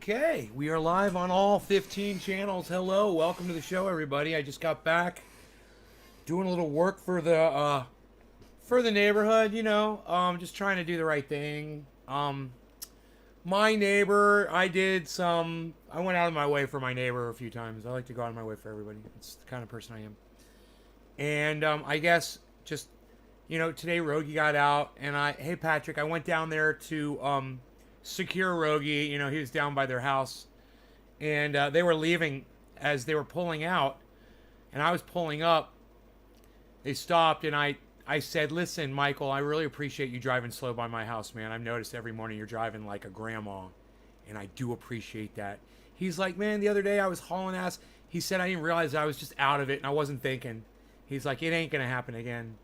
Okay, we are live on all 15 channels. Hello, welcome to the show, everybody. I just got back doing a little work for the neighborhood. Just trying to do the right thing. My neighbor, I went out of my way for my neighbor a few times. I like to go out of my way for everybody. It's the kind of person I am. And I guess just today Rogie got out, and hey Patrick, I went down there to secure Rogie. He was down by their house, and they were leaving as they were pulling out, and I was pulling up. They stopped, and I said, "Listen, Michael, I really appreciate you driving slow by my house, man. I've noticed every morning you're driving like a grandma, and I do appreciate that." He's like, "Man, the other day I was hauling ass." He said, "I didn't realize I was just out of it, and I wasn't thinking." He's like, "It ain't gonna happen again."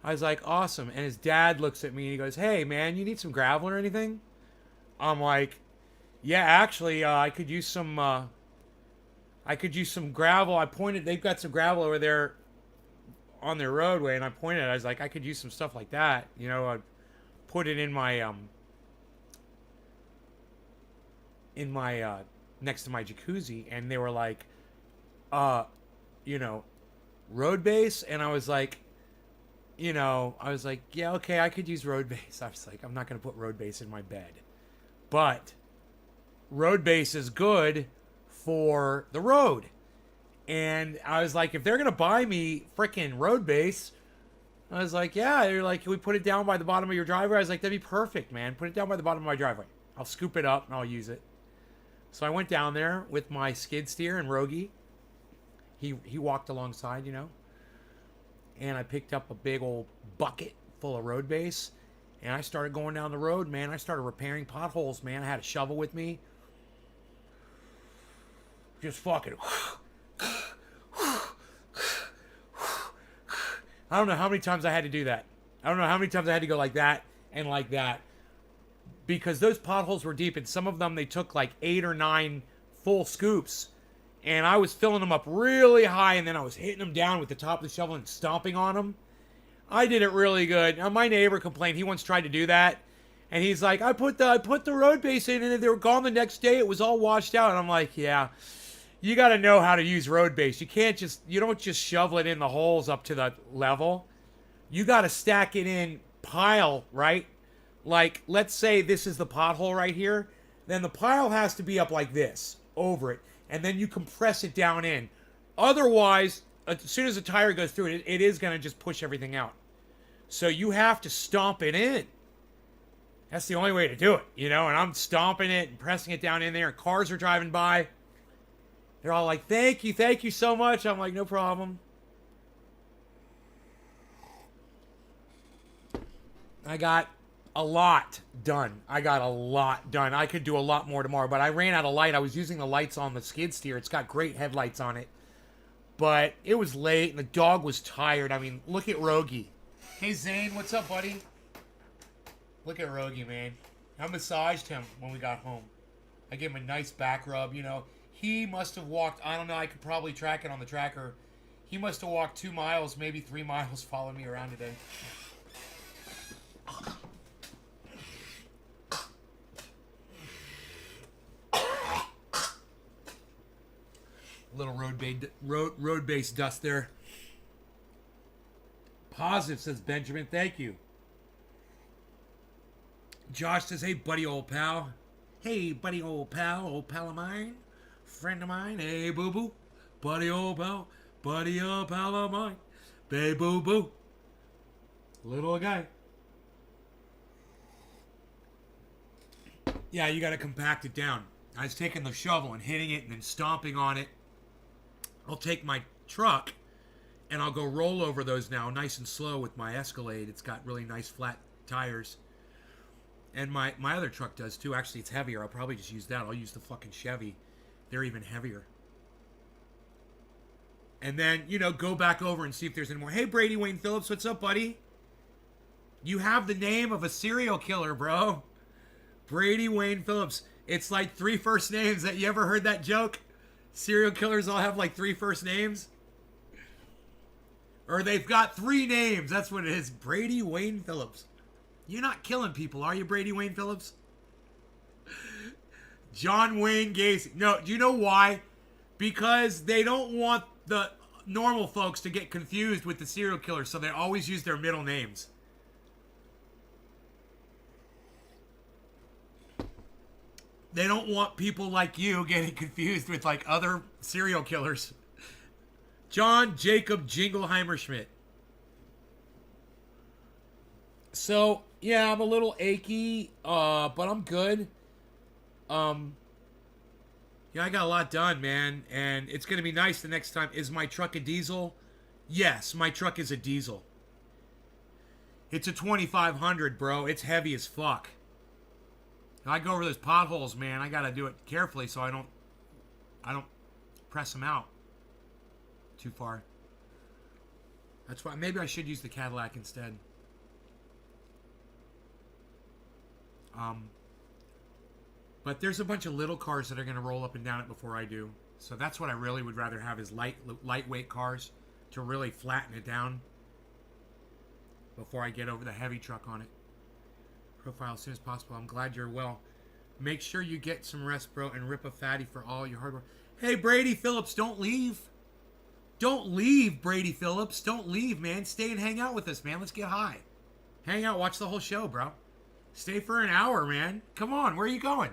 I was like, "Awesome." And his dad looks at me and he goes, "Hey, man, you need some gravel or anything?" I'm like, "Yeah, actually, I could use some. I could use some gravel." I pointed. They've got some gravel over there on their roadway, and I pointed. I was like, "I could use some stuff like that." I put it in my next to my jacuzzi, and they were like, uh, you know, road base, and I was like, "Yeah, okay, I could use road base." I was like, "I'm not gonna put road base in my bed." But road base is good for the road. And I was like, if they're going to buy me freaking road base, I was like, yeah, they're like, "Can we put it down by the bottom of your driveway?" I was like, "That'd be perfect, man. Put it down by the bottom of my driveway. I'll scoop it up and I'll use it." So I went down there with my skid steer and Rogie. He walked alongside, and I picked up a big old bucket full of road base. And I started going down the road, man. I started repairing potholes, man. I had a shovel with me. Just fucking. I don't know how many times I had to do that. I don't know how many times I had to go like that and like that. Because those potholes were deep, and some of them they took like 8 or 9 full scoops. And I was filling them up really high, and then I was hitting them down with the top of the shovel and stomping on them. I did it really good. Now, my neighbor complained. He once tried to do that, and he's like, I put the road base in, and they were gone the next day. It was all washed out." And I'm like, "Yeah, you got to know how to use road base. You don't just shovel it in the holes up to the level. You got to stack it in pile, right? Like, let's say this is the pothole right here. Then the pile has to be up like this, over it, and then you compress it down in. Otherwise, as soon as the tire goes through it, it is going to just push everything out. So you have to stomp it in. That's the only way to do it, And I'm stomping it and pressing it down in there, and cars are driving by. They're all like, thank you so much." I'm like, "No problem." I got a lot done. I could do a lot more tomorrow, but I ran out of light. I was using the lights on the skid steer. It's got great headlights on it. But it was late, and the dog was tired. I mean, look at Rogie. Hey, Zane, what's up, buddy? Look at Rogie, man. I massaged him when we got home. I gave him a nice back rub, He must have walked, I don't know, I could probably track it on the tracker. He must have walked 2 miles, maybe 3 miles, following me around today. Little road base dust there. Positive, says Benjamin. Thank you. Josh says, "Hey, buddy, old pal." Hey, buddy, old pal of mine, friend of mine. Hey, boo boo, buddy, old pal of mine. Hey, boo boo, little guy. Yeah, you got to compact it down. I was taking the shovel and hitting it and then stomping on it. I'll take my truck and I'll go roll over those now nice and slow with my Escalade. It's got really nice flat tires. And my other truck does too. Actually, it's heavier. I'll probably just use that. I'll use the fucking Chevy. They're even heavier. And then, go back over and see if there's any more. Hey, Brady Wayne Phillips, what's up, buddy? You have the name of a serial killer, bro. Brady Wayne Phillips. It's like 3 first names. That you ever heard that joke? Serial killers all have like 3 first names. Or they've got 3 names. That's what it is. Brady Wayne Phillips. You're not killing people, are you, Brady Wayne Phillips? John Wayne Gacy. No, do you know why? Because they don't want the normal folks to get confused with the serial killer, so they always use their middle names. They don't want people like you getting confused with like other serial killers. John Jacob Jingleheimer Schmidt. So, yeah, I'm a little achy, but I'm good. Yeah, I got a lot done, man, and it's going to be nice the next time. Is my truck a diesel? Yes, my truck is a diesel. It's a 2500, bro. It's heavy as fuck. I go over those potholes, man. I got to do it carefully so I don't press them out too far. That's why maybe I should use the Cadillac instead. But there's a bunch of little cars that are going to roll up and down it before I do. So that's what I really would rather have is lightweight cars to really flatten it down before I get over the heavy truck on it. Profile as soon as possible. I'm glad you're well. Make sure you get some rest, bro, and rip a fatty for all your hard work. Hey, Brady Phillips, don't leave. Don't leave, Brady Phillips. Don't leave, man. Stay and hang out with us, man. Let's get high. Hang out, watch the whole show, bro. Stay for an hour, man. Come on, where are you going?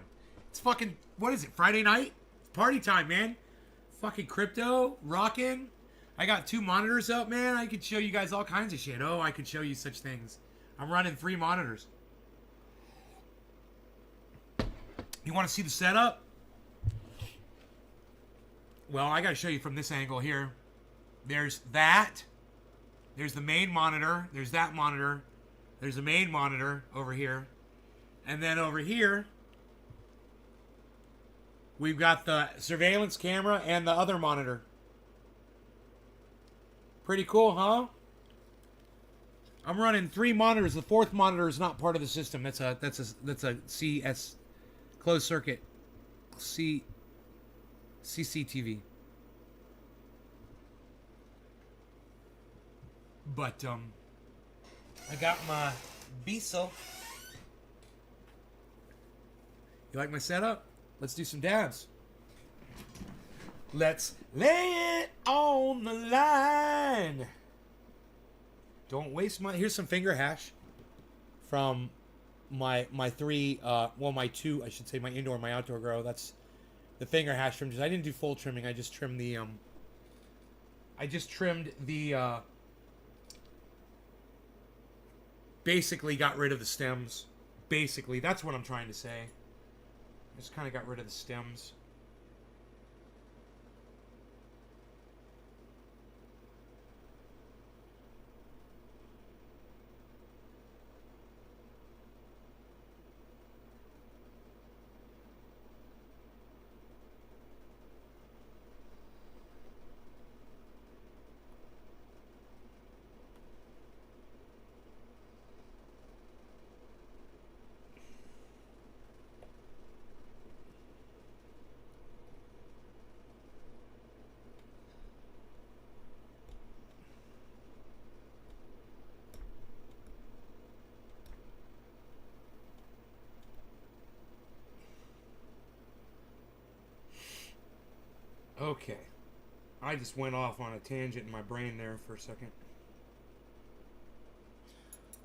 It's fucking, what is it, Friday night? Party time, man. Fucking crypto, rocking. I got 2 monitors up, man. I could show you guys all kinds of shit. Oh, I could show you such things. I'm running 3 monitors. You want to see the setup? Well, I got to show you from this angle here. There's that. There's the main monitor. There's that monitor. There's the main monitor over here. And then over here, we've got the surveillance camera and the other monitor. Pretty cool, huh? I'm running 3 monitors. The 4th monitor is not part of the system. That's a CS closed circuit CCTV. But I got my Diesel. You like my setup? Let's do some dabs. Let's lay it on the line. Don't waste my... Here's some finger hash from my 3, my 2, I should say, my indoor and my outdoor grow. That's the finger hash trim. I didn't do full trimming. I just trimmed the, basically got rid of the stems. Basically, that's what I'm trying to say. Just kind of got rid of the stems. Okay. I just went off on a tangent in my brain there for a second.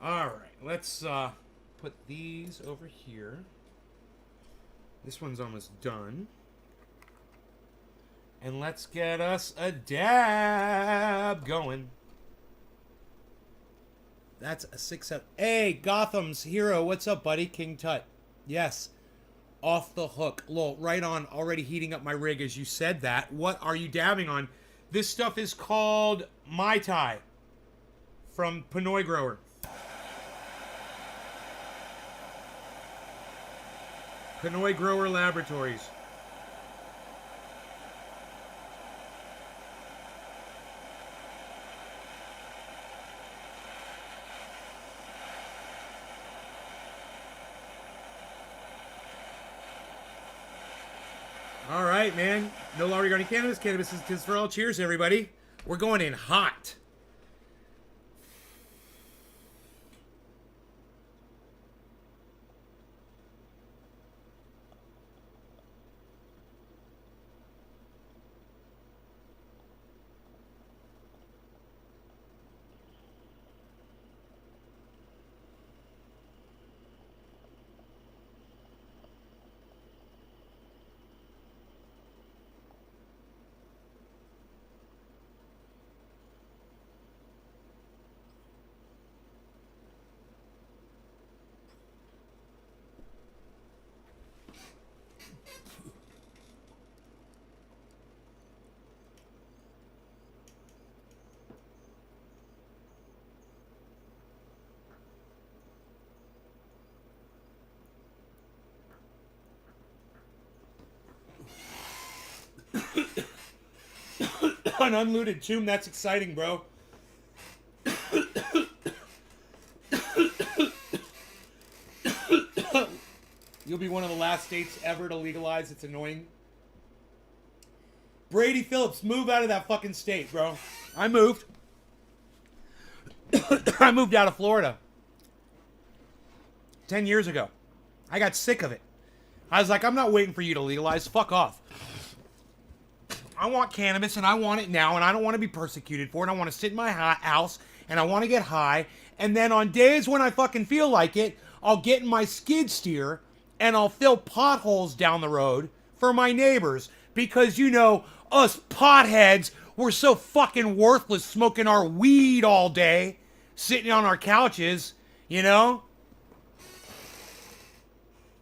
Alright, let's put these over here. This one's almost done. And let's get us a dab going. That's a 6-7. Hey, Gotham's hero. What's up, buddy? King Tut. Yes. Off the hook. Lol, right on. Already heating up my rig as you said that. What are you dabbing on? This stuff is called Mai Tai from Pinoy Grower. Pinoy Grower Laboratories. All right, man. No law regarding cannabis. Cannabis is for all. Cheers, everybody. We're going in hot. An unlooted tomb, that's exciting, bro. You'll be one of the last states ever to legalize. It's annoying. Brady Phillips, move out of that fucking state, bro. I moved. I moved out of Florida 10 years ago. I got sick of it. I was like, I'm not waiting for you to legalize. Fuck off. I want cannabis, and I want it now, and I don't want to be persecuted for it. I want to sit in my house, and I want to get high. And then on days when I fucking feel like it, I'll get in my skid steer, and I'll fill potholes down the road for my neighbors. Because, you know, us potheads, we're so fucking worthless smoking our weed all day, sitting on our couches, you know?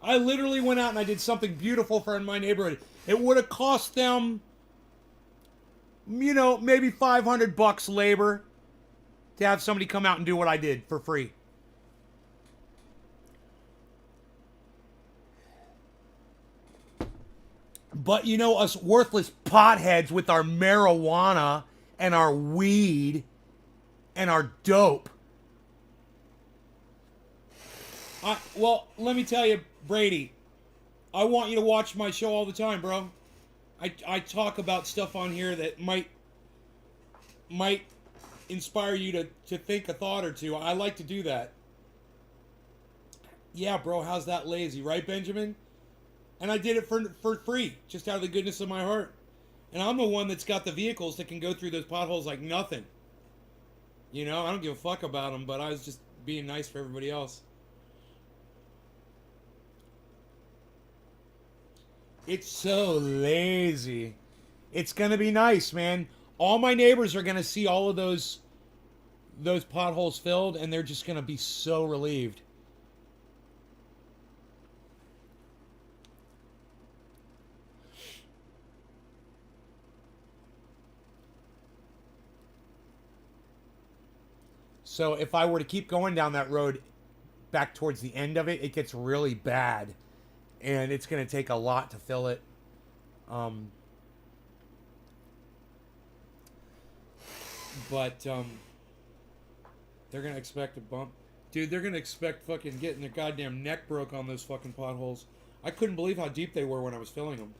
I literally went out and I did something beautiful for in my neighborhood. It would have cost them, you know, maybe $500 labor to have somebody come out and do what I did for free. But, you know, us worthless potheads with our marijuana and our weed and our dope. Well, let me tell you, Brady, I want you to watch my show all the time, bro. I talk about stuff on here that might inspire you to think a thought or two. I like to do that. Yeah, bro, how's that lazy, right, Benjamin? And I did it for free, just out of the goodness of my heart. And I'm the one that's got the vehicles that can go through those potholes like nothing. You know, I don't give a fuck about them, but I was just being nice for everybody else. It's so lazy. It's going to be nice, man. All my neighbors are going to see all of those potholes filled, and they're just going to be so relieved. So if I were to keep going down that road back towards the end of it, it gets really bad. And it's going to take a lot to fill it. But they're going to expect a bump. Dude, they're going to expect fucking getting their goddamn neck broke on those fucking potholes. I couldn't believe how deep they were when I was filling them.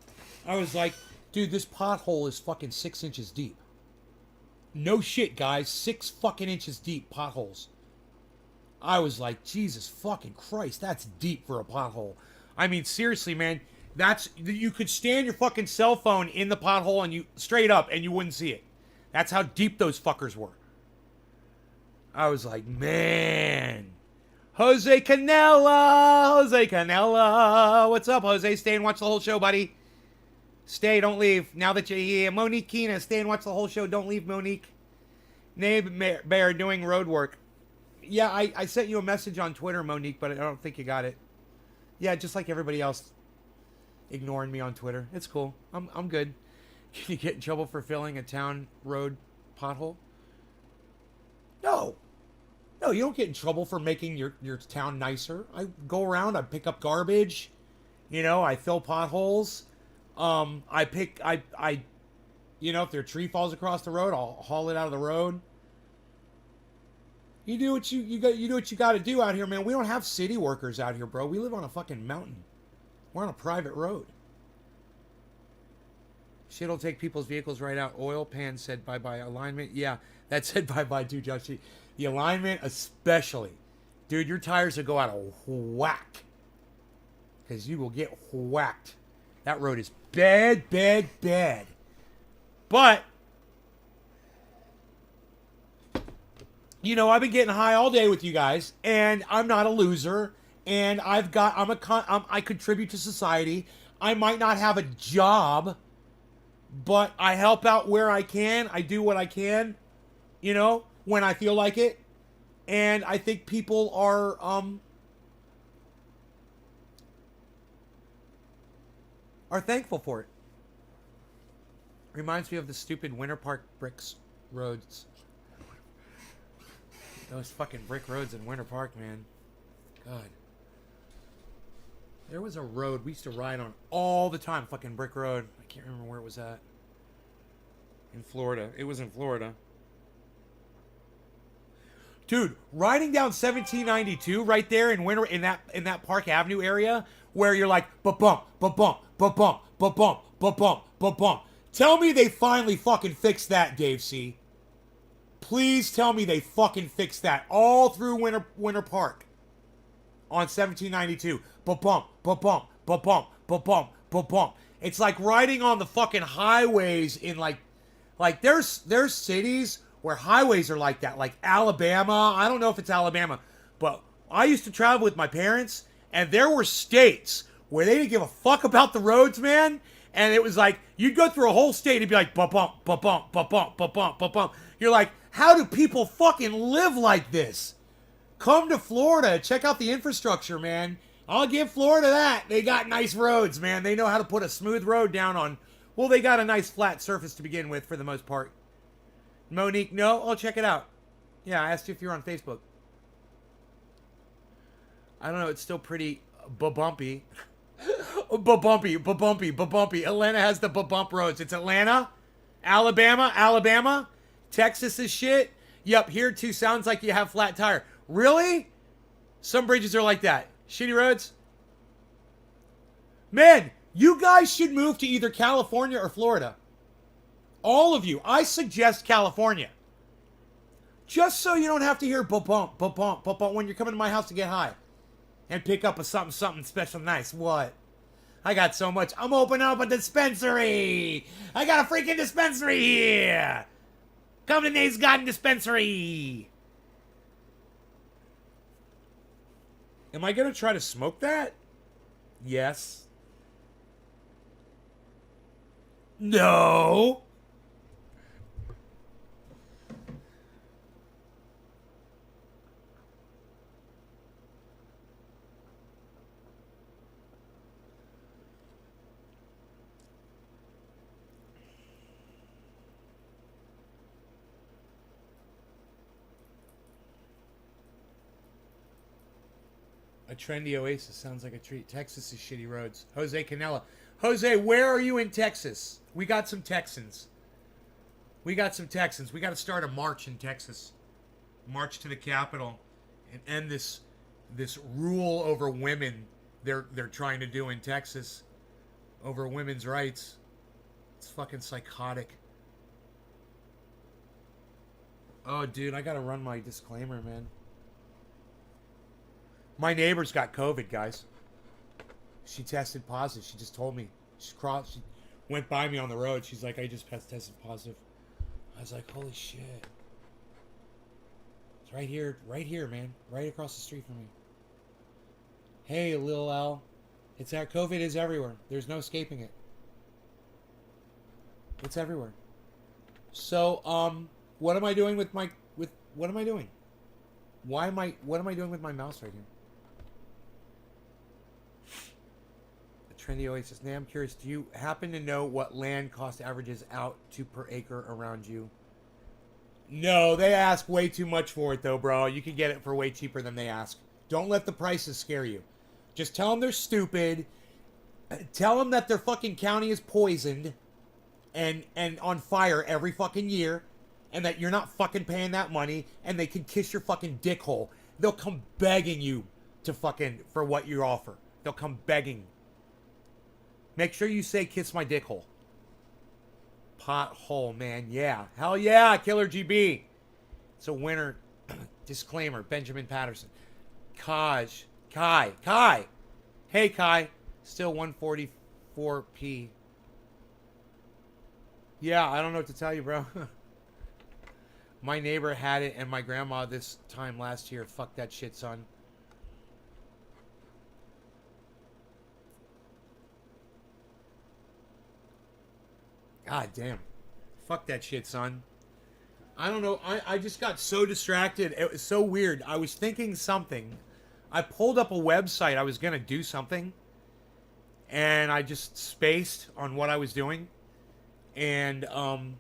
I was like, dude, this pothole is fucking 6 inches deep. No shit, guys. 6 fucking inches deep potholes. I was like, Jesus fucking Christ, that's deep for a pothole. I mean, seriously, man, you could stand your fucking cell phone in the pothole and you straight up and you wouldn't see it. That's how deep those fuckers were. I was like, man. Jose Canella. What's up, Jose? Stay and watch the whole show, buddy. Stay, don't leave. Now that you're here. Monique Keena, stay and watch the whole show. Don't leave, Monique. Nabe Bear doing road work. Yeah, I sent you a message on Twitter, Monique, but I don't think you got it. Yeah, just like everybody else ignoring me on Twitter. It's cool. I'm good. Can you get in trouble for filling a town road pothole? No. No, you don't get in trouble for making your town nicer. I go around, I pick up garbage. You know, I fill potholes. I you know, if their tree falls across the road, I'll haul it out of the road. You do what you do what you got to do out here, man. We don't have city workers out here, bro. We live on a fucking mountain. We're on a private road. Shit'll take people's vehicles right out. Oil pan said bye-bye. Alignment, yeah, that said bye-bye too, Josh. The alignment especially. Dude, your tires will go out of whack. Because you will get whacked. That road is bad, bad, bad. But you know, I've been getting high all day with you guys, and I'm not a loser, and I contribute to society. I might not have a job, but I help out where I can. I do what I can, you know, when I feel like it. And I think people are thankful for it. Reminds me of the stupid Winter Park bricks roads. Those fucking brick roads in Winter Park, man. God. There was a road we used to ride on all the time. Fucking brick road. I can't remember where it was at. In Florida. It was in Florida. Dude, riding down 1792 right there in winter in that Park Avenue area where you're like ba-bump, ba-bump, ba-bump, ba-bump, ba-bump, ba-bump. Tell me they finally fucking fixed that, Dave C. Please tell me they fucking fixed that all through Winter Park on 1792. Ba-bump, ba-bump, ba-bump, ba-bump, ba-bump. It's like riding on the fucking highways in like there's cities where highways are like that, like Alabama. I don't know if it's Alabama, but I used to travel with my parents, and there were states where they didn't give a fuck about the roads, man. And it was like you'd go through a whole state and be like, bump, bump, bump, bump, bump, bump, bump, bump, bump. You're like, how do people fucking live like this? Come to Florida, check out the infrastructure, man. I'll give Florida that. They got nice roads, man. They know how to put a smooth road down on. Well, they got a nice flat surface to begin with for the most part. Monique, no? Oh, check it out. Yeah, I asked you if you're on Facebook. I don't know. It's still pretty bumpy. Bumpy. Atlanta has the bump roads. It's Atlanta, Alabama. Texas is shit. Yep, here too sounds like you have flat tire. Really? Some bridges are like that. Shitty roads? Man, you guys should move to either California or Florida. All of you. I suggest California. Just so you don't have to hear bump when you're coming to my house to get high. And pick up a something special nice. What? I got so much. I'm opening up a dispensary. I got a freaking dispensary here. Come to Nate's Garden Dispensary. Am I going to try to smoke that? Yes. No. A trendy oasis sounds like a treat. Texas is shitty roads. Jose Canella. Jose, where are you in Texas? We got some Texans. We got to start a march in Texas. March to the Capitol and end this rule over women they're trying to do in Texas over women's rights. It's fucking psychotic. Oh, dude, I got to run my disclaimer, man. My neighbor's got COVID, guys. She tested positive. She just told me. She went by me on the road. She's like, I just tested positive. I was like, holy shit. It's right here, man. Right across the street from me. Hey, Lil L. It's that COVID is everywhere. There's no escaping it. It's everywhere. So, what am I doing with what am I doing? What am I doing with my mouse right here? Trendy Oasis. Now I'm curious, do you happen to know what land cost averages out to per acre around you? No, they ask way too much for it though, bro. You can get it for way cheaper than they ask. Don't let the prices scare you. Just tell them they're stupid. Tell them that their fucking county is poisoned and on fire every fucking year, and that you're not fucking paying that money, and they can kiss your fucking dick hole. They'll come begging you to fucking for what you offer. They'll come begging. Make sure you say kiss my dick hole. Pothole, man. Yeah. Hell yeah, Killer GB. It's a winner. Disclaimer, Benjamin Patterson. Kai. Hey, Kai. Still 144p. Yeah, I don't know what to tell you, bro. My neighbor had it and my grandma this time last year. Fuck that shit, son. God damn. Fuck that shit, son. I don't know. I just got so distracted. It was so weird. I was thinking something. I pulled up a website. I was going to do something. And I just spaced on what I was doing. And I'm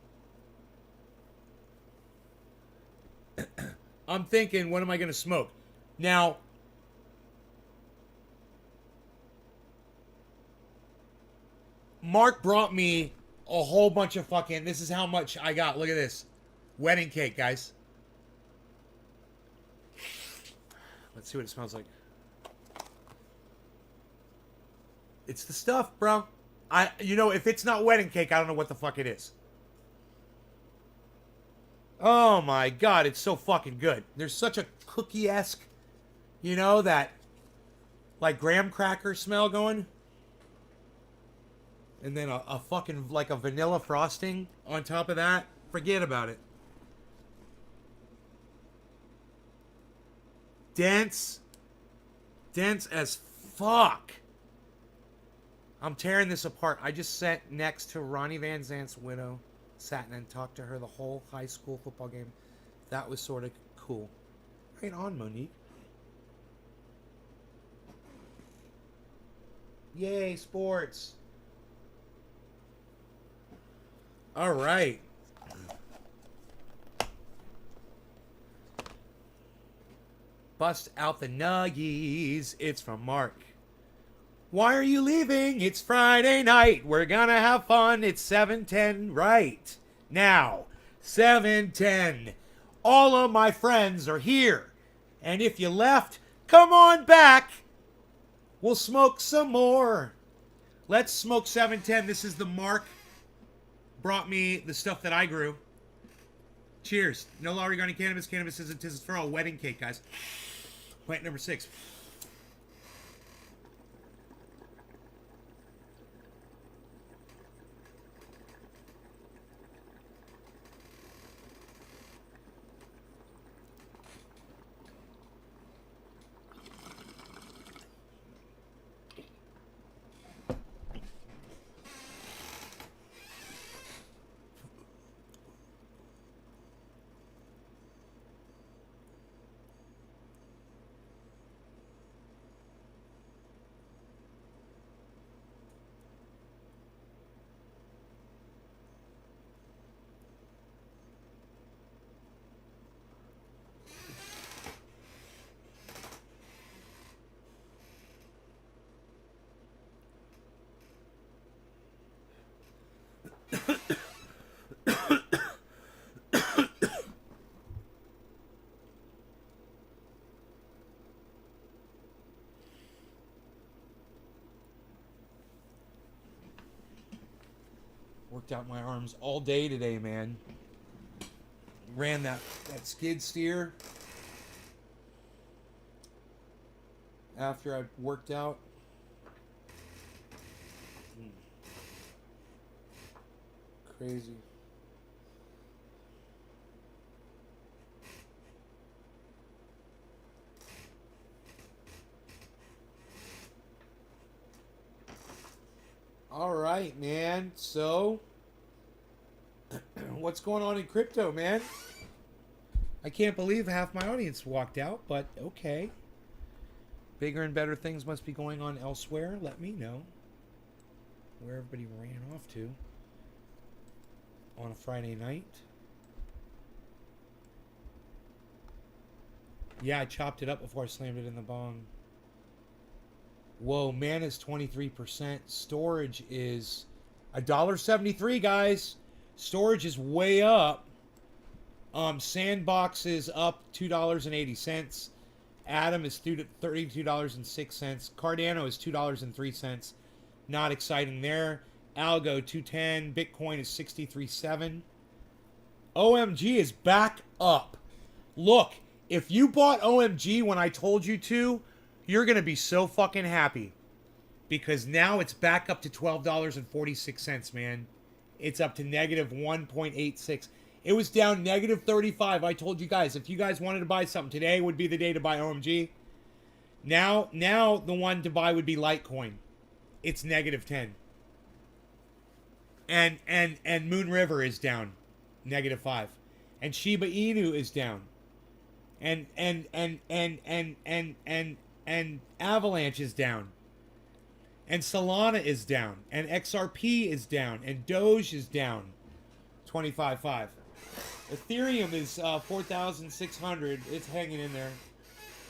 thinking, what am I going to smoke? Now, Mark brought me a whole bunch of fucking. This is how much I got. Look at this. Wedding cake, guys. Let's see what it smells like. It's the stuff, bro. If it's not wedding cake, I don't know what the fuck it is. Oh my god, it's so fucking good. There's such a cookie-esque, that like graham cracker smell going. And then a fucking like a vanilla frosting on top of that. Forget about it. Dense. Dense as fuck. I'm tearing this apart. I just sat next to Ronnie Van Zant's widow. Sat and talked to her the whole high school football game. That was sort of cool. Right on, Monique. Yay, sports. All right. Bust out the nuggies. It's from Mark. Why are you leaving? It's Friday night. We're gonna have fun. It's 7:10 right now. 7:10. All of my friends are here. And if you left, come on back. We'll smoke some more. Let's smoke 7:10. This is the Mark. Brought me the stuff that I grew. Cheers. No law regarding cannabis. Cannabis isn't for all. Wedding cake, guys. Plant number 6. Worked out my arms all day today, man. Ran that skid steer after I worked out. Crazy. All right, man. So, what's going on in crypto, man? I can't believe half my audience walked out, but okay. Bigger and better things must be going on elsewhere. Let me know where everybody ran off to on a Friday night. Yeah, I chopped it up before I slammed it in the bong. Whoa, man is 23%. Storage is $1.73, guys. Storage is way up. Sandbox is up $2.80. Atom is $32.06. Cardano is $2.03. Not exciting there. Algo 210. Bitcoin is 63.7. OMG is back up. Look, if you bought OMG when I told you to, you're going to be so fucking happy. Because now it's back up to $12.46, man. It's up to negative 1.86. It was down negative 35. I told you guys, if you guys wanted to buy something, today would be the day to buy OMG. Now the one to buy would be Litecoin. It's negative 10. And Moon River is down, negative 5. And Shiba Inu is down. And Avalanche is down. And Solana is down. And XRP is down. And Doge is down. 25.5. Ethereum is 4,600. It's hanging in there.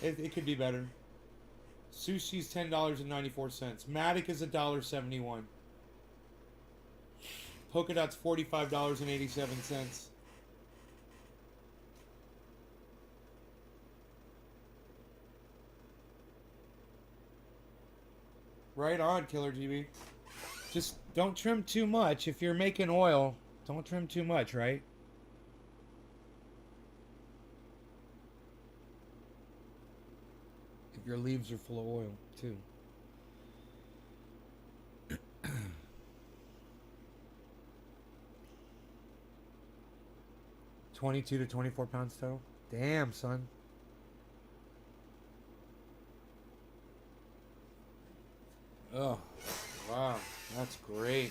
It could be better. Sushi's $10.94. Matic is $1.71. Polka dot's $45.87. Right on, Killer GB. Just don't trim too much. If you're making oil, don't trim too much, right? If your leaves are full of oil, too. 22 to 24 pounds total. Damn, son. Oh, wow. That's great.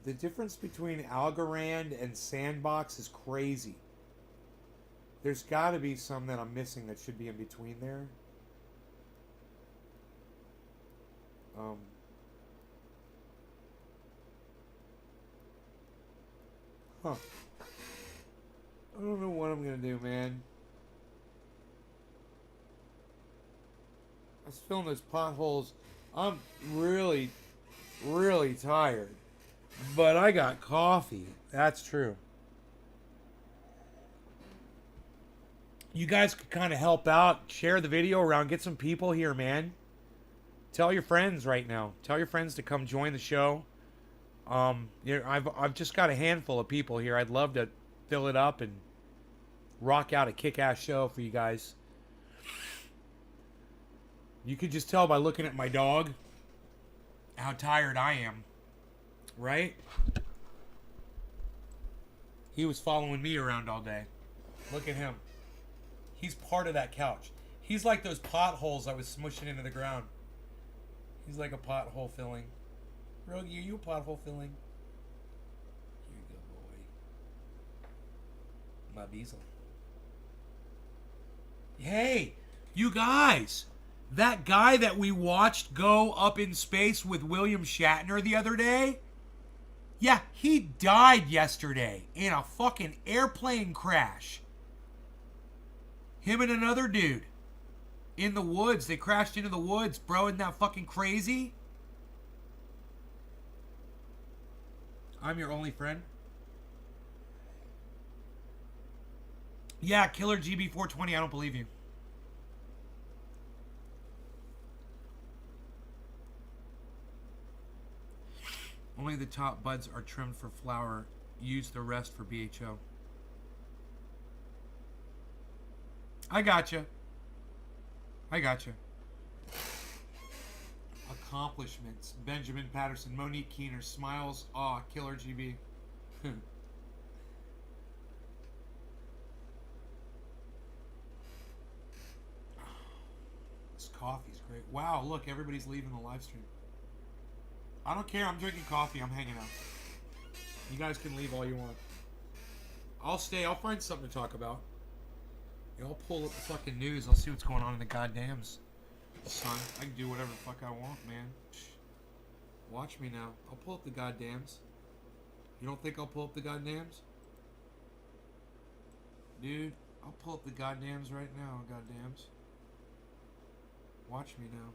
The difference between Algorand and Sandbox is crazy. There's got to be some that I'm missing that should be in between there. Huh. I don't know what I'm going to do, man. I was filling those potholes. I'm really, really tired. But I got coffee. That's true. You guys could kind of help out. Share the video around. Get some people here, man. Tell your friends right now. Tell your friends to come join the show. I've just got a handful of people here. I'd love to fill it up and rock out a kick-ass show for you guys. You could just tell by looking at my dog how tired I am. Right? He was following me around all day. Look at him. He's part of that couch. He's like those potholes I was smushing into the ground. He's like a pothole filling. Rogie, are you a pothole filling? You good boy. My Beazle. Hey, you guys. That guy that we watched go up in space with William Shatner the other day? Yeah, he died yesterday in a fucking airplane crash. Him and another dude. In the woods. They crashed into the woods, bro. Isn't that fucking crazy? I'm your only friend. Yeah, Killer GB420. I don't believe you. Only the top buds are trimmed for flower. Use the rest for BHO. I gotcha. I gotcha. Accomplishments. Benjamin Patterson, Monique Keener, Smiles. Aw, Killer GB. This coffee's great. Wow, look, everybody's leaving the live stream. I don't care. I'm drinking coffee. I'm hanging out. You guys can leave all you want. I'll stay. I'll find something to talk about. I'll pull up the fucking news. I'll see what's going on in the goddams. Son, I can do whatever the fuck I want, man. Watch me now. I'll pull up the goddams. You don't think I'll pull up the goddams? Dude, I'll pull up the goddams right now, goddams. Watch me now.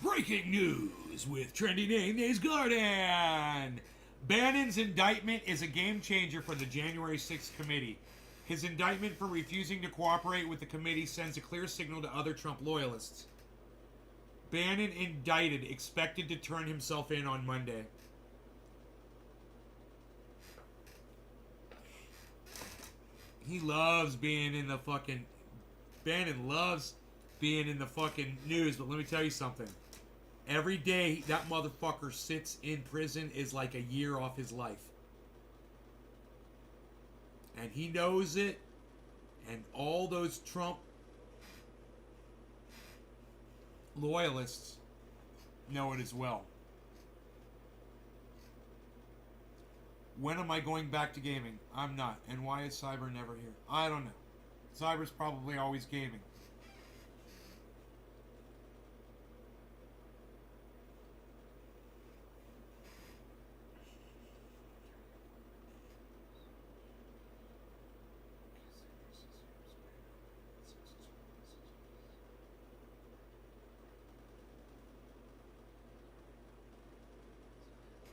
Breaking news with trendy name Nays Garden. Bannon's indictment is a game changer for the January 6th committee. His indictment for refusing to cooperate with the committee sends a clear signal to other Trump loyalists. Bannon indicted, expected to turn himself in on Monday. He loves being in the fucking... Bannon loves being in the fucking news, but let me tell you something. Every day that motherfucker sits in prison is like a year off his life. And he knows it. And all those Trump loyalists know it as well. When am I going back to gaming? I'm not. And why is Cyber never here? I don't know. Cyber's probably always gaming.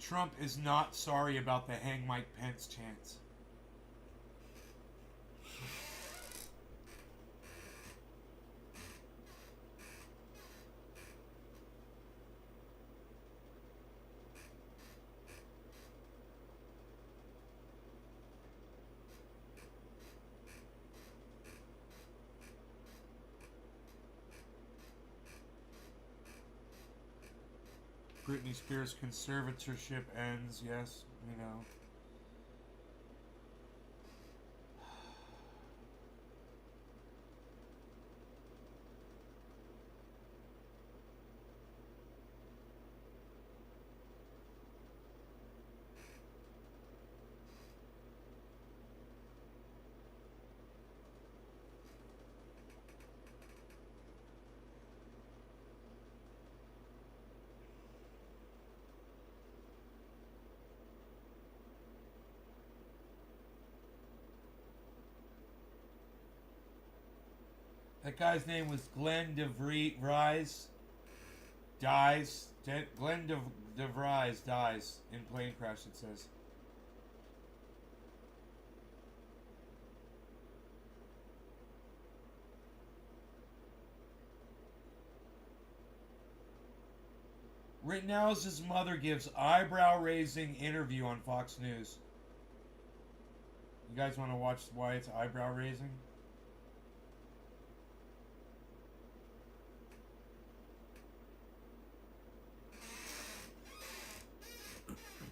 Trump is not sorry about the hang Mike Pence chants. Britney Spears' conservatorship ends. Yes, we know. That guy's name was Glenn DeVries. Dies. Glenn DeVries dies in plane crash, it says. Rittenhouse's mother gives eyebrow-raising interview on Fox News. You guys want to watch why it's eyebrow-raising?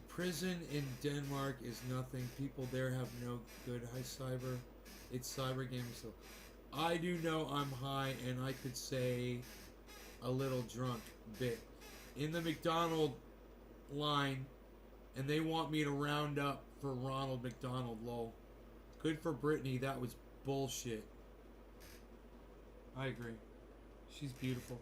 Prison in Denmark is nothing. People there have no good high cyber. It's cyber gaming. So I do know I'm high and I could say a little drunk bit. In the McDonald line, and they want me to round up for Ronald McDonald, lol. Good for Brittany, that was bullshit. I agree. She's beautiful.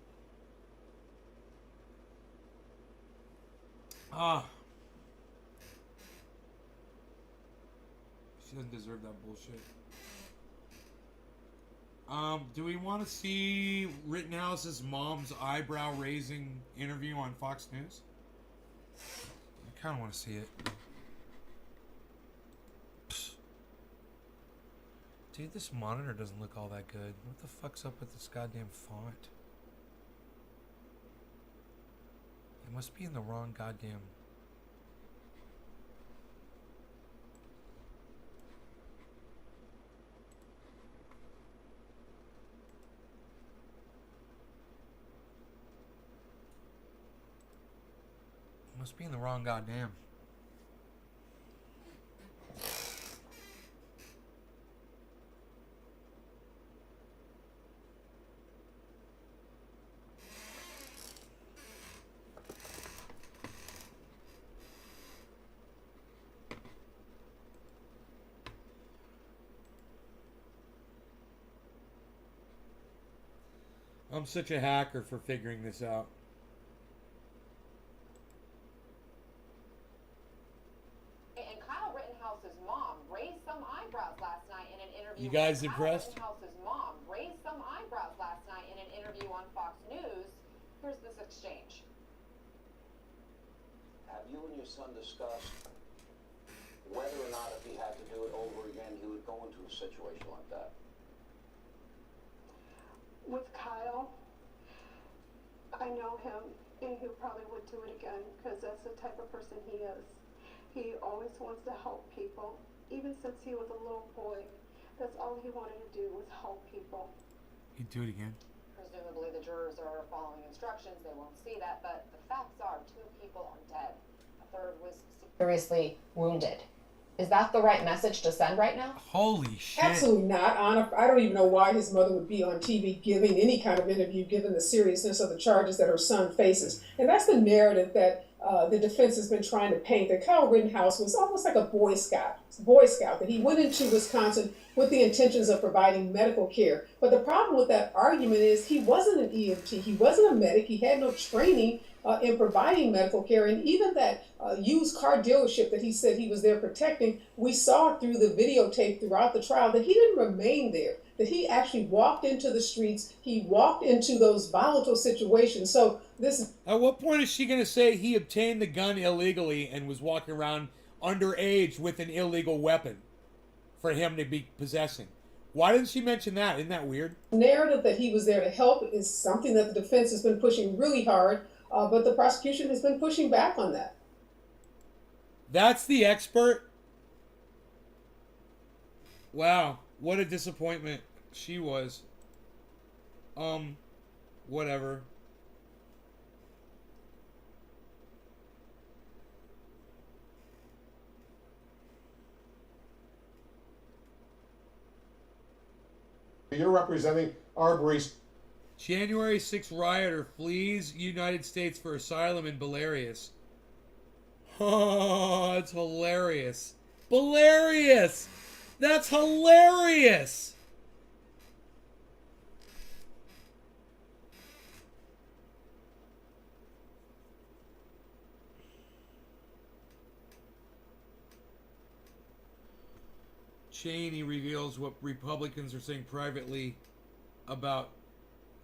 She doesn't deserve that bullshit. Do we want to see Rittenhouse's mom's eyebrow-raising interview on Fox News? I kind of want to see it. Psst. Dude, this monitor doesn't look all that good. What the fuck's up with this goddamn font? It must be in the wrong goddamn... Must be in the wrong goddamn. I'm such a hacker for figuring this out. You guys impressed? Rittenhouse's mom raised some eyebrows last night in an interview on Fox News. Here's this exchange. Have you and your son discussed whether or not if he had to do it over again, he would go into a situation like that? With Kyle, I know him, and he probably would do it again because that's the type of person he is. He always wants to help people, even since he was a little boy. That's all he wanted to do was help people. He'd do it again. Presumably the jurors are following instructions. They won't see that, but the facts are 2 people are dead. A third was seriously wounded. Is that the right message to send right now? Holy shit. Absolutely not, Anna. I don't even know why his mother would be on TV giving any kind of interview given the seriousness of the charges that her son faces. And that's the narrative that the defense has been trying to paint, that Kyle Rittenhouse was almost like a Boy Scout, that he went into Wisconsin with the intentions of providing medical care. But the problem with that argument is he wasn't an EMT, he wasn't a medic, he had no training in providing medical care. And even that used car dealership that he said he was there protecting, we saw through the videotape throughout the trial that he didn't remain there, that he actually walked into the streets, he walked into those volatile situations. So This At what point is she going to say he obtained the gun illegally and was walking around underage with an illegal weapon for him to be possessing? Why didn't she mention that? Isn't that weird? narrative that he was there to help is something that the defense has been pushing really hard, but the prosecution has been pushing back on that. That's the expert? Wow, what a disappointment she was. Whatever. You're representing Arbery's. January 6th rioter flees United States for asylum in Belarus. Oh, that's hilarious. Hilarious! That's hilarious! Cheney reveals what Republicans are saying privately about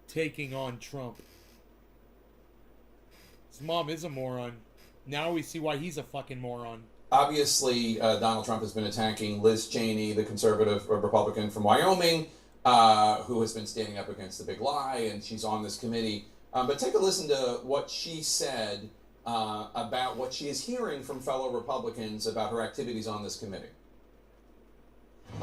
taking on Trump. His mom is a moron. Now we see why he's a fucking moron. Obviously, Donald Trump has been attacking Liz Cheney, the conservative Republican from Wyoming, who has been standing up against the big lie, and she's on this committee. But take a listen to what she said about what she is hearing from fellow Republicans about her activities on this committee.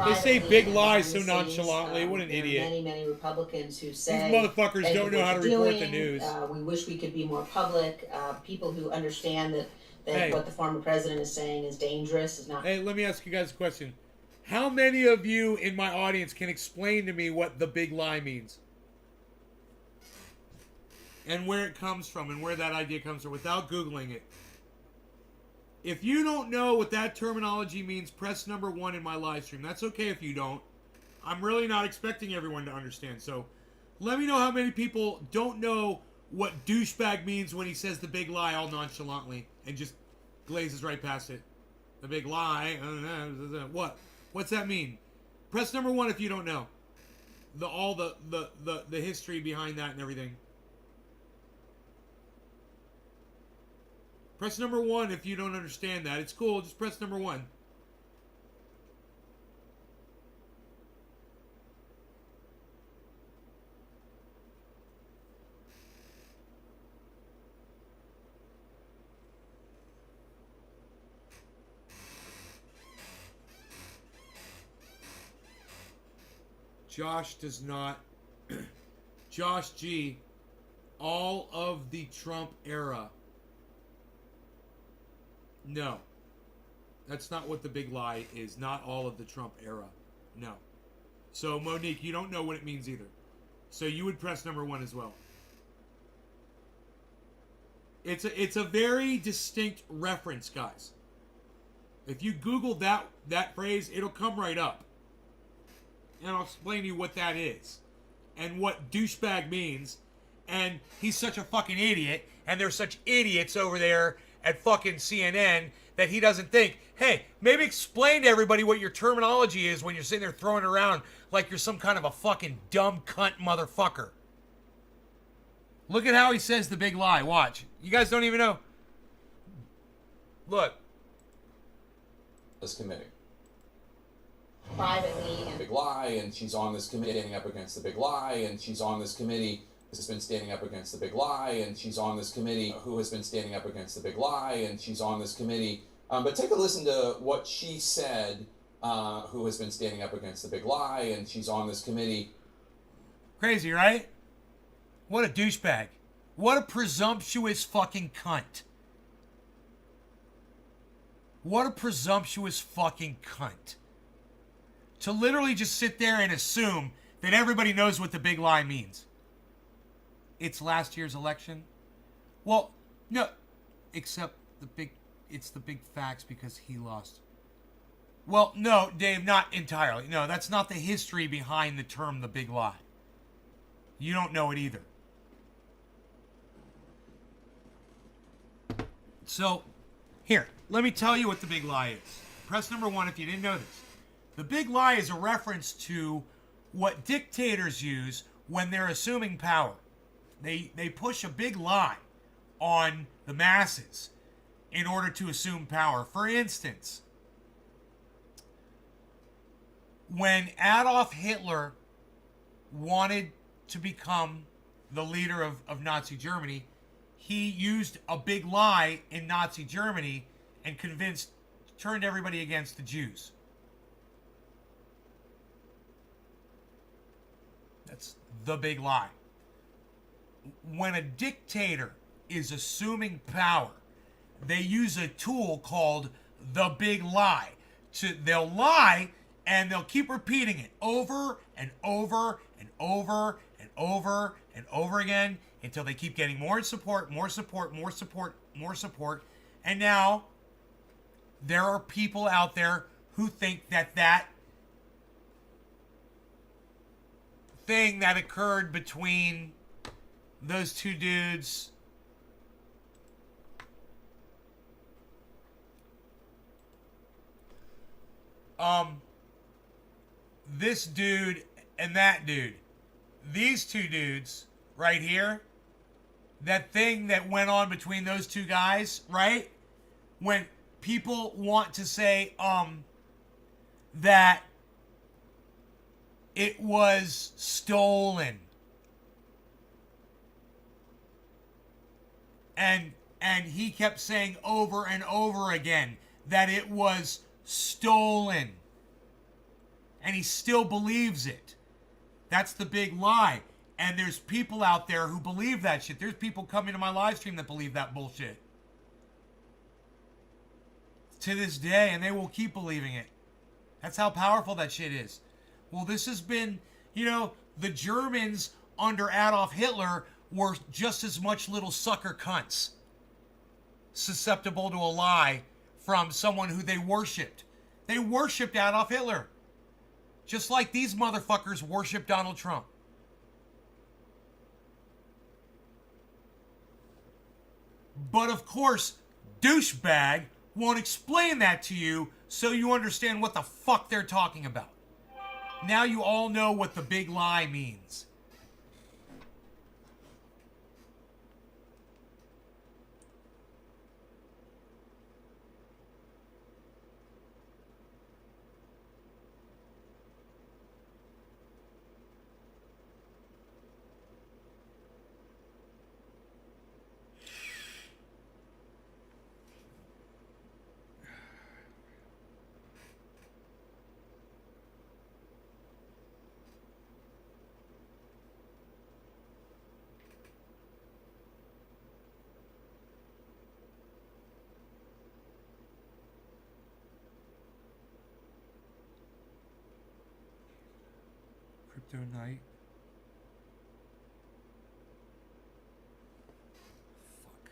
They say big lies so nonchalantly. What an there idiot. Are many Republicans who say These motherfuckers "Thank don't you know for how to what report you're the doing. news. We wish we could be more public. People who understand that Hey. what the former president is saying is dangerous is not. Hey, let me ask you guys a question. How many of you in my audience can explain to me what the big lie means? And where it comes from and where that idea comes from without Googling it. If you don't know what that terminology means, press number 1 in my live stream. That's okay if you don't. I'm really not expecting everyone to understand. So let me know how many people don't know what douchebag means when he says the big lie all nonchalantly and just glazes right past it. The big lie. What? What's that mean? Press number 1 if you don't know. The history behind that and everything. Press number 1 if you don't understand that. It's cool. Just press number 1. Josh does not. Josh G. All of the Trump era. No. That's not what the big lie is. Not all of the Trump era. No. So, Monique, you don't know what it means either. So you would press number 1 as well. It's a very distinct reference, guys. If you Google that phrase, it'll come right up. And I'll explain to you what that is. And what douchebag means. And he's such a fucking idiot. And there's such idiots over there at fucking CNN that he doesn't think, hey, maybe explain to everybody what your terminology is when you're sitting there throwing it around like you're some kind of a fucking dumb cunt motherfucker. Look at how he says the big lie. Watch. You guys don't even know. Look. This committee. Privately and Big lie, and she's on this committee standing up against the big lie, and she's on this committee has been standing up against the big lie, and she's on this committee who has been standing up against the big lie, and she's on this committee. But take a listen to what she said, who has been standing up against the big lie, and she's on this committee. Crazy, right? What a douchebag. What a presumptuous fucking cunt. What a presumptuous fucking cunt. To literally just sit there and assume that everybody knows what the big lie means. It's last year's election. Well, no, except it's the big facts because he lost. Well, no, Dave, not entirely. No, that's not the history behind the term the big lie. You don't know it either. So, here, let me tell you what the big lie is. Press number 1 if you didn't know this. The big lie is a reference to what dictators use when they're assuming power. They push a big lie on the masses in order to assume power. For instance, when Adolf Hitler wanted to become the leader of Nazi Germany, he used a big lie in Nazi Germany and turned everybody against the Jews. That's the big lie. When a dictator is assuming power, they use a tool called the big lie. They'll lie and they'll keep repeating it over and over and over and over and over again until they keep getting more support, more support, more support, more support. And now there are people out there who think that thing that occurred between those two dudes this dude and that dude, these two dudes right here, that thing that went on between those two guys, right? When people want to say that it was stolen, and he kept saying over and over again that it was stolen, and he still believes it. That's the big lie. And there's people out there who believe that shit. There's people coming to my live stream that believe that bullshit to this day, and they will keep believing it. That's how powerful that shit is. Well, this has been, the Germans under Adolf Hitler were just as much little sucker cunts, susceptible to a lie from someone who they worshipped. They worshipped Adolf Hitler, just like these motherfuckers worship Donald Trump. But of course, douchebag won't explain that to you so you understand what the fuck they're talking about. Now you all know what the big lie means. Crypto Night. Fuck.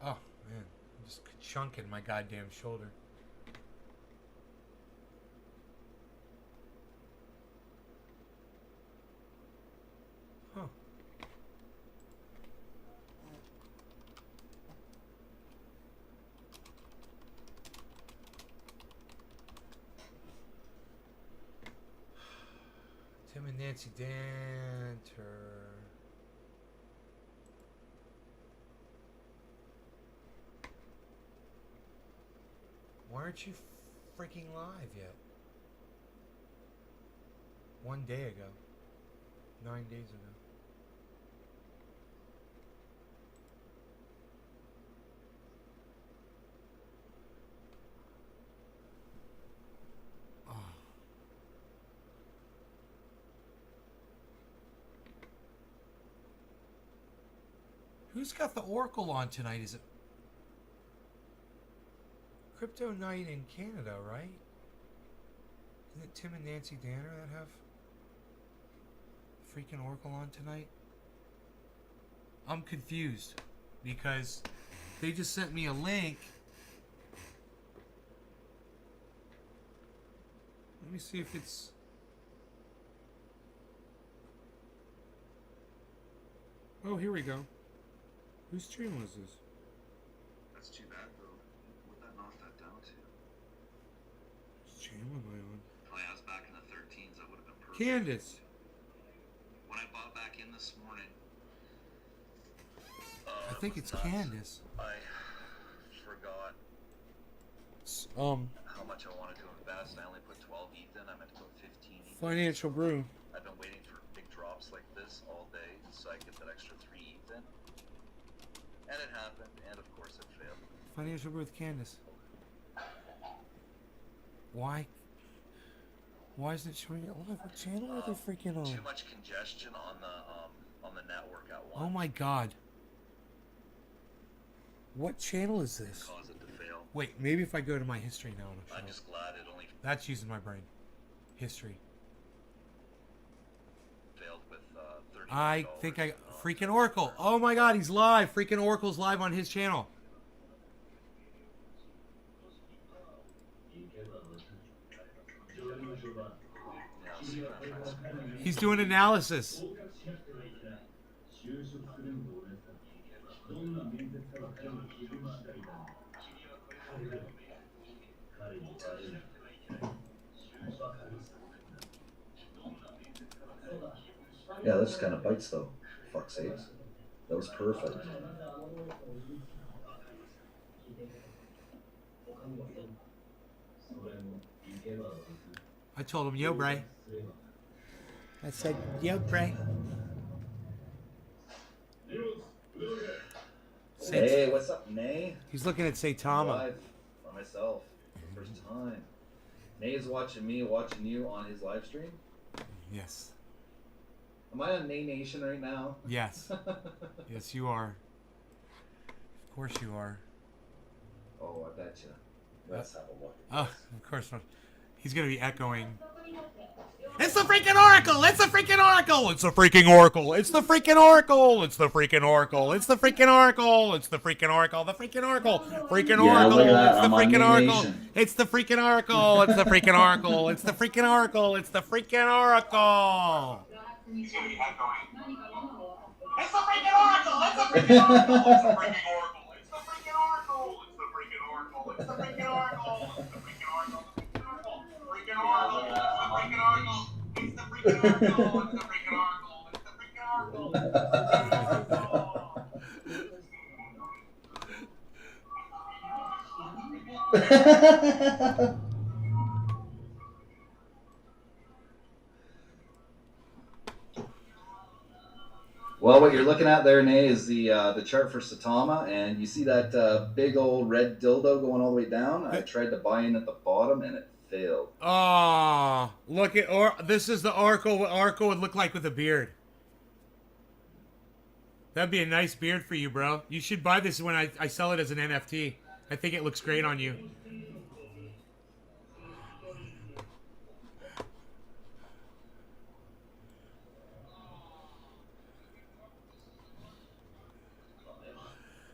Oh, man. I'm just chunking my goddamn shoulder. Huh. Tim and Nancy Danter. Why aren't you freaking live yet? 1 day ago. 9 days ago. Oh. Who's got the Oracle on tonight? Is it Crypto Night in Canada, right? Isn't it Tim and Nancy Danner that have freaking Oracle on tonight? I'm confused because they just sent me a link. Let me see if it's Oh, here we go. Whose channel is this? That's too bad, though. What that knocked that down to? Whose channel am I on? Probably I was back in the 13s. That would have been perfect. Candace. When I bought back in this morning, I think it's Candace. I forgot how much I wanted to invest. I only put 12 ETH in. I meant to put 15 ETH. Financial Brew. I've been waiting for big drops like this all day so I get that extra 3 ETH in. And it happened, and of course it failed. Financial Brew with Candace. Why? Why isn't it showing it live? What channel are they freaking on? Too much congestion on the network at once. Oh my god. What channel is this? Cause it to fail. Wait, maybe if I go to my history now, it'll show I'm it. just glad it only That's using my brain. History. failed with $30. I think I... Freaking Oracle. Oh my god, he's live. Freaking Oracle's live on his channel. He's doing analysis. Yeah, that just kind of bites though. Fuck's sakes. That was perfect. I told him, yo, Bray. I said, yo, Bray. Hey, what's up, Nay? He's looking at Saitama. Live by myself for the first time. Nay is watching me, watching you on his live stream. Yes. Am I on Nay Nation right now? Yes. Yes, you are. Of course you are. Oh, I bet you. Let's have a look. Oh, of course not. He's going to be echoing. It's the freaking Oracle! It's the freaking Oracle! It's the freaking Oracle! It's the freaking Oracle! It's the freaking Oracle! It's the freaking Oracle! It's the freaking Oracle! The freaking Oracle! Freaking Oracle! It's the freaking Oracle! It's the freaking Oracle! It's the freaking Oracle! It's the freaking Oracle! It's the freaking Oracle! He's gonna be echoing. It's the freaking Oracle! It's the freaking Oracle! It's the freaking Oracle! It's the freaking Oracle! It's the freaking Oracle! It's the freaking Oracle! It's the freaking Oracle! Freaking Oracle! It's the freaking Oracle! It's the freaking Oracle! It's the freaking Oracle! It's the freaking Oracle! Well, what you're looking at there, Nay, is the chart for Saitama, and you see that big old red dildo going all the way down. I tried to buy in at the bottom, and it failed. Oh, look at this is the Oracle. What Oracle would look like with a beard. That'd be a nice beard for you, bro. You should buy this when I sell it as an NFT. I think it looks great on you.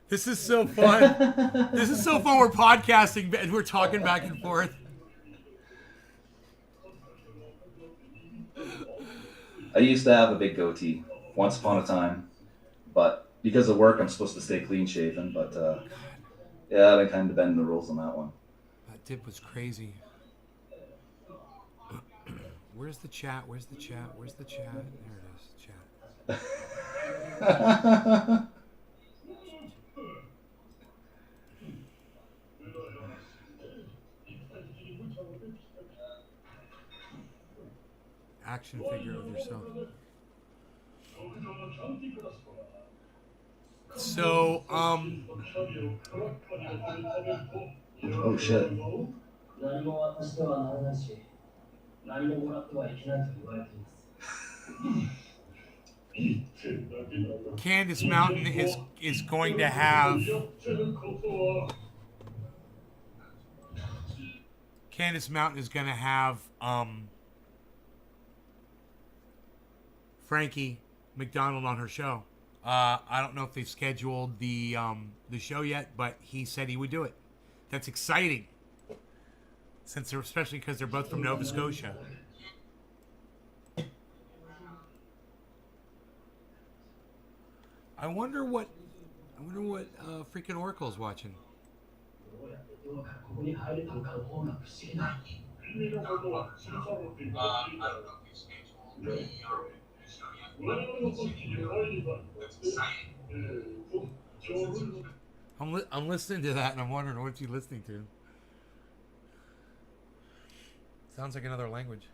This is so fun. This is so fun. We're podcasting and we're talking back and forth. I used to have a big goatee once upon a time, but because of work, I'm supposed to stay clean shaven. But yeah, I've been kind of bending the rules on that one. That dip was crazy. Where's the chat? Where's the chat? Where's the chat? There it is. Chat. Action figure of yourself. So, Oh shit. Candace Mountain is going to have Frankie McDonald on her show. I don't know if they've scheduled the show yet, but he said he would do it. That's exciting, especially because they're both from Nova Scotia. I wonder what freaking Oracle's watching. I'm listening to that and I'm wondering what's he listening to. Sounds like another language.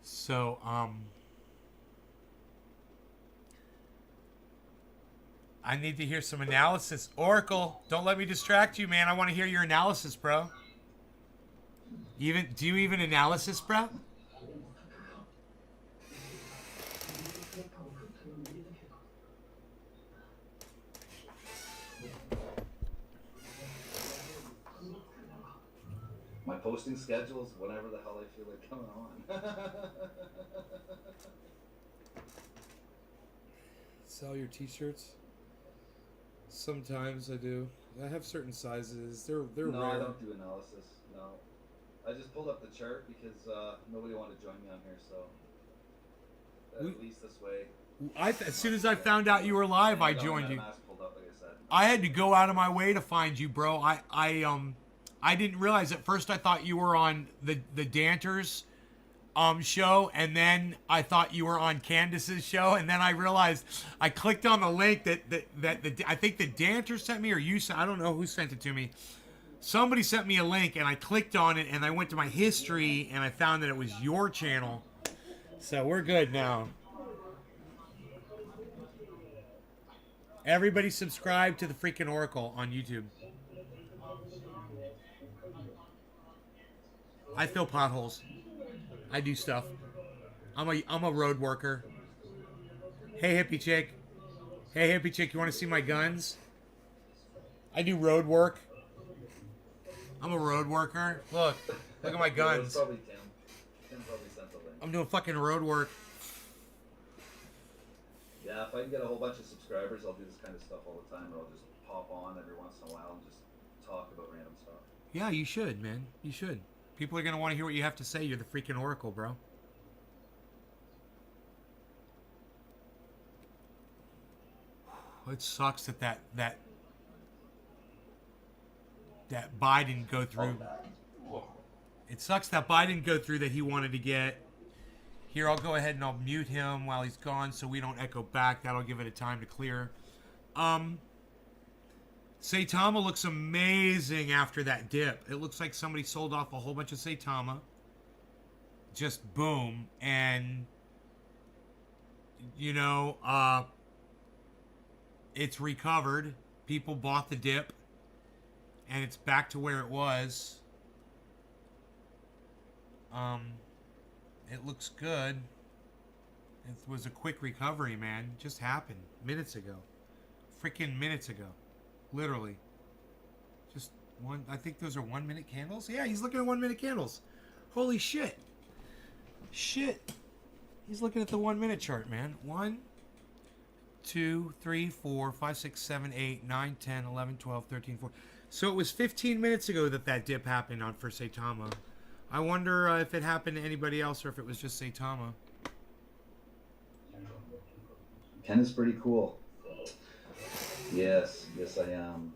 So, I need to hear some analysis. Oracle, don't let me distract you, man. I want to hear your analysis, bro. Do you even analysis, bro? My posting schedules whenever the hell I feel like coming on. Sell your t-shirts? Sometimes I do. I have certain sizes. They're No, rare. I don't do analysis. No, I just pulled up the chart because nobody wanted to join me on here, so at least this way. As soon as I found out you were live, I joined you. I had to go out of my way to find you, bro. I didn't realize at first. I thought you were on the Danters show, and then I thought you were on Candace's show, and then I realized I clicked on the link that I think the Danters sent me, or you sent. I don't know who sent it to me. Somebody sent me a link, and I clicked on it, and I went to my history, and I found that it was your channel. So we're good now. Everybody subscribe to the freaking Oracle on YouTube. I fill potholes. I do stuff. I'm a road worker. Hey hippie chick. Hey hippie chick, you want to see my guns? I do road work. I'm a road worker. Look at my guns. Probably Tim. Tim probably sent the link. I'm doing fucking road work. Yeah, if I can get a whole bunch of subscribers, I'll do this kind of stuff all the time, or I'll just pop on every once in a while and just talk about random stuff. Yeah, you should, man. You should. People are gonna want to hear what you have to say. You're the freaking Oracle, bro. It sucks that Biden go through. It sucks that Biden go through that he wanted to get. Here, I'll go ahead and I'll mute him while he's gone so we don't echo back. That'll give it a time to clear. Saitama looks amazing after that dip. It looks like somebody sold off a whole bunch of Saitama. Just boom. And, you know, it's recovered. People bought the dip. And it's back to where it was. It looks good. It was a quick recovery, man. It just happened minutes ago. Freaking minutes ago. Literally. Just one. I think those are 1 minute candles. Yeah, he's looking at 1 minute candles. Holy shit. Shit. He's looking at the 1 minute chart, man. 1, 2, 3, 4, 5, 6, 7, 8, 9, 10, 11, 12, 13, 14. So it was 15 minutes ago that dip happened for Saitama. I wonder if it happened to anybody else or if it was just Saitama. Ken is pretty cool. Yes, I am.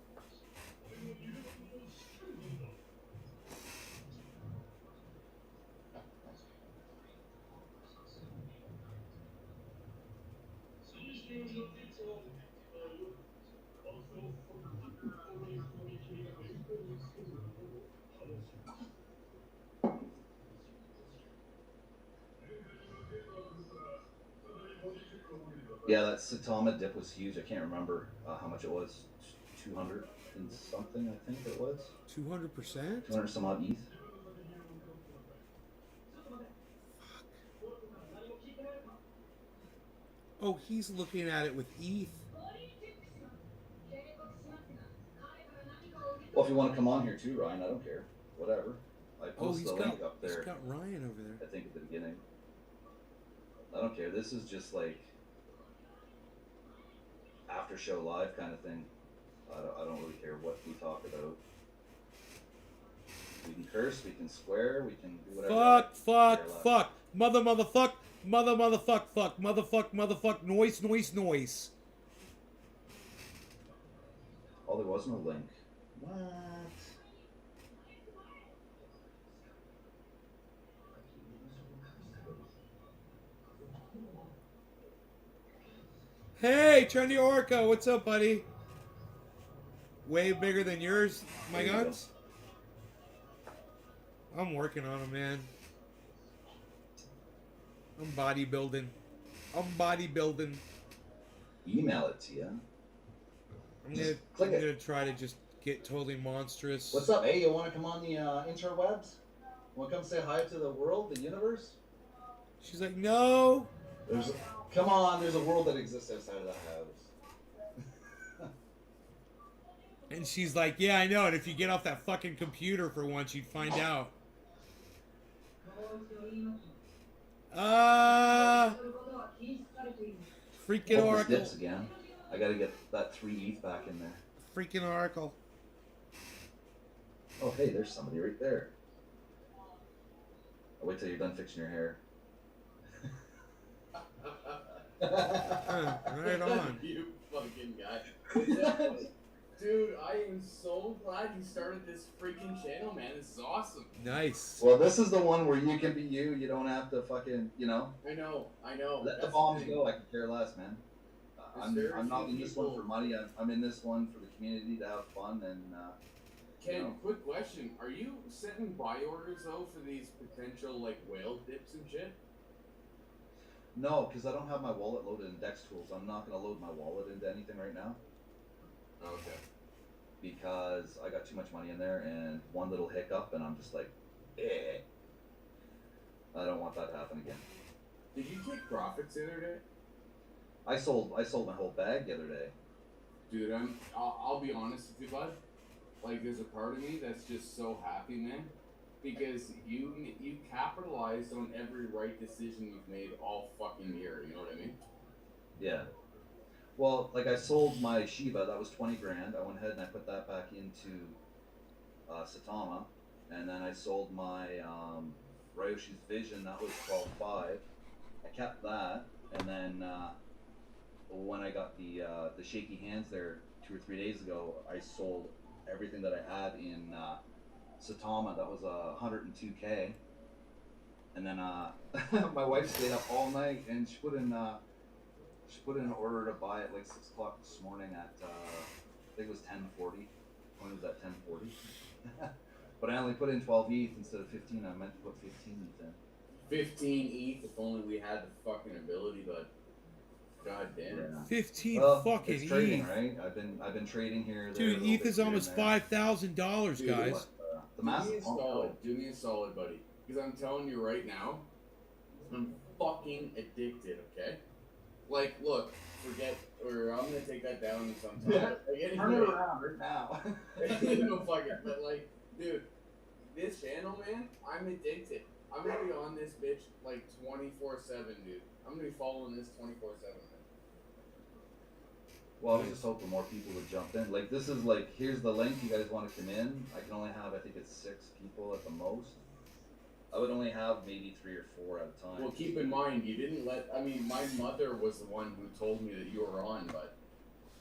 Yeah, that Saitama dip was huge. I can't remember how much it was. 200 and something, I think it was. 200%? 200 some odd ETH. Oh, he's looking at it with ETH. Well, if you want to come on here too, Ryan, I don't care. Whatever. I posted the link up there. He's got Ryan over there. I think at the beginning. I don't care. This is just like after show live kind of thing. I don't really care what we talk about. We can curse, we can swear, we can do whatever. Fuck. Motherfuck. Noise. Oh, there was no link. What? Hey, Trendy Orca, what's up, buddy? Way bigger than yours, my guns. I'm working on them, man. I'm bodybuilding. Email it to you. I'm gonna try to just get totally monstrous. What's up? Hey, you want to come on the interwebs? Want to come say hi to the world, the universe? She's like, no. Come on, there's a world that exists outside of the house. And she's like, yeah, I know. And if you get off that fucking computer for once, you'd find out. Freaking Oracle. Dips again. I gotta get that 3 ETH back in there. Freaking Oracle. Oh, hey, there's somebody right there. I'll wait till you're done fixing your hair. Right on. You fucking guy. Dude, I am so glad you started this freaking channel, man. This is awesome. Nice. Well, this is the one where you can be you. You don't have to fucking, you know. I know. Let the bombs go. I can care less, man. I'm not in this one for money. I'm in this one for the community to have fun and. Ken, quick question: are you setting buy orders though for these potential like whale dips and shit? No, because I don't have my wallet loaded in Dex Tools. I'm not gonna load my wallet into anything right now. Okay. Because I got too much money in there, and one little hiccup, and I'm just like, eh. I don't want that to happen again. Did you take profits the other day? I sold my whole bag the other day. Dude, I'll be honest with you, bud. Like, there's a part of me that's just so happy, man, because you capitalized on every right decision you've made all fucking year. You know what I mean? Yeah. Well, like I sold my Shiba, that was 20 grand. I went ahead and I put that back into Satama, and then I sold my Ryoshi's Vision, that was 12.5. I kept that, and then when I got the shaky hands there 2 or 3 days ago, I sold everything that I had in Satama. That was 102K, and then my wife stayed up all night and she put in an order to buy it like 6 o'clock this morning at I think it was 10:40. When was that? 10:40. But I only put in 12 ETH instead of 15. I meant to put 15 ETH in. 15 ETH if only we had the fucking ability, but god damn it. Yeah. 15 fucking it's trading, ETH. right? I've been trading here. Dude, ETH is almost $5,000, guys. The massive do me a solid, buddy. Because I'm telling you right now, I'm fucking addicted, okay? Like, look, or I'm gonna take that down sometime. Like, Turn it around right now. No fucking, but like, dude, this channel, man, I'm addicted. I'm gonna be on this bitch like 24/7, dude. I'm gonna be following this 24/7. Well, I was just hoping more people would jump in. Like, this is like, here's the link. You guys want to come in? I can only have, I think it's 6 people at the most. I would only have maybe 3 or 4 at a time. Well, keep in mind, you didn't my mother was the one who told me that you were on, but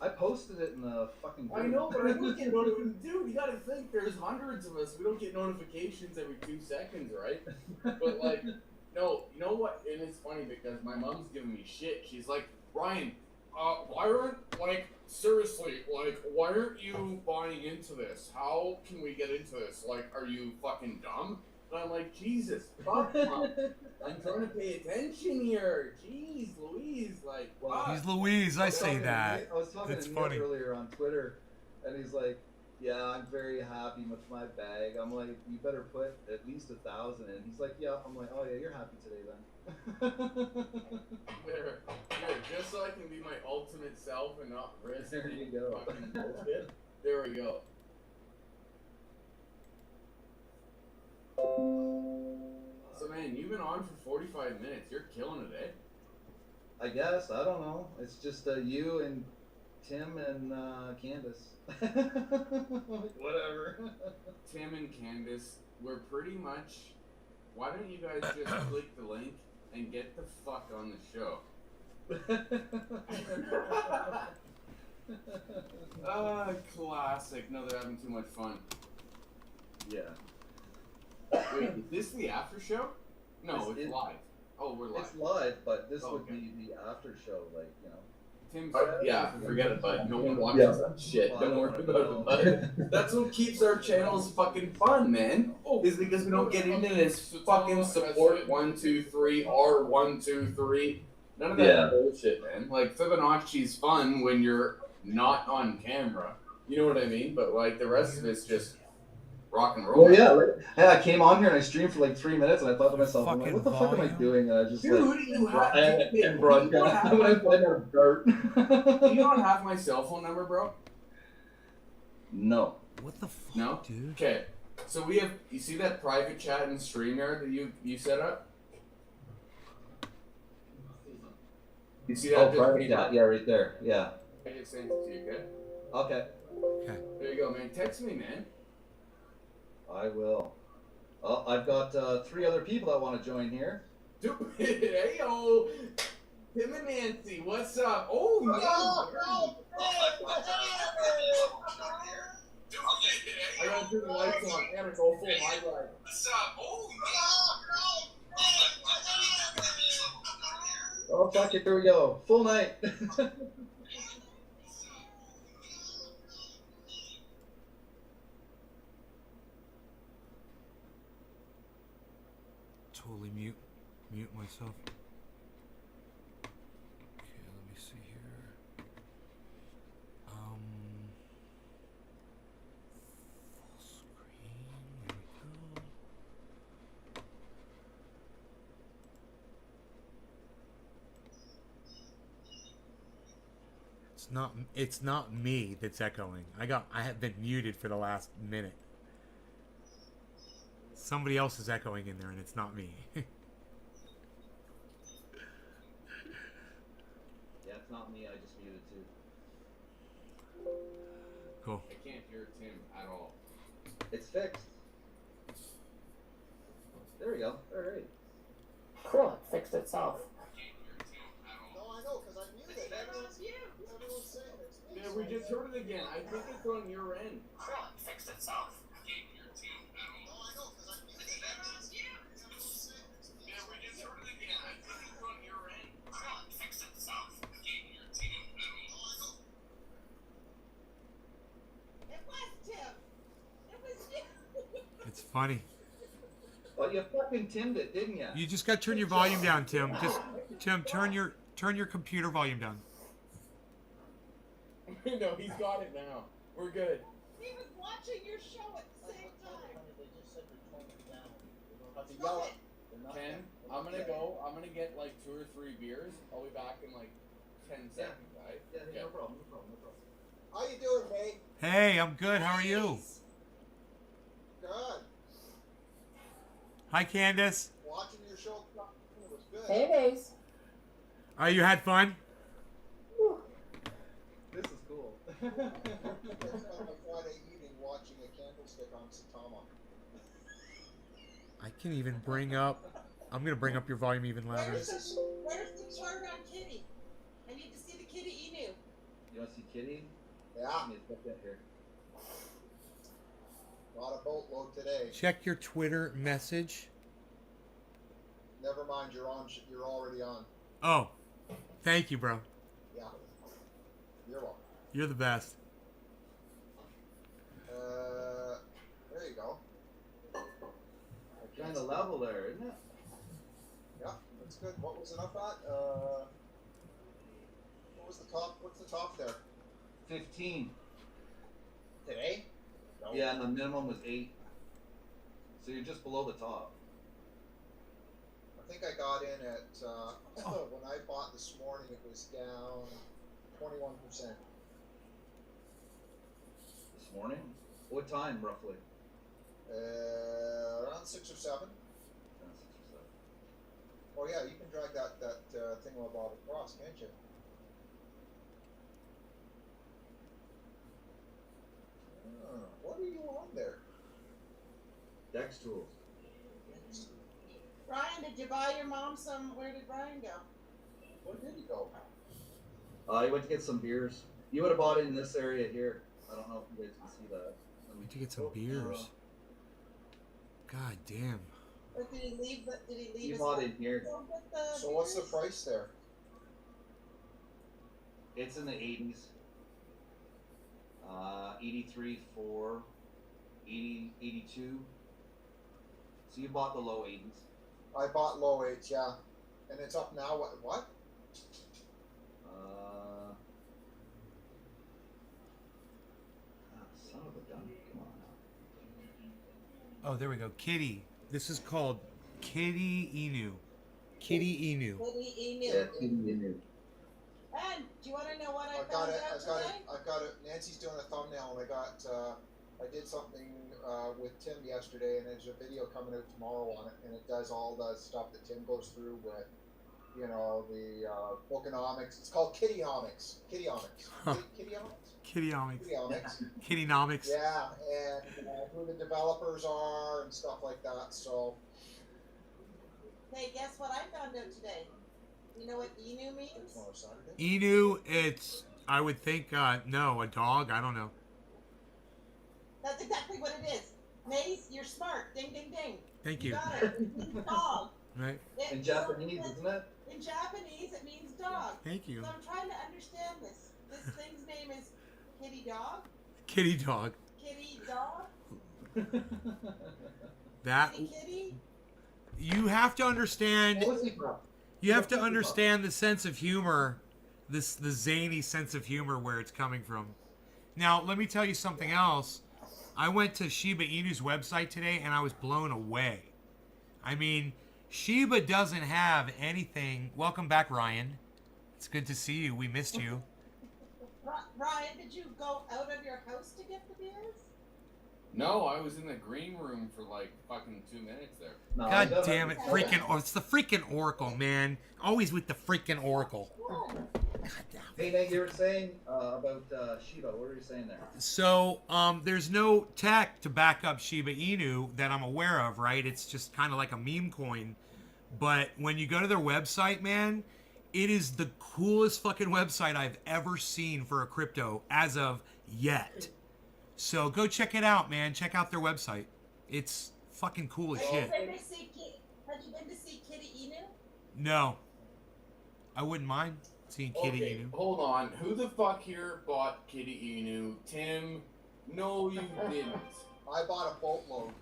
I posted it in the fucking group. I know, but I don't get notifications. Dude, you gotta think, there's hundreds of us. We don't get notifications every 2 seconds, right? But like, no, you know what? And it's funny because my mom's giving me shit. She's like, Ryan, why aren't you buying into this? How can we get into this? Like, are you fucking dumb? And I'm like, Jesus, fuck, Mom. I'm trying to pay attention here. Jeez, Louise, like, fuck. He's Louise, I say that. I was talking That's to funny. Nick earlier on Twitter, and he's like, yeah, I'm very happy with my bag. I'm like, you better put at least 1,000 in. He's like, yeah. I'm like, oh yeah, you're happy today then. There, just so I can be my ultimate self and not risk There you go. fucking bullshit. There we go. So man, you've been on for 45 minutes. You're killing it, eh? I guess, I don't know. It's just you and Tim and Candace. Whatever. Tim and Candace, we're pretty much. Why don't you guys just click the link and get the fuck on the show? Classic. No, they're having too much fun. Yeah. Wait, is this the after show? No, it's live. Oh, we're live. It's live, but this would Okay. be the after show, like, you know. Tim's, yeah, forget it, bud. No one watches that shit. Don't worry about it, bud. That's what keeps our channels fucking fun, man. Is because we don't get into this fucking support 1, 2, 3, R 1, 2, 3. None of that bullshit, man. Like, Fibonacci's fun when you're not on camera. You know what I mean? But, like, the rest of it's just rock and roll. Well, yeah. Hey, I came on here and I streamed for like 3 minutes, and I thought to myself, I'm like, what the fuck am I doing? And I just Dude, like, you have and broadcast. I went out dirt. Do you not have my cell phone number, bro? No. What the fuck, No? dude? Okay. So we have, you see that private chat in StreamYard that you set up? You see that? Oh, private chat. Yeah, right there. Yeah. I just sent it to you, okay? Okay. Okay. There you go, man. Text me, man. I will. Oh, I've got 3 other people that want to join here. Dude, hey, yo. Tim and Nancy, what's up? Oh, yeah. I gotta turn the lights on. I gotta go full high ride. What's up? Oh, Oh, fuck it. Here we go. Full night. Totally mute myself. Okay, let me see here. Full screen. There we go. It's not me that's echoing. I have been muted for the last minute. Somebody else is echoing in there, and it's not me. Yeah, it's not me. I just muted too. Cool. I can't hear Tim at all. It's fixed. There we go. All right. Cool, it fixed itself. No, I know, because I muted it. Everyone's saying it's me. Yeah, we just heard it again. I think it's on your end. Cool, it fixed itself. No, I know, because I muted it. Everyone's saying it's me. Yeah, we just heard it again. I think it's on your end. Cool, it fixed itself. No, I know. It was Tim. It was you. It's funny. Well, you fucking timmed it, didn't you? You just got to turn your volume down, Tim. Tim, turn your computer volume down. No, he's got it now. We're good. He was watching your show at the same time. They just said they're toning it down. They don't have to Stop yell it. They're not- Ken, I'm gonna go. I'm gonna get like 2 or 3 beers. I'll be back in like 10 seconds, right? Yeah, no problem. No problem. No problem. How you doing, mate? Hey, I'm good. How are you? Good. Hi, Candace. Watching your show was good. Hey, days. You had fun? This is cool. I spent my Friday evening watching a candlestick on Satama. I can even bring up. I'm gonna bring up your volume even louder. Where's the chart on Kitty? I need to see the Kitty Inu. You want to see Kitty? Yeah, Let me put that here. not a boatload today. Check your Twitter message. Never mind, you're on. You're already on. Oh, thank you, bro. Yeah. You're welcome. You're the best. There you go. Kind of level there, isn't it? Yeah, that's good. What was it up at? What was the top? What's the top there? 15. Today? No. Yeah, and the minimum was 8. So you're just below the top. I think I got in at when I bought this morning. It was down 21%. This morning? What time, roughly? Around 6 or 7. 6 or 7. Oh yeah, you can drag that thing about across, can't you? What are you on there? Dex Next tools. Ryan, did you buy your mom some? Where did Ryan go? Where did he go? He went to get some beers. You would have bought it in this area here. I don't know if you guys can see that. Went to get some beers. God damn. Or did he leave? Did he leave? You his bought it here. So what's the price there? It's in the 80s. 83 for 80, 82. So you bought the low 80s. I bought low H, yeah. And it's up now, what? Son of a gun. Come on now. Oh, there we go. Kitty. This is called Kitty Inu. Kitty Inu. Kitty Inu. Yeah, Kitty Inu. And do you want to know what I I've found got it. out today? I've got it. Nancy's doing a thumbnail, and I did something with Tim yesterday, and there's a video coming out tomorrow on it, and it does all the stuff that Tim goes through with, you know, the Bokonomics. It's called Kittynomics. Kittynomics. Huh. Kittynomics. Kittynomics. Kittynomics. Kittynomics. Yeah, and who the developers are and stuff like that. So. Hey, guess what I found out today? You know what Inu means? Inu, it's, I would think, no, a dog. I don't know. That's exactly what it is. Maze, you're smart. Ding, ding, ding. Thank you. Got it. It means dog. Right. In Japanese, isn't it? In Japanese, it means dog. Thank you. So I'm trying to understand this. This thing's name is Kitty Dog? Kitty dog. Kitty Dog? That. Kitty? You have to understand. You have to understand the sense of humor, the zany sense of humor where it's coming from. Now, let me tell you something else. I went to Shiba Inu's website today and I was blown away. I mean, Shiba doesn't have anything. Welcome back, Ryan. It's good to see you. We missed you. Ryan, did you go out of your house to get the beers? No, I was in the green room for like fucking 2 minutes there. No, God damn it, freaking! Oh, it's the freaking Oracle, man. Always with the freaking Oracle. God damn. Hey, Nate, you were saying about Shiba. What were you saying there? So, there's no tech to back up Shiba Inu that I'm aware of, right? It's just kind of like a meme coin. But when you go to their website, man, it is the coolest fucking website I've ever seen for a crypto as of yet. So go check it out, man. Check out their website. It's fucking cool as shit. Have you been to see Kitty Inu? No. I wouldn't mind seeing Kitty Inu. Hold on. Who the fuck here bought Kitty Inu? Tim? No, you didn't. I bought a boatload.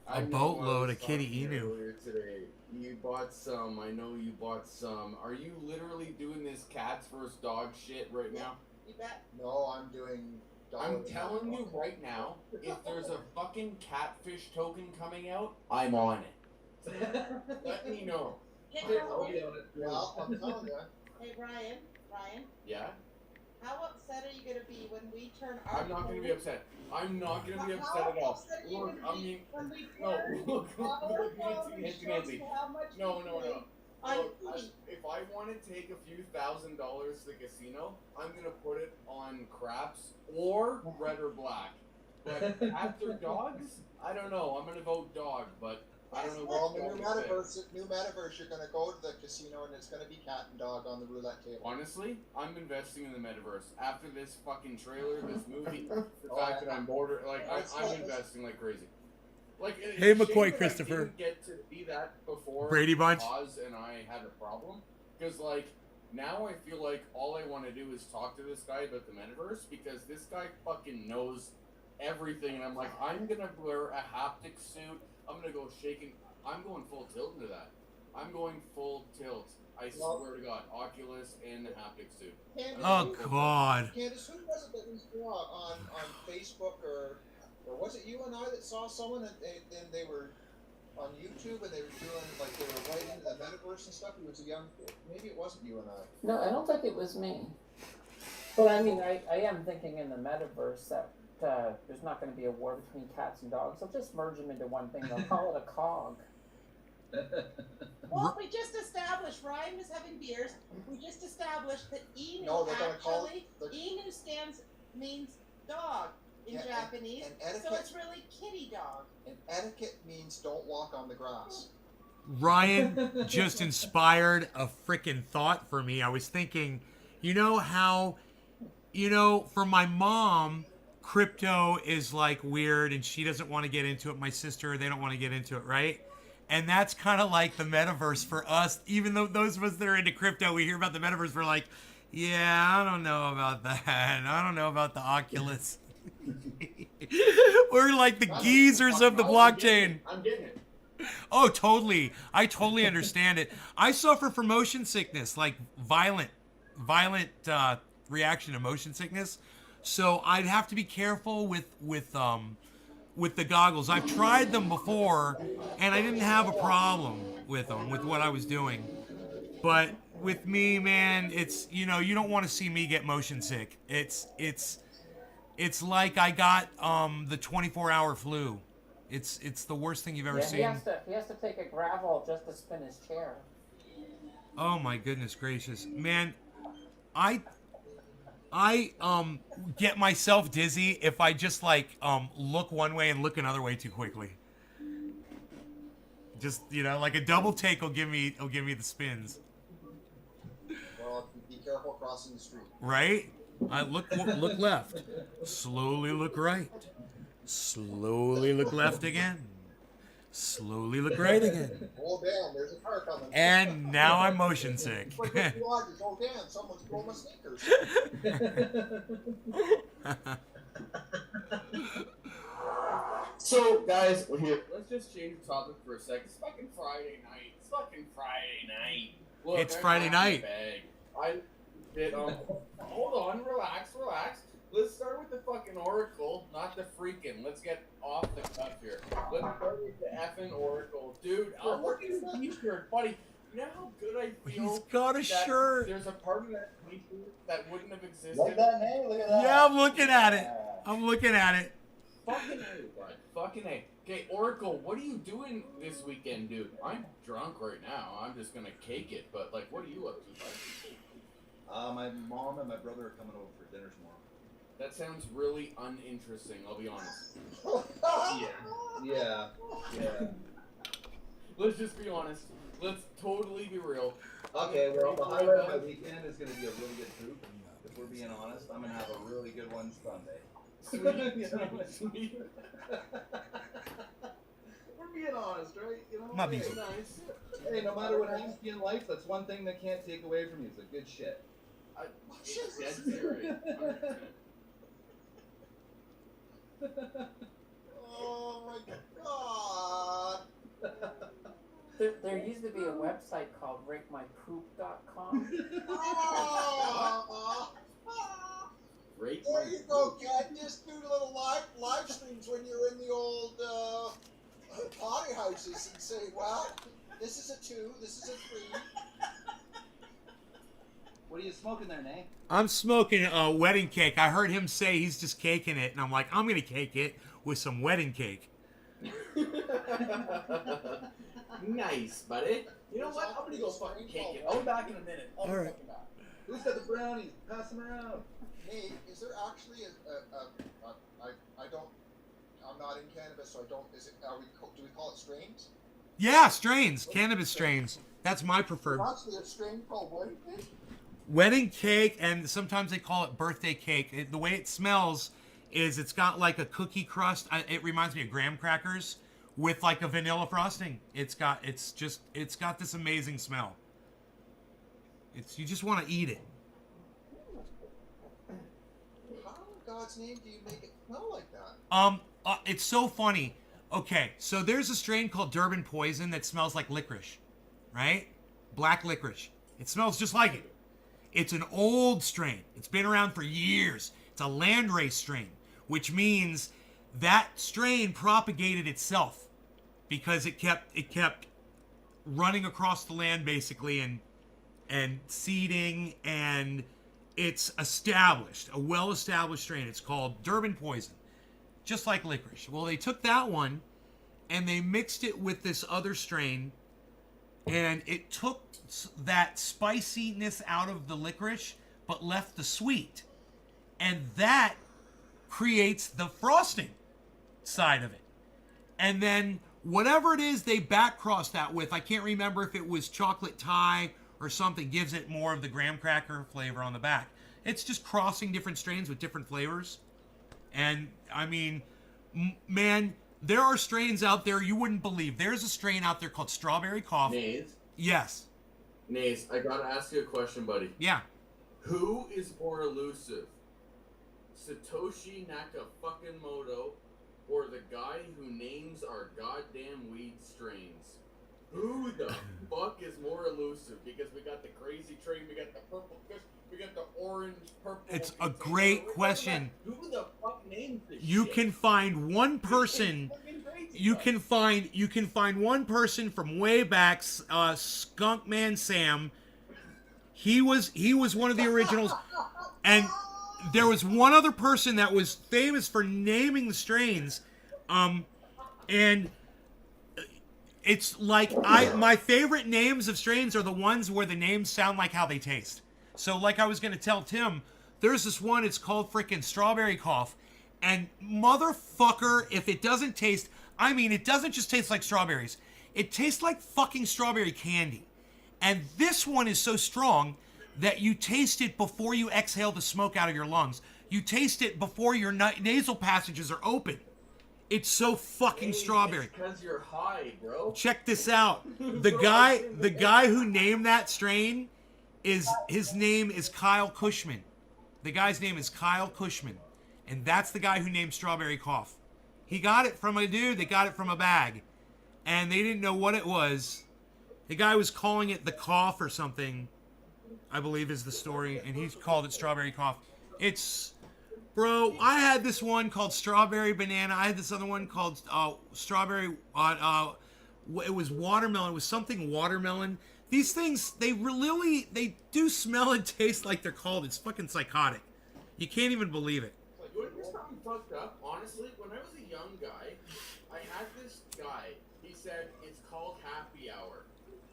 A boatload of Kitty Inu. Earlier today. You bought some. I know you bought some. Are you literally doing this cats versus dog shit right now? You bet. No, I'm doing. I'm telling you right now, if there's a fucking catfish token coming out, I'm on it. Let me know. Hey, I'll be on it. Well, I'm telling you. Hey, Ryan. Yeah? How upset are you going to be when we turn our... I'm not going to be upset. I'm not going to be upset at all. Look, I mean... No, look, Nancy. No. Look, if I want to take a few $1,000s to the casino, I'm going to put it on craps or red or black. But cats or dogs? I don't know. I'm going to vote dog, but I don't know. Well, new metaverse, you're going to go to the casino and it's going to be cat and dog on the roulette table. Honestly, I'm investing in the metaverse. After this fucking trailer, this movie, the fact that I'm I'm investing like crazy. Like, Hey, McCoy Christopher. I didn't get to see that before Brady Bunch. Oz and I had a problem. Because, like, now I feel like all I want to do is talk to this guy about the metaverse because this guy fucking knows everything. And I'm like, I'm going to wear a haptic suit. I'm going to go shaking. I'm going full tilt into that. I'm going full tilt. I swear to God. Oculus and the haptic suit. Oh, God. Candace, who was it that we saw on Facebook or was it you and I that saw someone and they were on YouTube and they were doing, like, they were right into the metaverse and stuff? He was a young kid. Maybe it wasn't you and I. No, I don't think it was me. But I mean, I am thinking in the metaverse that there's not going to be a war between cats and dogs. They'll just merge them into one thing. They'll call it a cog. Well, we just established, Ryan was having beers, we just established that Inu No, they're gonna call Inu means dog. in Yeah, Japanese. and etiquette- So it's really kitty dog. And etiquette means don't walk on the grass. Ryan just inspired a freaking thought for me. I was thinking, you know how, for my mom, crypto is like weird and she doesn't want to get into it. My sister, they don't want to get into it, right? And that's kind of like the metaverse for us. Even though those of us that are into crypto, we hear about the metaverse, we're like, yeah, I don't know about that. I don't know about the Oculus. We're like the geezers of the blockchain. I'm getting it. Oh, totally. I totally understand it. I suffer from motion sickness, like violent reaction to motion sickness. So I'd have to be careful with the goggles. I've tried them before, and I didn't have a problem with them, with what I was doing. But with me, man, it's, you don't want to see me get motion sick. It's like I got the 24-hour flu. It's the worst thing you've ever seen. He has to take a gravel just to spin his chair. Oh my goodness gracious, man! I get myself dizzy if I just look one way and look another way too quickly. Just like a double take will give me the spins. Well, be careful crossing the street. Right? I look left, slowly look right, slowly look left again, slowly look right again. Oh damn! There's a car coming. And now I'm motion sick. It's like Mr. Rogers. Oh damn! Someone's stole my sneakers. So, guys, we're here. Let's just change the topic for a second. It's fucking Friday night. Look, It's I Friday packed my night. bag. I did. Hold on, relax. Let's start with the fucking Oracle, not the freaking. Let's get off the cuff here. Let's start with the effing Oracle, dude. I'm looking at the t-shirt, buddy. You know how good I feel. He's got a that shirt. There's a part of that t-shirt that wouldn't have existed. Like that, hey? Look at that. Yeah, I'm looking at it. Fucking A, bud. Fucking A. Okay, Oracle, what are you doing this weekend, dude? I'm drunk right now. I'm just gonna cake it, but what are you up to, bud? My mom and my brother are coming over for dinner tomorrow. That sounds really uninteresting, I'll be honest. Yeah. Let's just be honest. Let's totally be real. Okay, well, the highlight of my weekend is going to be a really good poop. And if we're being honest, I'm going to have a really good one Sunday. Sweet. We're being honest, right? Not being hey, nice. Hey, no matter what happens to you in life, that's one thing that can't take away from you. It's a good shit. It's dead serious. 100%. Oh my god! There used to be a website called ratemypoop.com. Rate There my you go, poop. Cat. Just do little live streams when you're in the old potty houses and say, well, this is a 2, this is a 3. What are you smoking there, Nay? I'm smoking a wedding cake. I heard him say he's just caking it, and I'm like, I'm gonna cake it with some wedding cake. Nice, buddy. You know what? I'm gonna go fucking cake it. I'll be back in a minute. I'll be All right. fucking back. Who's got the brownies? Pass them around. Nate, is there actually I'm not in cannabis, so I don't, do we call it strains? Yeah, strains, cannabis strains. That's my preferred. There's actually a strain called wedding cake? Wedding cake, and sometimes they call it birthday cake. The way it smells is it's got like a cookie crust. It reminds me of graham crackers with like a vanilla frosting. It's got this amazing smell. You just want to eat it. How in God's name do you make it smell like that? It's so funny. Okay, so there's a strain called Durban Poison that smells like licorice, right? Black licorice. It smells just like it. It's an old strain. It's been around for years. It's a landrace strain, which means that strain propagated itself because it kept running across the land basically and seeding, and it's a well-established strain. It's called Durban Poison, just like licorice. Well, they took that one and they mixed it with this other strain, and it took that spiciness out of the licorice but left the sweet, and that creates the frosting side of it. And then whatever it is they back cross that with, I can't remember if it was chocolate Thai or something, gives it more of the graham cracker flavor on the back. It's just crossing different strains with different flavors. And I mean, man, there are strains out there you wouldn't believe. There's a strain out there called Strawberry Coffee. Nays? Yes. Nays, I gotta ask you a question, buddy. Yeah. Who is more elusive? Satoshi Nakamoto or the guy who names our goddamn weed strains? Who the fuck is more elusive? Because we got the crazy train, we got the purple kush, we got the orange, purple. It's a great question. Who the fuck names this You shit? can find one person. You can find one person from way back, Skunkman Sam. He was one of the originals, and there was one other person that was famous for naming the strains, and it's like my favorite names of strains are the ones where the names sound like how they taste. So like I was gonna tell Tim, there's this one, it's called frickin' Strawberry Cough, and motherfucker, if it doesn't taste, I mean, it doesn't just taste like strawberries, it tastes like fucking strawberry candy. And this one is so strong that you taste it before you exhale the smoke out of your lungs. You taste it before your nasal passages are open. It's so fucking strawberry. Because you're high, bro. Check this out. The guy who named that strain his name is Kyle Cushman. The guy's name is Kyle Cushman. And that's the guy who named Strawberry Cough. He got it from a dude that got it from a bag. And they didn't know what it was. The guy was calling it the cough or something, I believe is the story, and he called it Strawberry Cough. It's, bro, I had this one called Strawberry Banana. I had this other one called Strawberry, it was watermelon. It was something watermelon. These things, they do smell and taste like they're called. It's fucking psychotic. You can't even believe it. You want to hear something fucked up? Honestly, when I was a young guy, I had this guy. He said, it's called Happy Hour.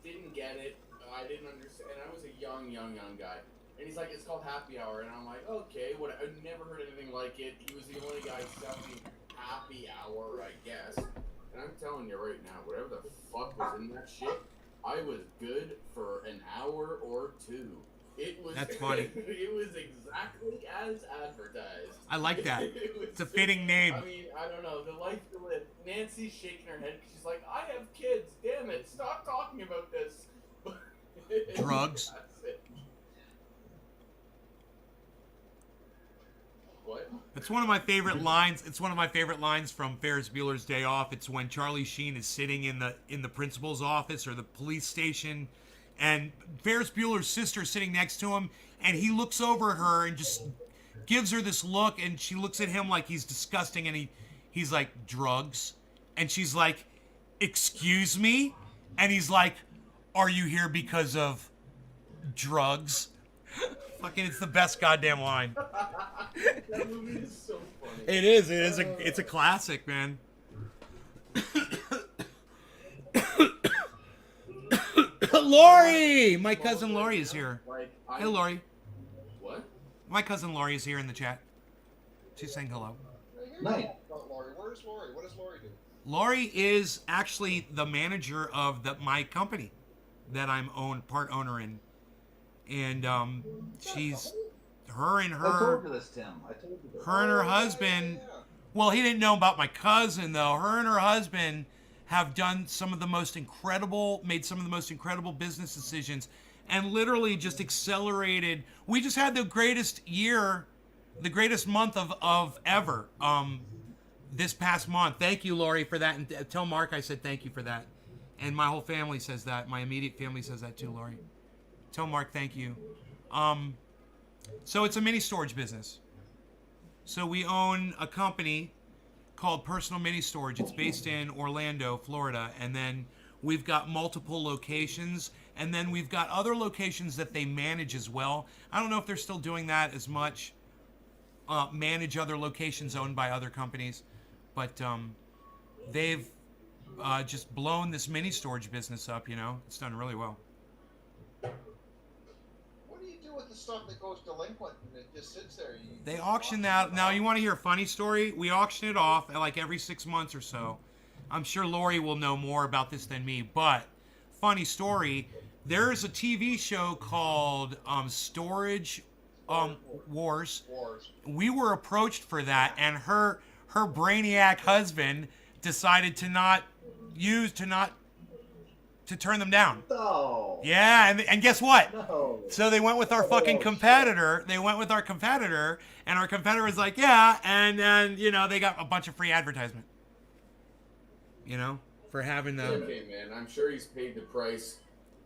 Didn't get it. I didn't understand. And I was a young guy. And he's like, it's called Happy Hour. And I'm like, okay. What? I've never heard anything like it. He was the only guy selling Happy Hour, I guess. And I'm telling you right now, whatever the fuck was in that shit, I was good for an hour or two. It was. That's funny. It was exactly as advertised. I like that. It was It's a fitting name. I mean, I don't know. The life to live. Nancy's shaking her head. She's like, I have kids. Damn it. Stop talking about this. Drugs. That's it. What? It's one of my favorite lines. It's one of my favorite lines from Ferris Bueller's Day Off. It's when Charlie Sheen is sitting in the principal's office or the police station, and Ferris Bueller's sister is sitting next to him, and he looks over at her and just gives her this look, and she looks at him like he's disgusting, and he's like, drugs? And she's like, excuse me? And he's like, are you here because of drugs? Fucking, it's the best goddamn line. That movie is so funny. It is. It's a classic, man. Lori! My cousin Lori is here. Hey, Lori. What? My cousin Lori is here in the chat. She's saying hello. Nice. Lori. Where's Lori? What does Lori do? Lori is actually the manager of my company that I'm part owner in. And she's her and I her told you this, Tim. I told you this. her and her husband. Well, he didn't know about my cousin though. Her and her husband have done some of the most incredible business decisions, and literally just accelerated. We just had the greatest month of ever. This past month. Thank you, Lori, for that, and tell Mark I said thank you for that. And my whole family says that. My immediate family says that too, Lori. Tell Mark thank you. So it's a mini storage business. So we own a company called Personal Mini Storage. It's based in Orlando, Florida. And then we've got multiple locations. And then we've got other locations that they manage as well. I don't know if they're still doing that as much. Manage other locations owned by other companies. But they've just blown this mini storage business up, you know. It's done really well. What are you do with the stuff that goes delinquent and it just sits there? They auction that. Now, you want to hear a funny story? We auction it off at like every 6 months or so. I'm sure Lori will know more about this than me, but funny story. There's a TV show called Storage Wars. We were approached for that, and her brainiac husband decided to turn them down. No. Yeah, and guess what? No. So they went with our fucking competitor. They went with our competitor, and our competitor was like, yeah, and then, you know, they got a bunch of free advertisement. You know, for having the... Okay, man, I'm sure he's paid the price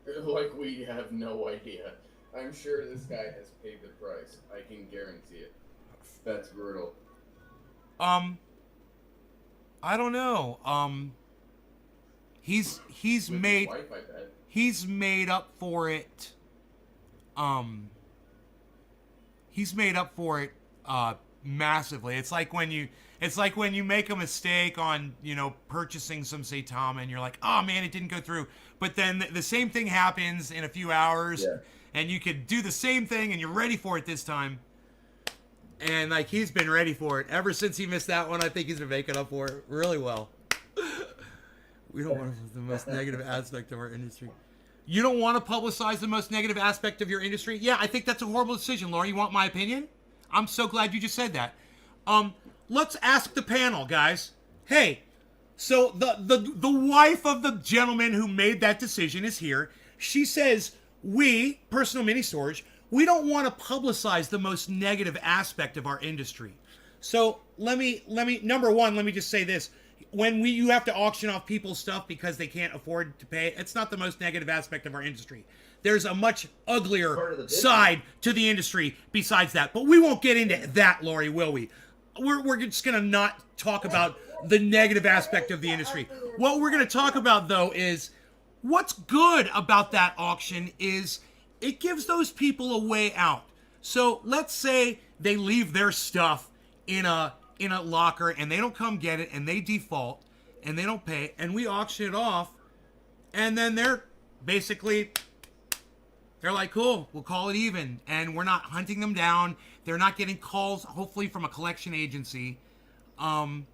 like we have no idea. I'm sure this guy has paid the price. I can guarantee it. That's brutal. I don't know. He's With made... his wife, I bet. He's made up for it. He's made up for it massively. It's like when you make a mistake on, you know, purchasing some Saitama and you're like, oh man, it didn't go through. But then the same thing happens in a few hours, and you could do the same thing and you're ready for it this time. And like, he's been ready for it ever since he missed that one. I think he's been making up for it really well. We don't want the most negative aspect of our industry. You don't want to publicize the most negative aspect of your industry? Yeah, I think that's a horrible decision, Laura. You want my opinion? I'm so glad you just said that. Let's ask the panel, guys. Hey, so the wife of the gentleman who made that decision is here. She says, we, Personal Mini Storage, we don't want to publicize the most negative aspect of our industry. So let me number one, let me just say this. When you have to auction off people's stuff because they can't afford to pay, it's not the most negative aspect of our industry. There's a much uglier side to the industry besides that. But we won't get into that, Lori, will we? We're just going to not talk about the negative aspect of the industry. What we're going to talk about, though, is what's good about that auction is it gives those people a way out. So let's say they leave their stuff in a locker and they don't come get it and they default and they don't pay and we auction it off, and then they're like, cool, we'll call it even, and we're not hunting them down. They're not getting calls, hopefully, from a collection agency. And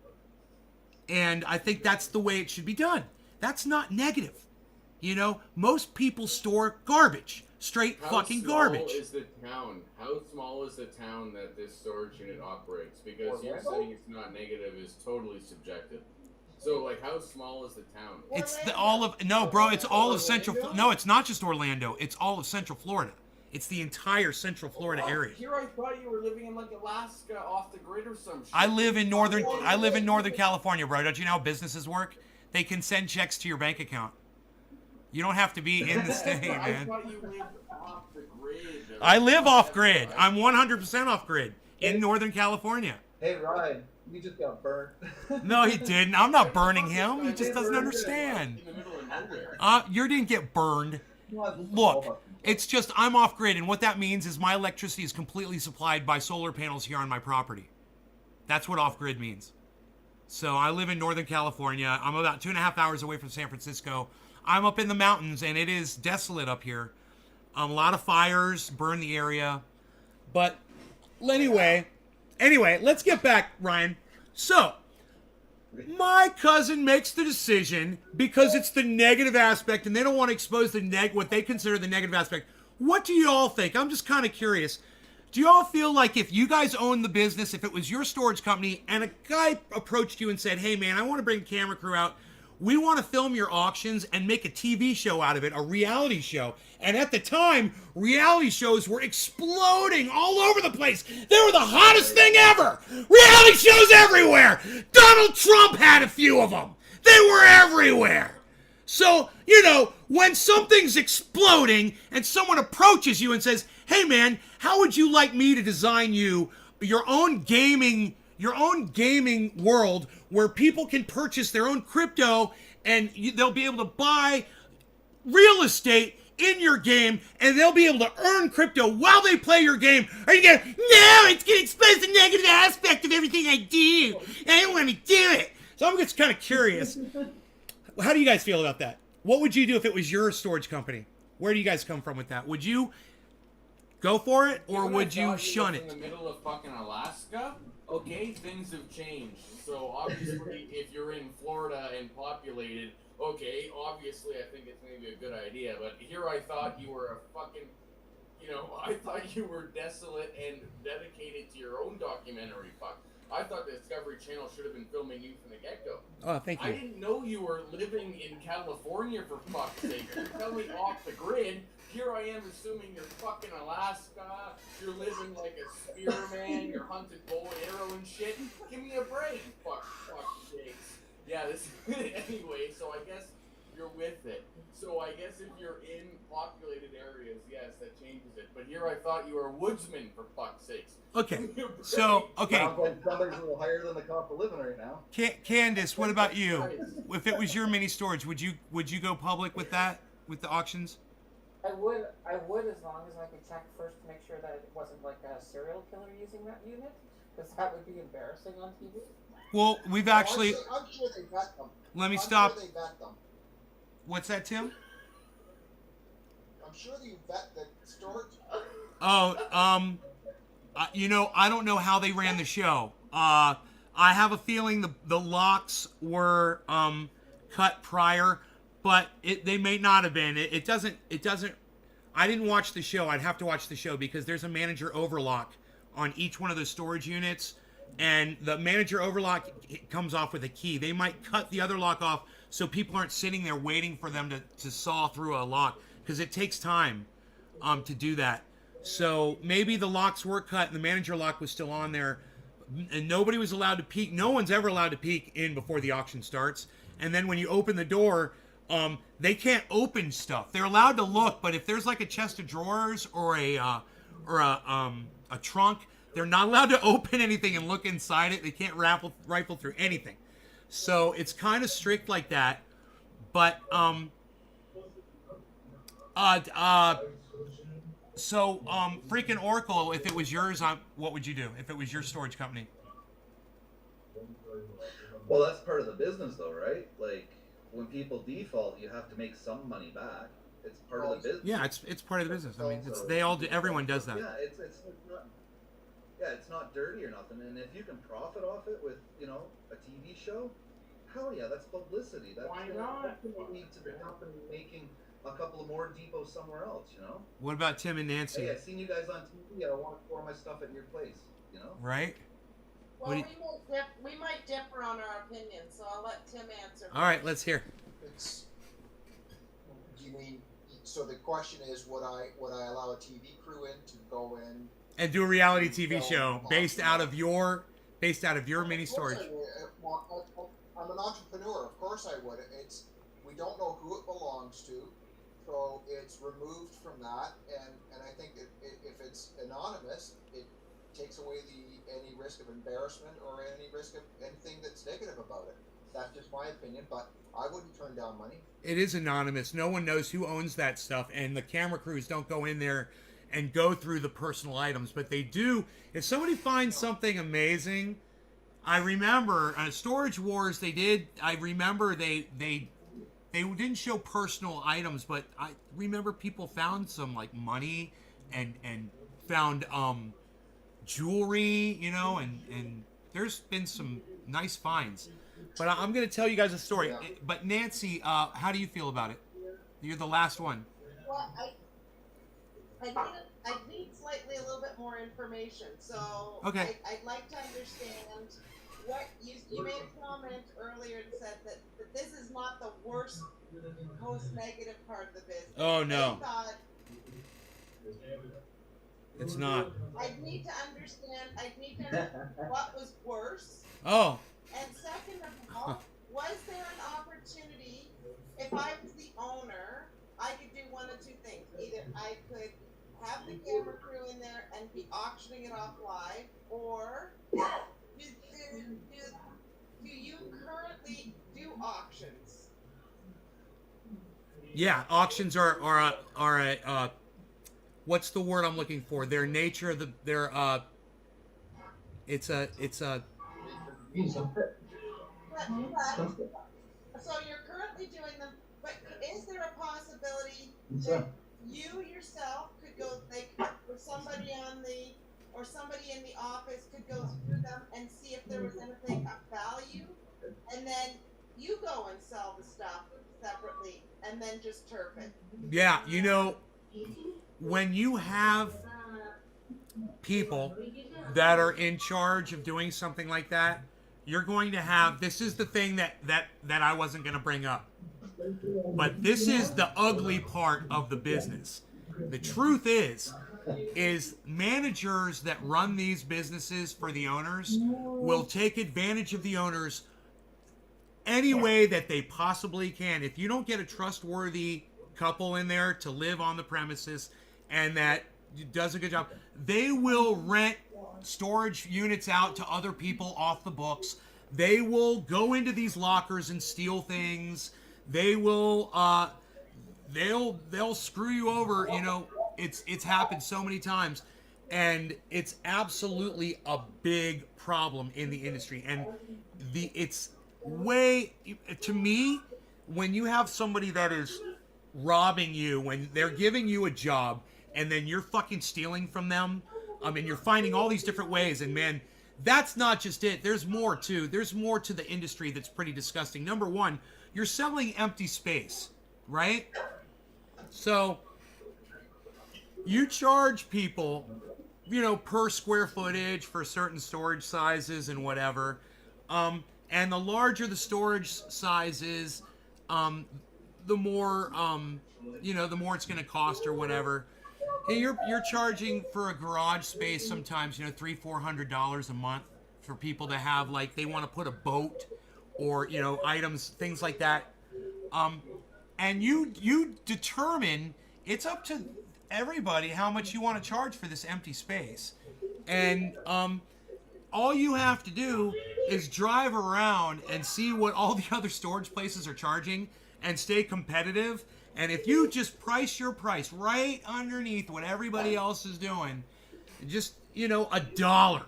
I think that's the way it should be done. That's not negative. You know, most people store garbage. Straight fucking garbage. How small is the town? How small is the town that this storage unit operates? Because you saying it's not negative is totally subjective. So, like, how small is the town? It's all of Central. No, it's not just Orlando. It's all of Central Florida. It's the entire Central Florida area. Here, I thought you were living in like Alaska, off the grid or some shit. I live in Northern California, bro. Don't you know how businesses work? They can send checks to your bank account. You don't have to be in the state, man. I thought you lived off the grid. I live off grid. I'm 100% off grid in Northern California. Hey, Ryan, you just got burnt. No, he didn't. I'm not burning him. He just doesn't understand. You didn't get burned. Look, it's just I'm off grid, and what that means is my electricity is completely supplied by solar panels here on my property. That's what off grid means. So I live in Northern California. I'm about 2.5 hours away from San Francisco. I'm up in the mountains, and it is desolate up here. A lot of fires burn the area. But anyway, let's get back, Ryan. So, my cousin makes the decision because it's the negative aspect, and they don't want to expose what they consider the negative aspect. What do you all think? I'm just kind of curious. Do you all feel like if you guys owned the business, if it was your storage company, and a guy approached you and said, hey, man, I want to bring a camera crew out. We want to film your auctions and make a TV show out of it, a reality show. And at the time, reality shows were exploding all over the place. They were the hottest thing ever. Reality shows everywhere. Donald Trump had a few of them. They were everywhere. So, you know, when something's exploding and someone approaches you and says, hey, man, how would you like me to design you your own gaming world where people can purchase their own crypto and they'll be able to buy real estate in your game and they'll be able to earn crypto while they play your game? Are you going, no, it's going to expose the negative aspect of everything I do. I don't want to do it. So I'm just kind of curious. How do you guys feel about that? What would you do if it was your storage company? Where do you guys come from with that? Would you go for it, or Given would I you thought shun was it? in the middle of fucking Alaska, okay, things have changed. So obviously, if you're in Florida and populated, okay, obviously I think it's maybe a good idea. But here I thought you were a fucking, I thought you were desolate and dedicated to your own documentary. Fuck. I thought the Discovery Channel should have been filming you from the get-go. Oh, thank I you. didn't know you were living in California, for fuck's sake. You tell me off the grid. Here I am assuming you're fucking Alaska. You're living like a spearman. You're hunting bow and arrow and shit. Give me a break. Fuck sakes. Yeah, this. Anyway, so I guess you're with it. So I guess if you're in populated areas, yes, that changes it. But here I thought you were a woodsman, for fuck's sakes. Okay, so okay. Sounds like somebody's a little higher than the cost of living right now. Candace, what about you? If it was your mini storage, would you go public with that, with the auctions? I would as long as I could check first to make sure that it wasn't like a serial killer using that unit, because that would be embarrassing on TV. Well, we've actually. I'm sure they vet them. Let me I'm stop. Sure they vet them. What's that, Tim? I'm sure you vet the storage. Oh, I don't know how they ran the show. I have a feeling the locks were cut prior, but they may not have been. It doesn't. I didn't watch the show. I'd have to watch the show because there's a manager overlock on each one of those storage units, and the manager overlock comes off with a key. They might cut the other lock off so people aren't sitting there waiting for them to saw through a lock, because it takes time to do that. So maybe the locks were cut and the manager lock was still on there, and nobody was allowed to peek. No one's ever allowed to peek in before the auction starts. And then when you open the door, they can't open stuff. They're allowed to look, but if there's like a chest of drawers or a trunk, they're not allowed to open anything and look inside it. They can't rifle through anything. So it's kind of strict like that. But freaking Oracle, if it was yours, what would you do if it was your storage company? Well, that's part of the business, though, right? Like, when people default, you have to make some money back. It's part of the business. Yeah, it's part of the business. I mean, everyone does that. Yeah, it's not. Yeah, it's not dirty or nothing. And if you can profit off it with, a TV show, hell yeah, that's publicity. That's Why not? That's gonna lead to the company making a couple of more depots somewhere else, What about Tim and Nancy? Hey, I've seen you guys on TV. I want to store my stuff at your place, Right? Well, we might differ on our opinions, so I'll let Tim answer. All right, let's hear. Do you mean? So the question is, would I allow a TV crew in to go in and do a reality TV show based out of your mini storage? I'm an entrepreneur. Of course I would. We don't know who it belongs to, so it's removed from that. And I think if it's anonymous, it takes away any risk of embarrassment or any risk of anything that's negative about it. That's just my opinion, but I wouldn't turn down money. It is anonymous. No one knows who owns that stuff, and the camera crews don't go in there and go through the personal items, but they do. If somebody finds something amazing, I remember Storage Wars. They did. I remember they didn't show personal items, but I remember people found some like money and found jewelry, and there's been some nice finds. But I'm going to tell you guys a story. Yeah. But Nancy, how do you feel about it? You're the last one. Well, I need slightly a little bit more information. So Okay. I'd like to understand what you made a comment earlier and said that this is not the worst, most negative part of the business. Oh, no. I thought, It's not. I'd need to understand what was worse. Oh. And second of all, was there an opportunity, if I was the owner, I could do one of two things. Either I could have the camera crew in there and be auctioning it off live, or do you currently do auctions? Yeah, auctions are a what's the word I'm looking for? Their nature, it's a. So you're currently doing them, but is there a possibility that you yourself could go, like, if somebody somebody in the office could go through them and see if there was anything of value, and then you go and sell the stuff separately, and then just turf it. Yeah, you know, when you have people that are in charge of doing something like that, you're going to have, this is the thing that I wasn't going to bring up, but this is the ugly part of the business. The truth is managers that run these businesses for the owners will take advantage of the owners any way that they possibly can. If you don't get a trustworthy couple in there to live on the premises and that does a good job, they will rent storage units out to other people off the books. They will go into these lockers and steal things. They will they'll screw you over. You know, it's happened so many times, and it's absolutely a big problem in the industry. And it's way, to me, when you have somebody that is robbing you, when they're giving you a job and then you're fucking stealing from them, I mean, you're finding all these different ways, and man, that's not just it. There's more too. There's more to the industry that's pretty disgusting. Number one, you're selling empty space, right? So you charge people, you know, per square footage for certain storage sizes and whatever. And the larger the storage size is, the more, you know, the more it's going to cost or whatever. Hey, you're charging for a garage space sometimes, you know, $300-400 a month for people to have, like, they want to put a boat or, you know, items, things like that. And you determine, it's up to everybody how much you want to charge for this empty space. And all you have to do is drive around and see what all the other storage places are charging and stay competitive. And if you just price your price right underneath what everybody else is doing, just, you know, $1,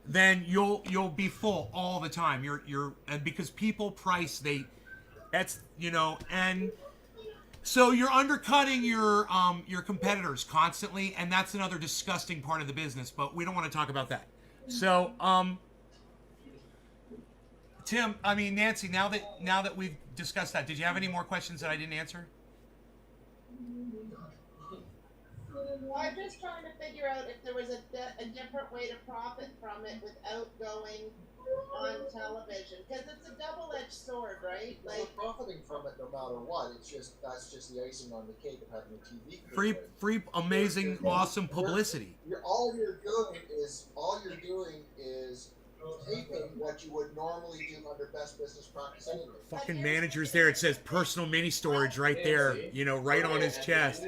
then you'll be full all the time. And because people price, that's, you know, and so you're undercutting your competitors constantly, and that's another disgusting part of the business, but we don't want to talk about that. So, Tim, I mean, Nancy, now that we've discussed that, did you have any more questions that I didn't answer? I'm just trying to figure out if there was a different way to profit from it without going on television, because it's a double-edged sword, right? Well, we're profiting from it no matter what. That's just the icing on the cake of having a TV. Free, amazing, awesome publicity. All you're doing is taping what you would normally do under best business practice anyway. Fucking manager's there. It says personal mini storage right there. You know, right on his chest.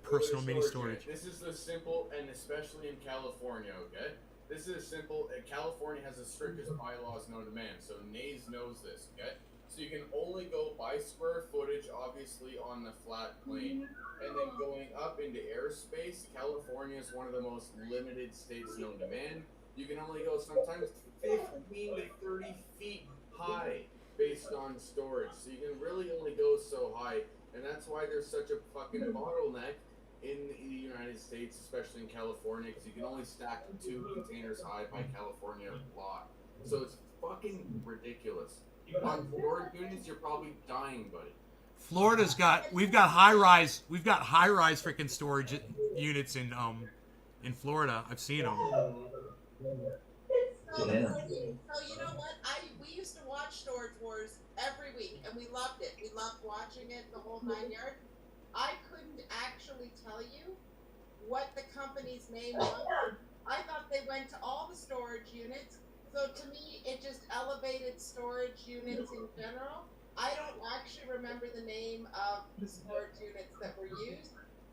Personal mini storage. This is the simple, and especially in California, okay? This is simple. California has the strictest bylaws known to man, so Nays knows this, okay? So you can only go by square footage, obviously, on the flat plane. And then going up into airspace, California is one of the most limited states known to man. You can only go sometimes 15 to 30 feet high based on storage. So you can really only go so high. And that's why there's such a fucking bottleneck in the United States, especially in California, because you can only stack 2 containers high by California law. So it's fucking ridiculous. On Florida units, you're probably dying, buddy. We've got high rise freaking storage units in Florida. I've seen them. So you know what? We used to watch Storage Wars every week, and we loved it. We loved watching it, the whole 9 yards. I couldn't actually tell you what the company's name was. I thought they went to all the storage units. So to me, it just elevated storage units in general. I don't actually remember the name of the storage units that were used.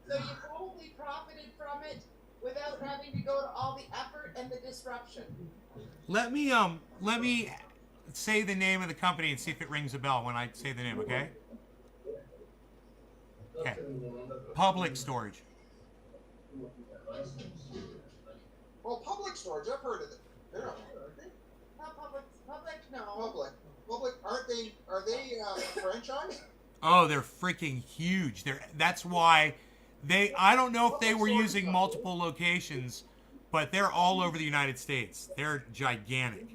So you probably profited from it without having to go to all the effort and the disruption. Let me say the name of the company and see if it rings a bell when I say the name, okay? Okay. Public Storage. Well, Public Storage, I've heard of it. They're not, aren't they? Not public, no. Public, are they a franchise? Oh, they're freaking huge. That's why I don't know if they were using multiple locations, but they're all over the United States. They're gigantic.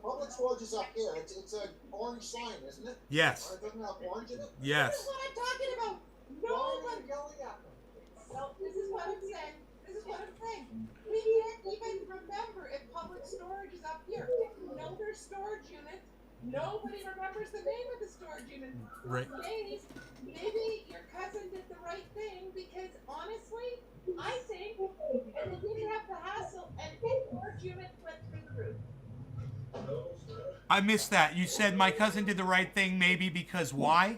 Public storage is up here. It's an orange sign, isn't it? Yes. Or it doesn't have orange in it? Yes. This is what I'm talking about. No Why are one. you yelling at them? No, this is what I'm saying. This is what I'm saying. We can't even remember if public storage is up here. If you know their storage unit, nobody remembers the name of the storage unit. Right. Maybe your cousin did the right thing because honestly, I think, and they didn't have the hassle, and storage unit went through the roof. I missed that. You said my cousin did the right thing, maybe because why?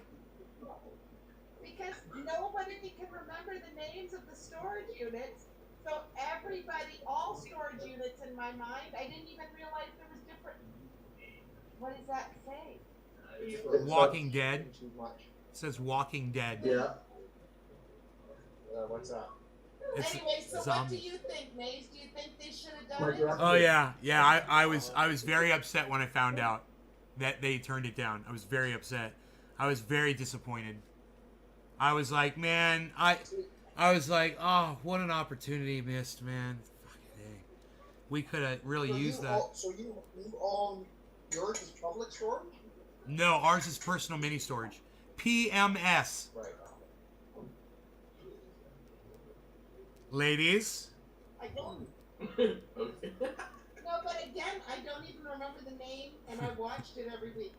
Because nobody can remember the names of the storage units. So everybody, all storage units in my mind, I didn't even realize there was different. What does that say? Walking Dead. Too much. It says Walking Dead. Yeah. What's that? It's Anyway, so zombie. what do you think, Maze? Do you think they should have done it? Oh yeah. I was very upset when I found out that they turned it down. I was very upset. I was very disappointed. I was like, man, I was like, oh, what an opportunity missed, man. Fucking A. We could have really used that. So you own yours is public storage? No, ours is personal mini storage. PMS. Right. Ladies. I don't. Okay. No, but again, I don't even remember the name, and I watched it every week.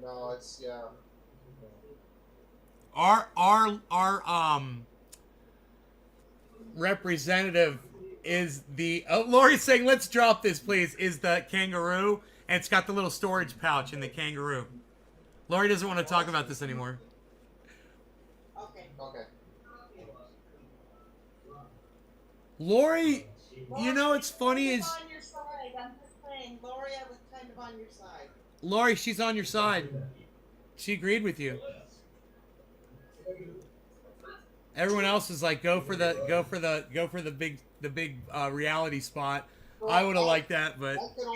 No, it's yeah. Our representative is the Lori's saying let's drop this please is the kangaroo, and it's got the little storage pouch in the kangaroo. Lori doesn't want to talk about this anymore. Okay. Okay. Lori, you know what's funny is On your side. I'm just saying, Lori, I was kind of on your side. Lori, she's on your side. She agreed with you. Everyone else is like, go for the big reality spot. I would have liked that, but I could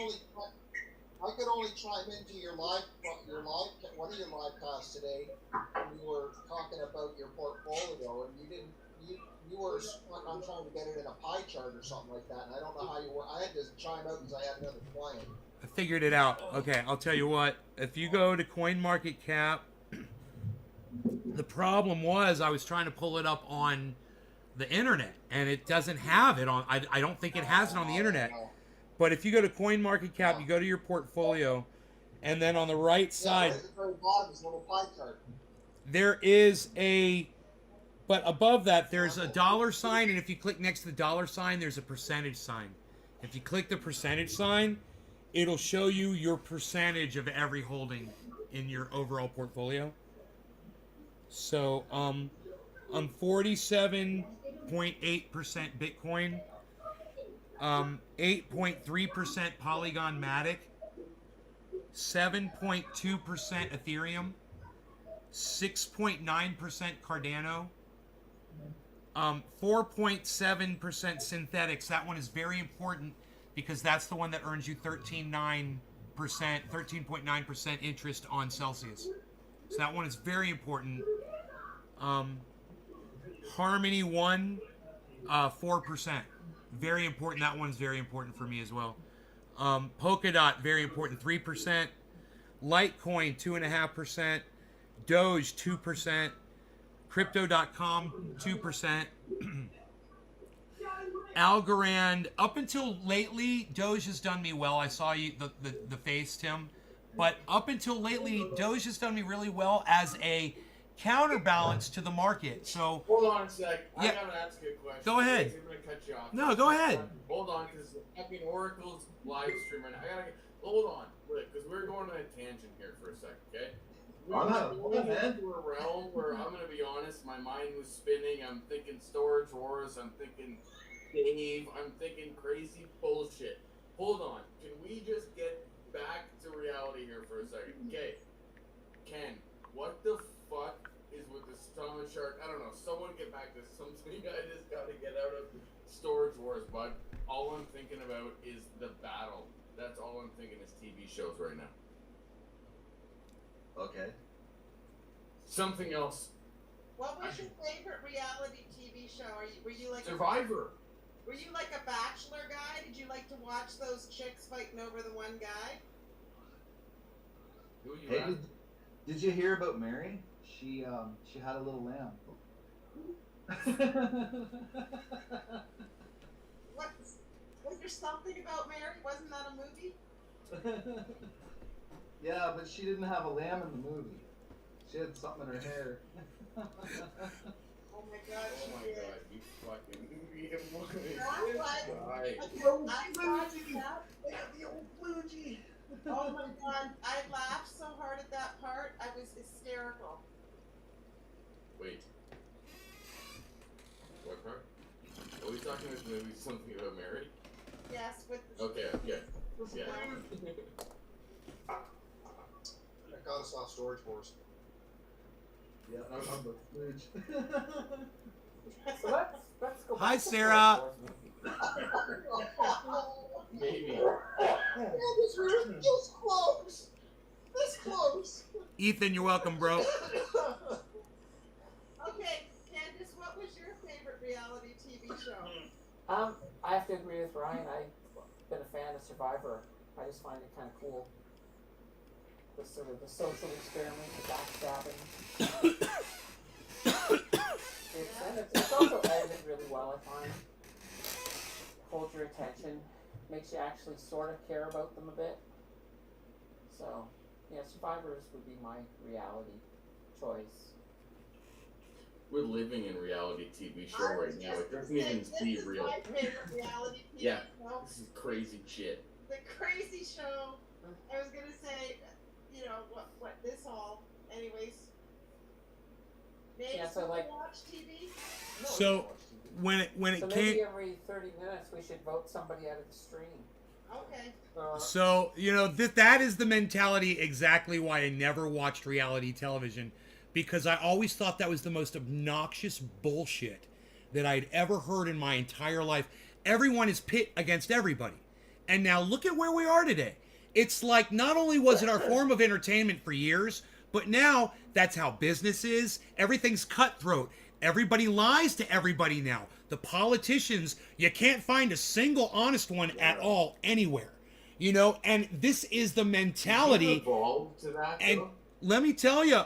only chime into your live one of your live casts today. You were talking about your portfolio, and you were stuck on trying to get it in a pie chart or something like that. And I don't know how you were. I had to chime out because I had another client. I figured it out. Okay, I'll tell you what. If you go to CoinMarketCap, the problem was I was trying to pull it up on the internet, and it doesn't have it on. I don't think it has it on the internet. But if you go to CoinMarketCap, you go to your portfolio, and then on the right side, at the very bottom is a little pie chart. there is but above that, there's a dollar sign, and if you click next to the dollar sign, there's a percentage sign. If you click the percentage sign, it'll show you your percentage of every holding in your overall portfolio. So, I'm 47.8% Bitcoin, 8.3% Polygon Matic, 7.2% Ethereum, 6.9% Cardano, 4.7% Synthetics. That one is very important because that's the one that earns you 13.9% interest on Celsius. So that one is very important. Harmony 1, 4%. Very important. That one's very important for me as well. Polkadot, very important, 3%. Litecoin, 2.5%. Doge, 2%. Crypto.com, 2%. Algorand, up until lately, Doge has done me well. I saw you the face, Tim. But up until lately, Doge has done me really well as a counterbalance to the market. So hold on a sec. I yeah. gotta ask you a question. Go ahead. I'm gonna cut you off. No, go ahead. Hold on, because fucking Oracle's live stream right now. Hold on, because we're going on a tangent here for a second, okay? We're going into a realm where I'm gonna be honest, my mind was spinning. I'm thinking Storage Wars. I'm thinking Dave. I'm thinking crazy bullshit. Hold on. Can we just get back to reality here for a second? Okay. Ken, what the fuck is with the Stoma Shark? I don't know. Someone get back to something. I just gotta get out of Storage Wars, bud. All I'm thinking about is the battle. That's all I'm thinking is TV shows right now. Okay. Something else. What was your favorite reality TV show? Were you like Survivor? Were you like a Bachelor guy? Did you like to watch those chicks fighting over the one guy? Who you Hey, did you hear about Mary? She had a little lamb. Was there something about Mary? Wasn't that a movie? Yeah, but she didn't have a lamb in the movie. She had something in her hair. Oh my god, she did. God, you fucking The old bluejay. Oh my god, I laughed so hard at that part. I was hysterical. Wait. What part? Are we talking about the movie Something About Mary? Yes, with the Okay, yeah. Yeah. That got us off Storage Wars. Yeah, I'm the splooge. So let's go back Hi, to Sarah. Maybe. This close. This close. Ethan, you're welcome, bro. Okay, Candace, what was your favorite reality TV show? I have to agree with Ryan. I've been a fan of Survivor. I just find it kind of cool. The sort of the social experiment, the backstabbing. It's also edited really well, I find. Holds your attention, makes you actually sort of care about them a bit. So, yeah, Survivors would be my reality choice. We're living in reality TV show right now. It doesn't even seem real. My favorite reality TV Yeah, show. this is crazy shit. The crazy show. I was gonna say, you know, what this all. Anyways. Maybe Yeah, so like. watch TV. So when it So came, maybe every 30 minutes we should vote somebody out of the stream. Okay. so you know that is the mentality exactly why I never watched reality television, because I always thought that was the most obnoxious bullshit that I'd ever heard in my entire life. Everyone is pit against everybody, and now look at where we are today. It's like not only was it our form of entertainment for years, but now that's how business is. Everything's cutthroat. Everybody lies to everybody now. The politicians, you can't find a single honest one at all anywhere. You know, and this is the mentality. Did you evolve to that, and though? let me tell you,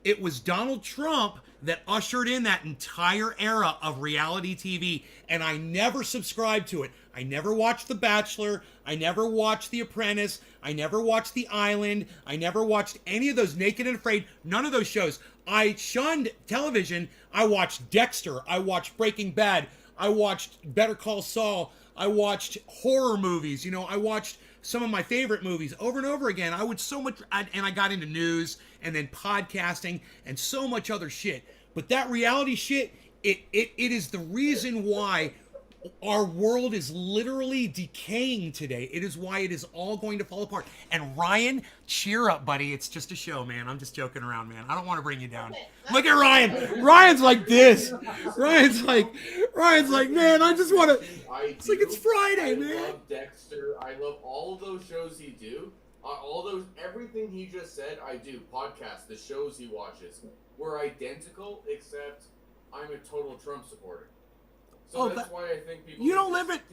it was Donald Trump that ushered in that entire era of reality TV, and I never subscribed to it. I never watched The Bachelor. I never watched The Apprentice. I never watched The Island. I never watched any of those Naked and Afraid. None of those shows. I shunned television. I watched Dexter. I watched Breaking Bad. I watched Better Call Saul. I watched horror movies. You know, I watched some of my favorite movies over and over again. I would so much, and I got into news and then podcasting and so much other shit. But that reality shit, it is the reason why our world is literally decaying today. It is why it is all going to fall apart. And Ryan, cheer up, buddy. It's just a show, man. I'm just joking around, man. I don't want to bring you down. Look at Ryan. Ryan's like this. Ryan's like, man, I just want to. It's like it's Friday, man. I love Dexter. I love all of those shows he do. Everything he just said, I do. Podcasts, the shows he watches, we're identical, except I'm a total Trump supporter. So that's why I think people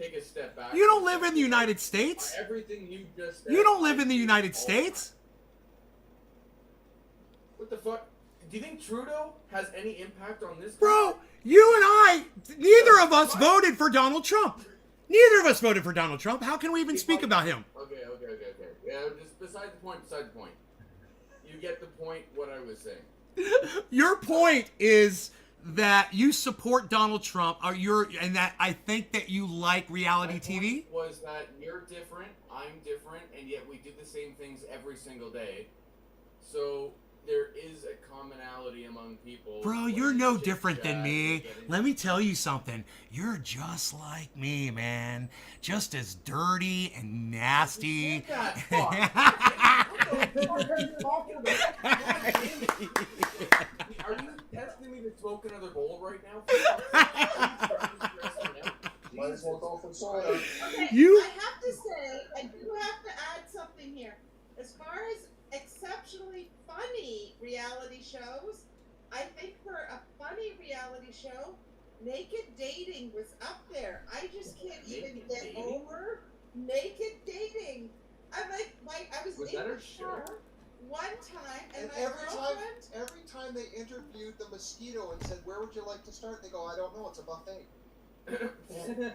take a step back. You don't live in the United States. Everything you just said, You don't live in the United States. What the fuck? Do you think Trudeau has any impact on this? Bro, you and I, neither of us voted for Donald Trump. Neither of us voted for Donald Trump. How can we even speak about him? Okay. Yeah, just beside the point. You get the point what I was saying. Your point is that you support Donald Trump, and that I think that you like reality TV? Was that you're different, I'm different, and yet we do the same things every single day. So there is a commonality among people. Bro, you're no different than me. Let me tell you something. You're just like me, man. Just as dirty and nasty. Are you testing me to smoke another bowl right now? Might as well go for soda. Okay, You- I have to say, I do have to add something here. As far as exceptionally funny reality shows. I think for a funny reality show, Naked Dating was up there. I just can't even Naked get Dating? over Naked Dating. I'm like I was Was in that the a show? car one time, and And my girlfriend. every time they interviewed the mosquito and said, "Where would you like to start?" They go, "I don't know. It's a buffet." Listen,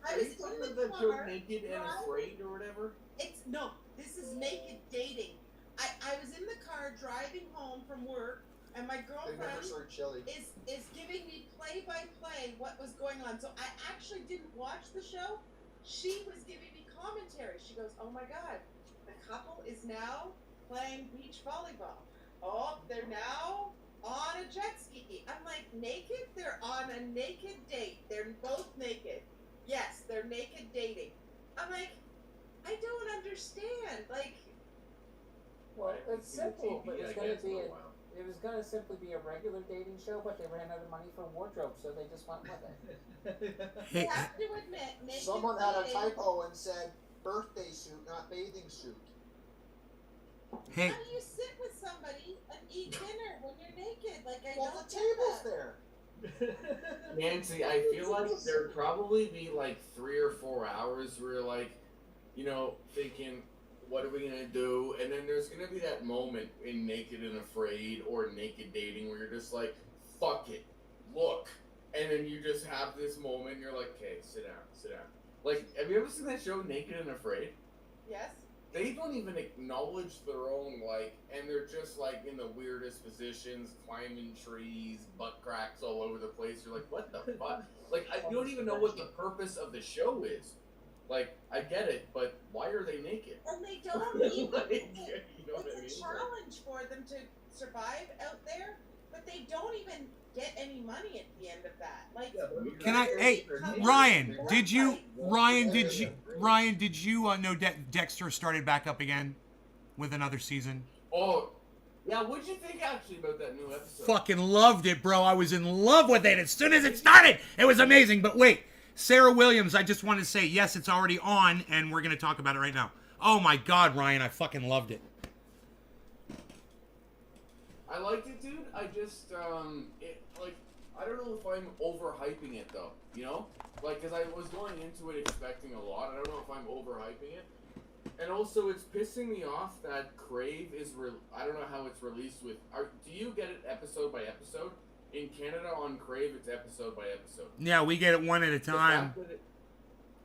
I was in the that joke car. Naked and Afraid or whatever. No, this is Naked Dating. I was in the car driving home from work, and my They never girlfriend served chili. is giving me play by play what was going on. So I actually didn't watch the show. She was giving me commentary. She goes, "Oh my God, the couple is now playing beach volleyball. Oh, they're now on a jet ski." I'm like, naked? They're on a naked date. They're both naked. Yes, they're naked dating. I'm like, I don't understand. Like, Well, it's simple, but TV, it's I going guess, to be for a while. it was going to simply be a regular dating show, but they ran out of money for wardrobe, so they just went with it. you Hey, have to admit, naked Someone had a dating. typo and said birthday suit, not bathing suit. hey, How do you sit with somebody and eat dinner when you're naked? Like, I Well, don't the get table's that. there. Nancy, I feel like there'd probably be like 3 or 4 hours where you're like, thinking, what are we gonna do? And then there's gonna be that moment in Naked and Afraid or Naked Dating where you're just like, fuck it, look. And then you just have this moment and you're like, okay, sit down. Like, have you ever seen that show Naked and Afraid? Yes? They don't even acknowledge their own, and they're just, in the weirdest positions, climbing trees, butt cracks all over the place. You're like, what the fuck? You don't even know what the purpose of the show is. I get it, but why are they naked? And they don't even. You know what I mean? It's a challenge for them to survive out there, but they don't even get any money at the end of that. can I? Hey, Ryan, did you know Dexter started back up again with another season? Oh, yeah, what'd you think actually about that new episode? Fucking loved it, bro. I was in love with it as soon as it started. It was amazing. But wait, Sarah Williams, I just wanted to say, yes, it's already on, and we're going to talk about it right now. Oh my God, Ryan, I fucking loved it. I liked it, dude. I just, I don't know if I'm overhyping it, though, because I was going into it expecting a lot. I don't know if I'm overhyping it. And also, it's pissing me off that Crave is, I don't know how it's released with, do you get it episode by episode? In Canada on Crave, it's episode by episode. Yeah, we get it one at a time.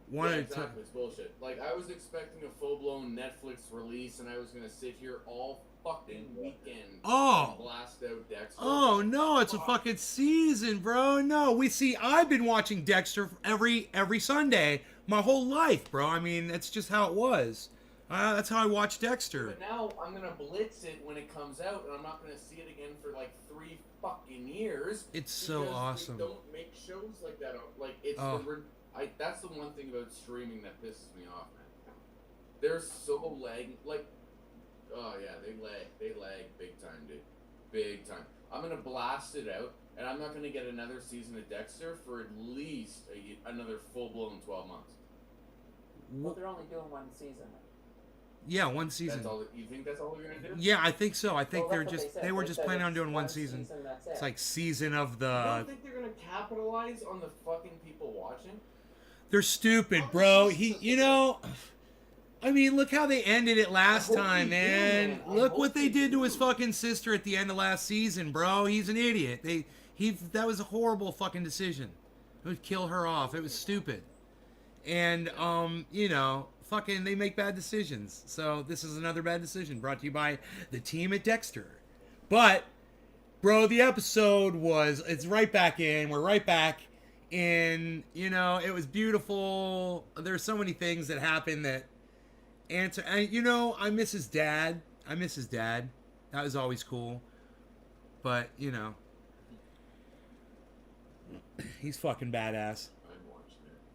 One at a time. It's bullshit. I was expecting a full-blown Netflix release, and I was going to sit here all fucking weekend and blast out Dexter. Oh no, it's a fucking season, bro. No, I've been watching Dexter every Sunday my whole life, bro. I mean, that's just how it was. That's how I watched Dexter. But now I'm gonna blitz it when it comes out, and I'm not gonna see it again for 3 fucking years. It's so awesome. They don't make shows like that. That's the one thing about streaming that pisses me off, man. They're so lagging. Oh yeah, they lag big time, dude. Big time. I'm gonna blast it out, and I'm not gonna get another season of Dexter for at least another full-blown 12 months. Well, they're only doing one season. Yeah, one season. That's all. You think that's all they're gonna do? Yeah, I think so. I think Well, they were just planning on doing one season. It's like season of the. You don't think they're gonna capitalize on the fucking people watching? They're stupid, bro. I mean, look how they ended it last time, man. Look what they did to his fucking sister at the end of last season, bro. He's an idiot. That was a horrible fucking decision. It would kill her off. It was stupid. And fucking they make bad decisions. So this is another bad decision brought to you by the team at Dexter. But, bro, the episode it's right back in. We're right back in, it was beautiful. There's so many things that happen that I miss his dad. That was always cool. But, he's fucking badass.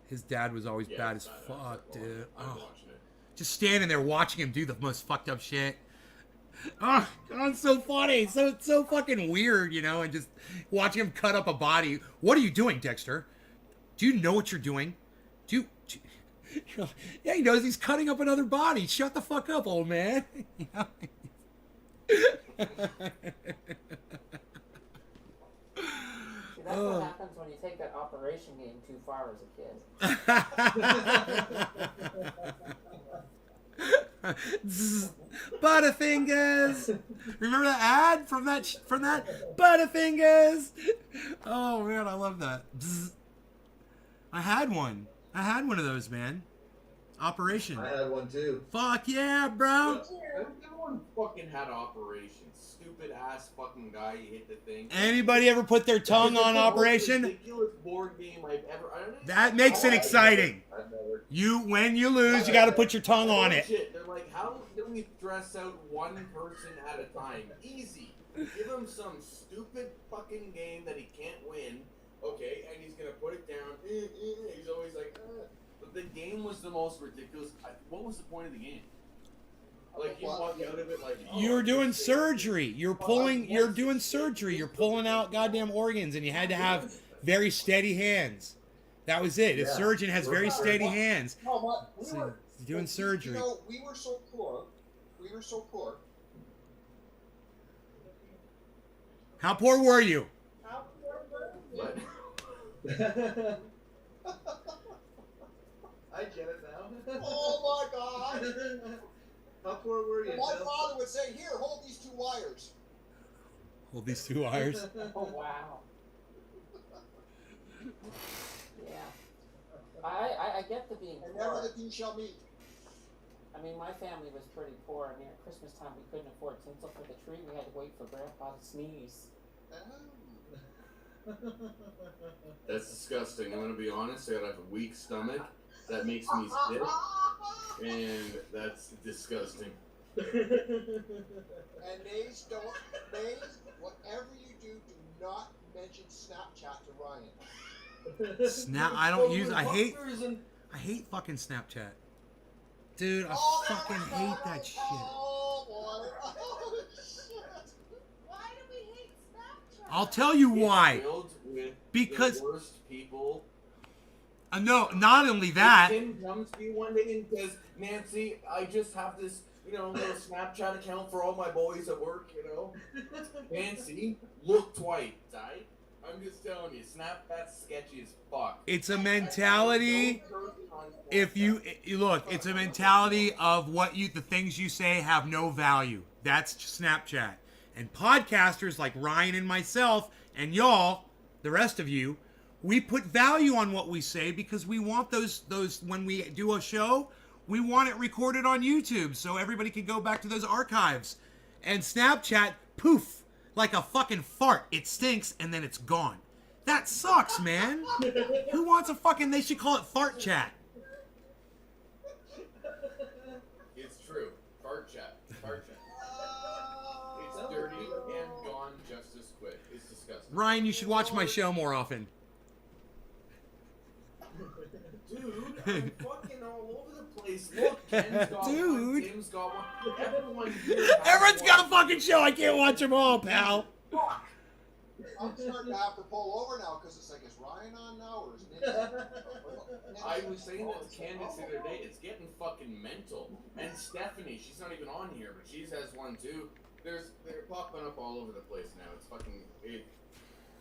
His dad was always bad as fuck, dude. Just standing there watching him do the most fucked up shit. Oh, it's so funny. So fucking weird, and just watching him cut up a body. What are you doing, Dexter? Do you know what you're doing? Yeah, he knows he's cutting up another body. Shut the fuck up, old man. See, that's what happens when you take that operation game too far as a kid. Butterfingers. Remember that ad from that Butterfingers? Oh man, I love that. I had one of those, man. Operation. I had one too. Fuck yeah, bro. Everyone fucking had operations. Stupid ass fucking guy. You hit the thing. Anybody ever put their tongue on Operation? Ridiculous board game I've ever. That makes it exciting. When you lose, you got to put your tongue on it. They're like, how do we dress out one person at a time? Easy. Give him some stupid fucking game that he can't win. Okay, and he's gonna put it down. He's always like, But the game was the most ridiculous. What was the point of the game? Like you walk out of it like You're doing surgery. You're doing surgery. You're pulling out goddamn organs, and you had to have very steady hands. That was it. A surgeon has very steady hands. No, but we were doing surgery. You know, we were so poor. How poor were you? How poor were you? I get it now. Oh my God! How poor were you? My father would say, "Here, hold these two wires." Hold these two wires. Oh wow. Yeah. I get the being And poor. never the two shall meet. I mean, my family was pretty poor. I mean, at Christmas time, we couldn't afford tinsel for the tree. We had to wait for Grandpa to sneeze. That's disgusting. I'm gonna be honest. I have a weak stomach. That makes me sick, and that's disgusting. And Nays, whatever you do not mention Snapchat to Ryan. I don't use. I hate fucking Snapchat, dude. I fucking hate that shit. Oh boy! Oh shit! Why do we hate Snapchat? I'll tell you why. Filled with Because the worst people. no, not only that. Tim comes to you one day and says, "Nancy, I just have this, little Snapchat account for all my boys at work, Nancy, look twice, right? I'm just telling you, Snapchat's sketchy as fuck. It's a mentality. If you look, it's a mentality of the things you say have no value. That's Snapchat. And podcasters like Ryan and myself and y'all, the rest of you, we put value on what we say because we want those when we do a show, we want it recorded on YouTube so everybody can go back to those archives. And Snapchat, poof, like a fucking fart. It stinks and then it's gone. That sucks, man. Who wants they should call it fart chat. It's true. Fart chat. It's dirty and gone just as quick. It's disgusting. Ryan, you should watch my show more often. Dude, I'm fucking all over the place. Look, Ken's got one, Tim's got one. Everyone's got a fucking show. I can't watch them all, pal. I'm starting to have to pull over now because it's like, is Ryan on now or is Nancy? I was saying that to Candace the other day. It's getting fucking mental. And Stephanie, she's not even on here, but she has one too. They're popping up all over the place now. It's fucking.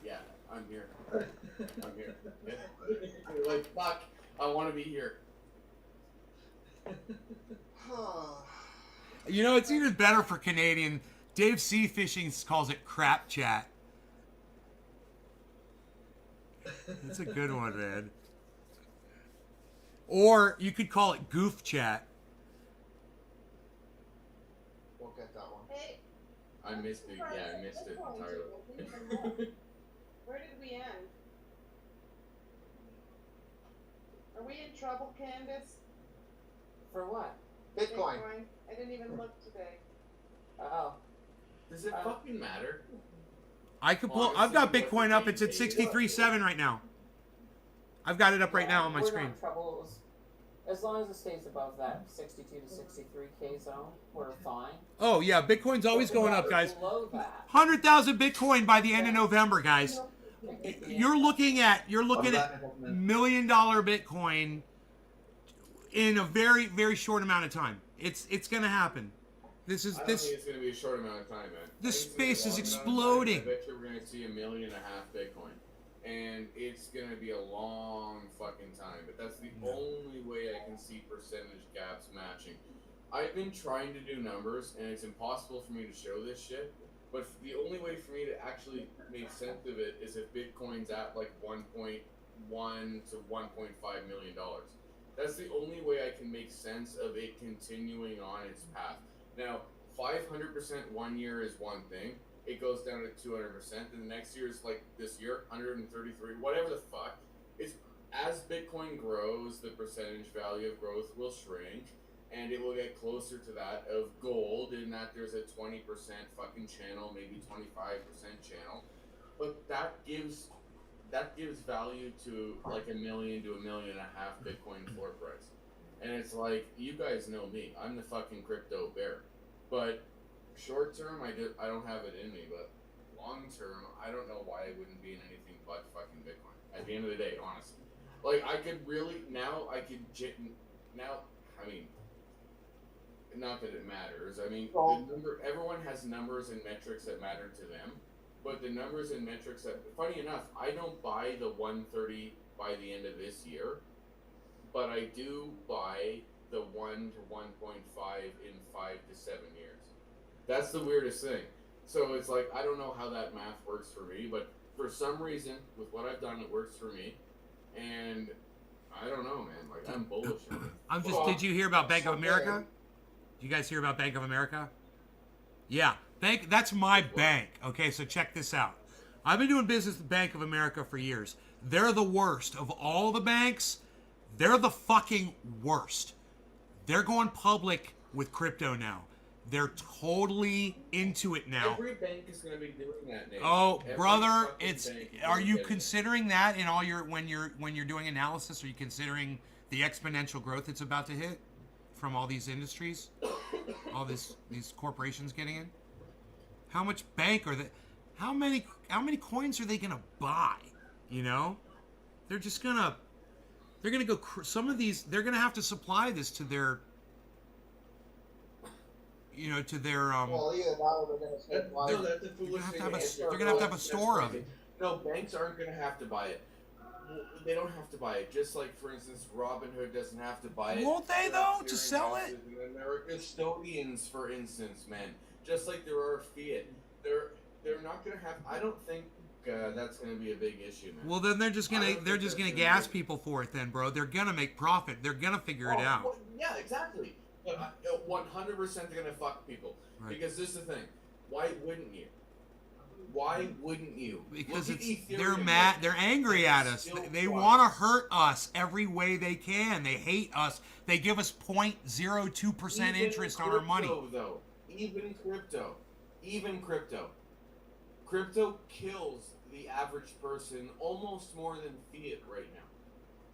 Yeah, I'm here. Yeah. You're like, fuck. I want to be here. It's even better for Canadian. Dave Sea Fishing calls it crap chat. That's a good one, man. Or you could call it goof chat. Won't get that one. Hey, I missed it. Yeah, I missed it entirely. where did we end? Are we in trouble, Candace? For what? Bitcoin. I didn't even look today. Oh. Does it fucking matter? I could pull. I've got Bitcoin up. It's at 63.7 right now. I've got it up right now on my We're screen. not in trouble. As long as it stays above that 62 to 63K zone, we're fine. Oh yeah, Bitcoin's always going up, guys. Below that. 100,000 Bitcoin by the end of November, guys. You're looking at $1 million Bitcoin in a very, very short amount of time. It's gonna happen. This is I don't this. think it's going to be a short amount of time, man. This I think it's space gonna is be a long amount of time. exploding. I bet you we're going to see 1.5 million Bitcoin. And it's going to be a long fucking time. But that's the only way I can see percentage gaps matching. I've been trying to do numbers, and it's impossible for me to show this shit. But the only way for me to actually make sense of it is if Bitcoin's at like 1.1 to 1.5 million dollars. That's the only way I can make sense of it continuing on its path. Now, 500% 1 year is one thing. It goes down to 200%, and the next year is like this year, 133, whatever the fuck. It's as Bitcoin grows, the percentage value of growth will shrink, and it will get closer to that of gold, in that there's a 20% fucking channel, maybe 25% channel. But that gives value to like 1 million to 1.5 million Bitcoin floor price. And it's like, you guys know me. I'm the fucking crypto bear. But short term, I don't have it in me. But long term, I don't know why I wouldn't be in anything but fucking Bitcoin. At the end of the day, honestly. Like, I could really, I mean, not that it matters. I mean, everyone has numbers and metrics that matter to them. But the numbers and metrics that, funny enough, I don't buy the 130 by the end of this year, but I do buy the 1 to 1.5 in 5 to 7 years. That's the weirdest thing. So it's like, I don't know how that math works for me, but for some reason, with what I've done, it works for me. And I don't know, man. Like, I'm bullish on it. Did you hear about Bank of America? Did you guys hear about Bank of America? Yeah. That's my bank. Okay, so check this out. I've been doing business with Bank of America for years. They're the worst of all the banks. They're the fucking worst. They're going public with crypto now. They're totally into it now. Every bank is going to be doing that, Nate. Oh, Every brother, fucking bank is are gonna you get it. considering that in all your when you're doing analysis? Are you considering the exponential growth it's about to hit from all these industries? All these corporations getting in? How much bank are they? How many coins are they gonna buy? You know, they're gonna go. Some of these, they're gonna have to supply this to their, to their. Well, either that or they're going to say, why? No, that's a foolish thing. They're gonna have to have a store of it. No, banks aren't going to have to buy it. They don't have to buy it. Just like, for instance, Robinhood doesn't have to buy it. Won't they though, to sell it? And there are custodians, for instance, man. Just like there are fiat. They're not going to have. I don't think that's going to be a big issue, man. Well, then they're just gonna gas people for it, then, bro. They're gonna make profit. They're gonna figure it out. Well, yeah, exactly. But 100% they're going to fuck people. Right. Because this is the thing. Why wouldn't you? Why wouldn't you? Because Look at Ethereum. they're mad. They're angry at us. They want to hurt us every way they can. They hate us. They give us 0.02% interest on our money. Though, even crypto kills the average person almost more than fiat right now,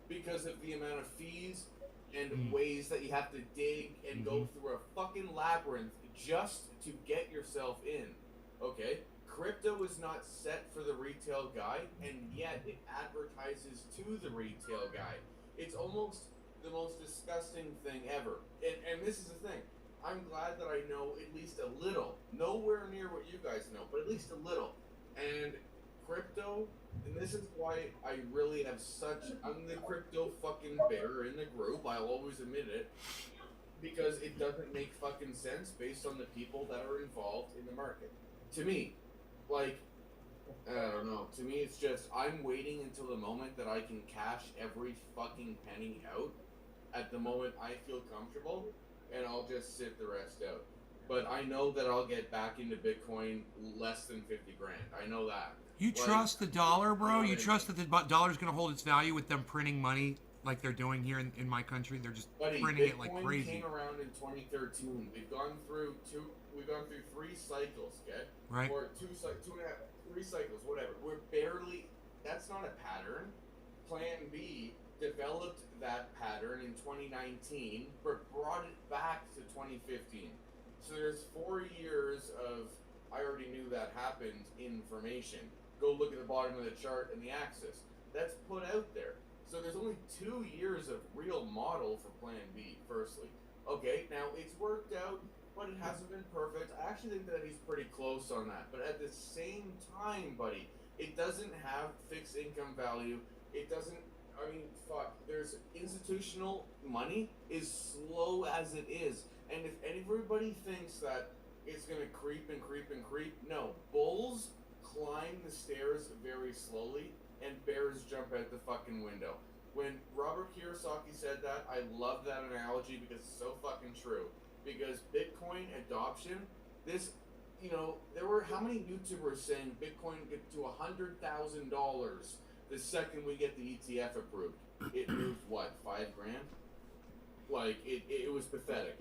because of the amount of fees and ways that you have to dig and go through a fucking labyrinth just to get yourself in. Okay? Crypto is not set for the retail guy, and yet it advertises to the retail guy. It's almost the most disgusting thing ever. And this is the thing. I'm glad that I know at least a little. Nowhere near what you guys know, but at least a little. And crypto, and this is why I really have I'm the crypto fucking bear in the group. I'll always admit it. Because it doesn't make fucking sense based on the people that are involved in the market. To me, like, I don't know. To me, it's just, I'm waiting until the moment that I can cash every fucking penny out. At the moment I feel comfortable, and I'll just sit the rest out. But I know that I'll get back into Bitcoin less than 50 grand. I know that. You trust the dollar, bro? You trust that the dollar's going to hold its value with them printing money like they're doing here in my country? They're just printing it like crazy. Bitcoin came around in 2013. We've gone through three cycles, okay? Right. Or 3 cycles, whatever. We're barely, that's not a pattern. Plan B developed that pattern in 2019, but brought it back to 2015. So there's 4 years of, I already knew that happened, information. Go look at the bottom of the chart and the axis. That's put out there. So there's only 2 years of real model for Plan B, firstly. Okay, now it's worked out but it hasn't been perfect. I actually think that he's pretty close on that. But at the same time, buddy, it doesn't have fixed income value. It doesn't. I mean, fuck. There's institutional money is slow as it is, and if everybody thinks that it's gonna creep and creep and creep, no. Bulls climb the stairs very slowly, and bears jump out the fucking window. When Robert Kiyosaki said that, I love that analogy because it's so fucking true. Because Bitcoin adoption, this, there were how many YouTubers saying Bitcoin get to $100,000 the second we get the ETF approved? It moved what, $5,000? Like it was pathetic.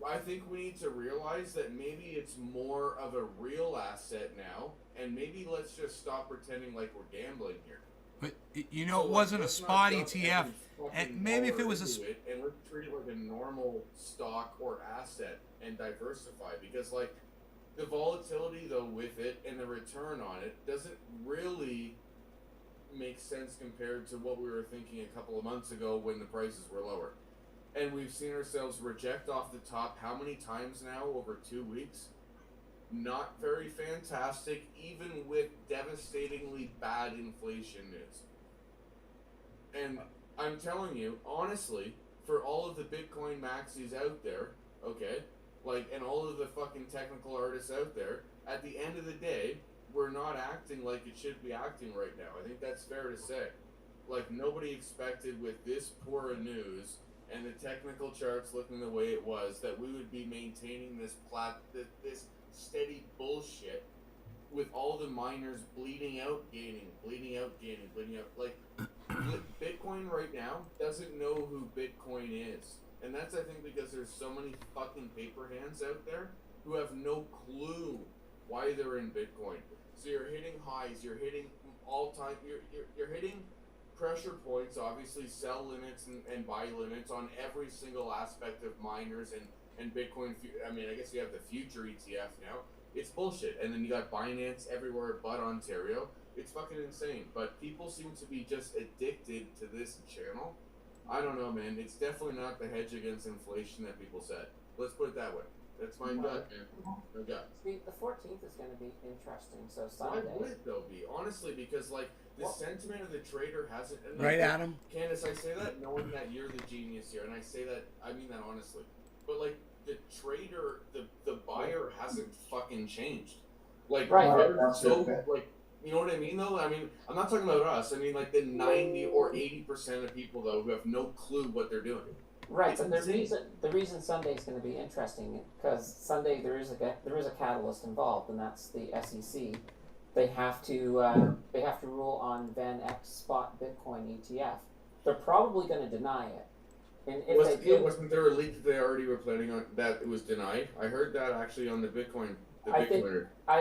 I think we need to realize that maybe it's more of a real asset now, and maybe let's just stop pretending like we're gambling here. But it wasn't a spot ETF, and maybe if it was and let's treat it like a normal stock or asset and diversify, because like the volatility though with it and the return on it doesn't really make sense compared to what we were thinking a couple of months ago when the prices were lower. And we've seen ourselves reject off the top how many times now over 2 weeks? Not very fantastic, even with devastatingly bad inflation news. And I'm telling you, honestly, for all of the Bitcoin maxis out there, okay, and all of the fucking technical artists out there, at the end of the day, we're not acting like it should be acting right now. I think that's fair to say. Like, nobody expected with this poor news and the technical charts looking the way it was that we would be maintaining this steady bullshit with all the miners bleeding out, gaining. Like, Bitcoin right now doesn't know who Bitcoin is. And that's, I think, because there's so many fucking paper hands out there who have no clue why they're in Bitcoin. So you're hitting highs, you're hitting all-time, you're hitting pressure points, obviously sell limits and buy limits on every single aspect of miners and Bitcoin. I mean, I guess you have the future ETF now. It's bullshit. And then you got Binance everywhere but Ontario. It's fucking insane. But people seem to be just addicted to this channel. I don't know, man. It's definitely not the hedge against inflation that people said. Let's put it that way. That's my gut, man. My gut. See, the 14th is going to be interesting. So Why Sunday. would it though be? Honestly, because like the sentiment of the trader hasn't. And Right, like, Adam? Candace, I say that knowing that you're the genius here, and I say that, I mean that honestly. But like the trader, the buyer hasn't fucking changed. Like, Right. so like, you know what I mean though? I mean, I'm not talking about us. I mean like the 90 or 80% of people though who have no clue what they're doing. Right, It's but insane. the reason Sunday is going to be interesting because Sunday there is a catalyst involved, and that's the SEC. They have to rule on Van Eck's spot Bitcoin ETF. They're probably going to deny it, and if they do, Wasn't there a leak that they already were planning on that it was denied? I heard that actually on the Bitcoin. I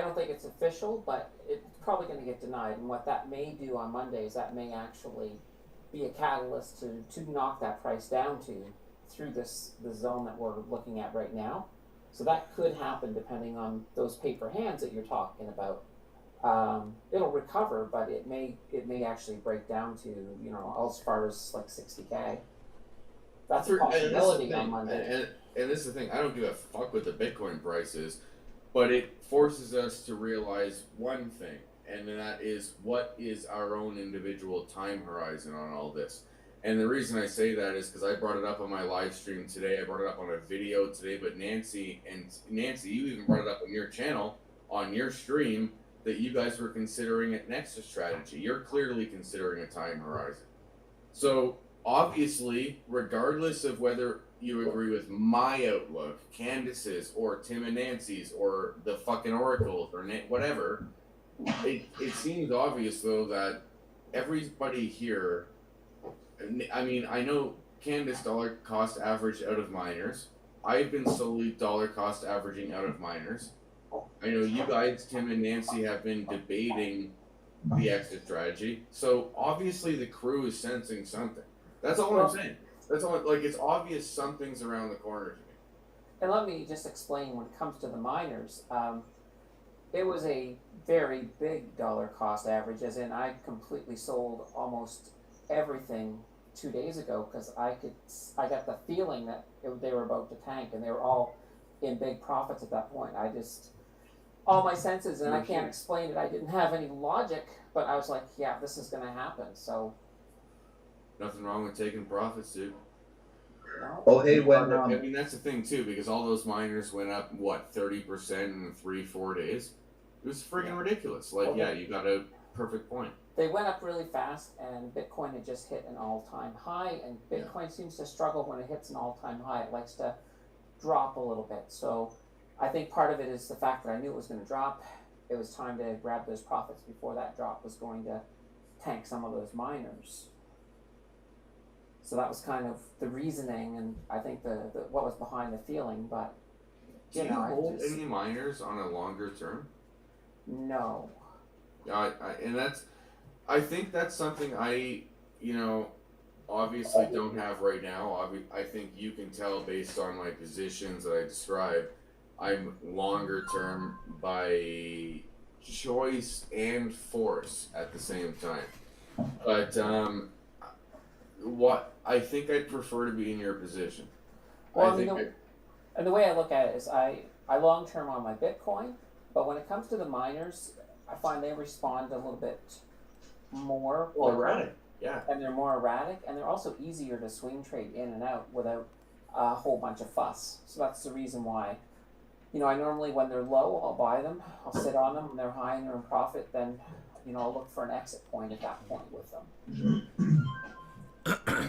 don't think it's official, but it's probably going to get denied. And what that may do on Monday is that may actually be a catalyst to knock that price down through the zone that we're looking at right now. So that could happen depending on those paper hands that you're talking about. It'll recover, but it may actually break down to as far as like 60K. That's a possibility on Monday. And this is the thing. I don't give a fuck what the Bitcoin price is, but it forces us to realize one thing, and that is what is our own individual time horizon on all this. And the reason I say that is because I brought it up on my live stream today. I brought it up on a video today, but Nancy, you even brought it up on your channel, on your stream, that you guys were considering an exit strategy. You're clearly considering a time horizon. So obviously, regardless of whether you agree with my outlook, Candace's, or Tim and Nancy's, or the fucking oracles, or whatever, it seems obvious though that everybody here, I mean, I know Candace dollar cost averaged out of miners. I've been solely dollar cost averaging out of miners. I know you guys, Tim and Nancy, have been debating the exit strategy. So obviously the crew is sensing something. That's all I'm saying. That's all. Like, it's obvious something's around the corner to me. And let me just explain when it comes to the miners. It was a very big dollar cost average, as in I completely sold almost everything 2 days ago because I got the feeling that they were about to tank, and they were all in big profits at that point. I just, all my senses, and I can't explain it. I didn't have any logic, but I was like, yeah, this is going to happen. So Nothing wrong with taking profits, dude. no. Oh, hey, when I mean, that's the thing too, because all those miners went up what 30% in 3-4 days. It was friggin' ridiculous. Like, yeah, you got a perfect point. They went up really fast, and Bitcoin had just hit an all-time high. And Bitcoin seems to struggle when it hits an all-time high. It likes to drop a little bit. So I think part of it is the fact that I knew it was going to drop. It was time to grab those profits before that drop was going to tank some of those miners. So that was kind of the reasoning, and I think the what was behind the feeling. But Do you hold any miners on a longer term? No. I think that's something I, obviously don't have right now. I think you can tell based on my positions that I described. I'm longer term by choice and force at the same time. But what I think I'd prefer to be in your position. Well, and the way I look at it is I long term on my Bitcoin, but when it comes to the miners, I find they respond a little bit more erratic. Yeah. And they're more erratic, and they're also easier to swing trade in and out without a whole bunch of fuss. So that's the reason why. I normally, when they're low, I'll buy them. I'll sit on them. When they're high and they're in profit, then, I'll look for an exit point at that point with them.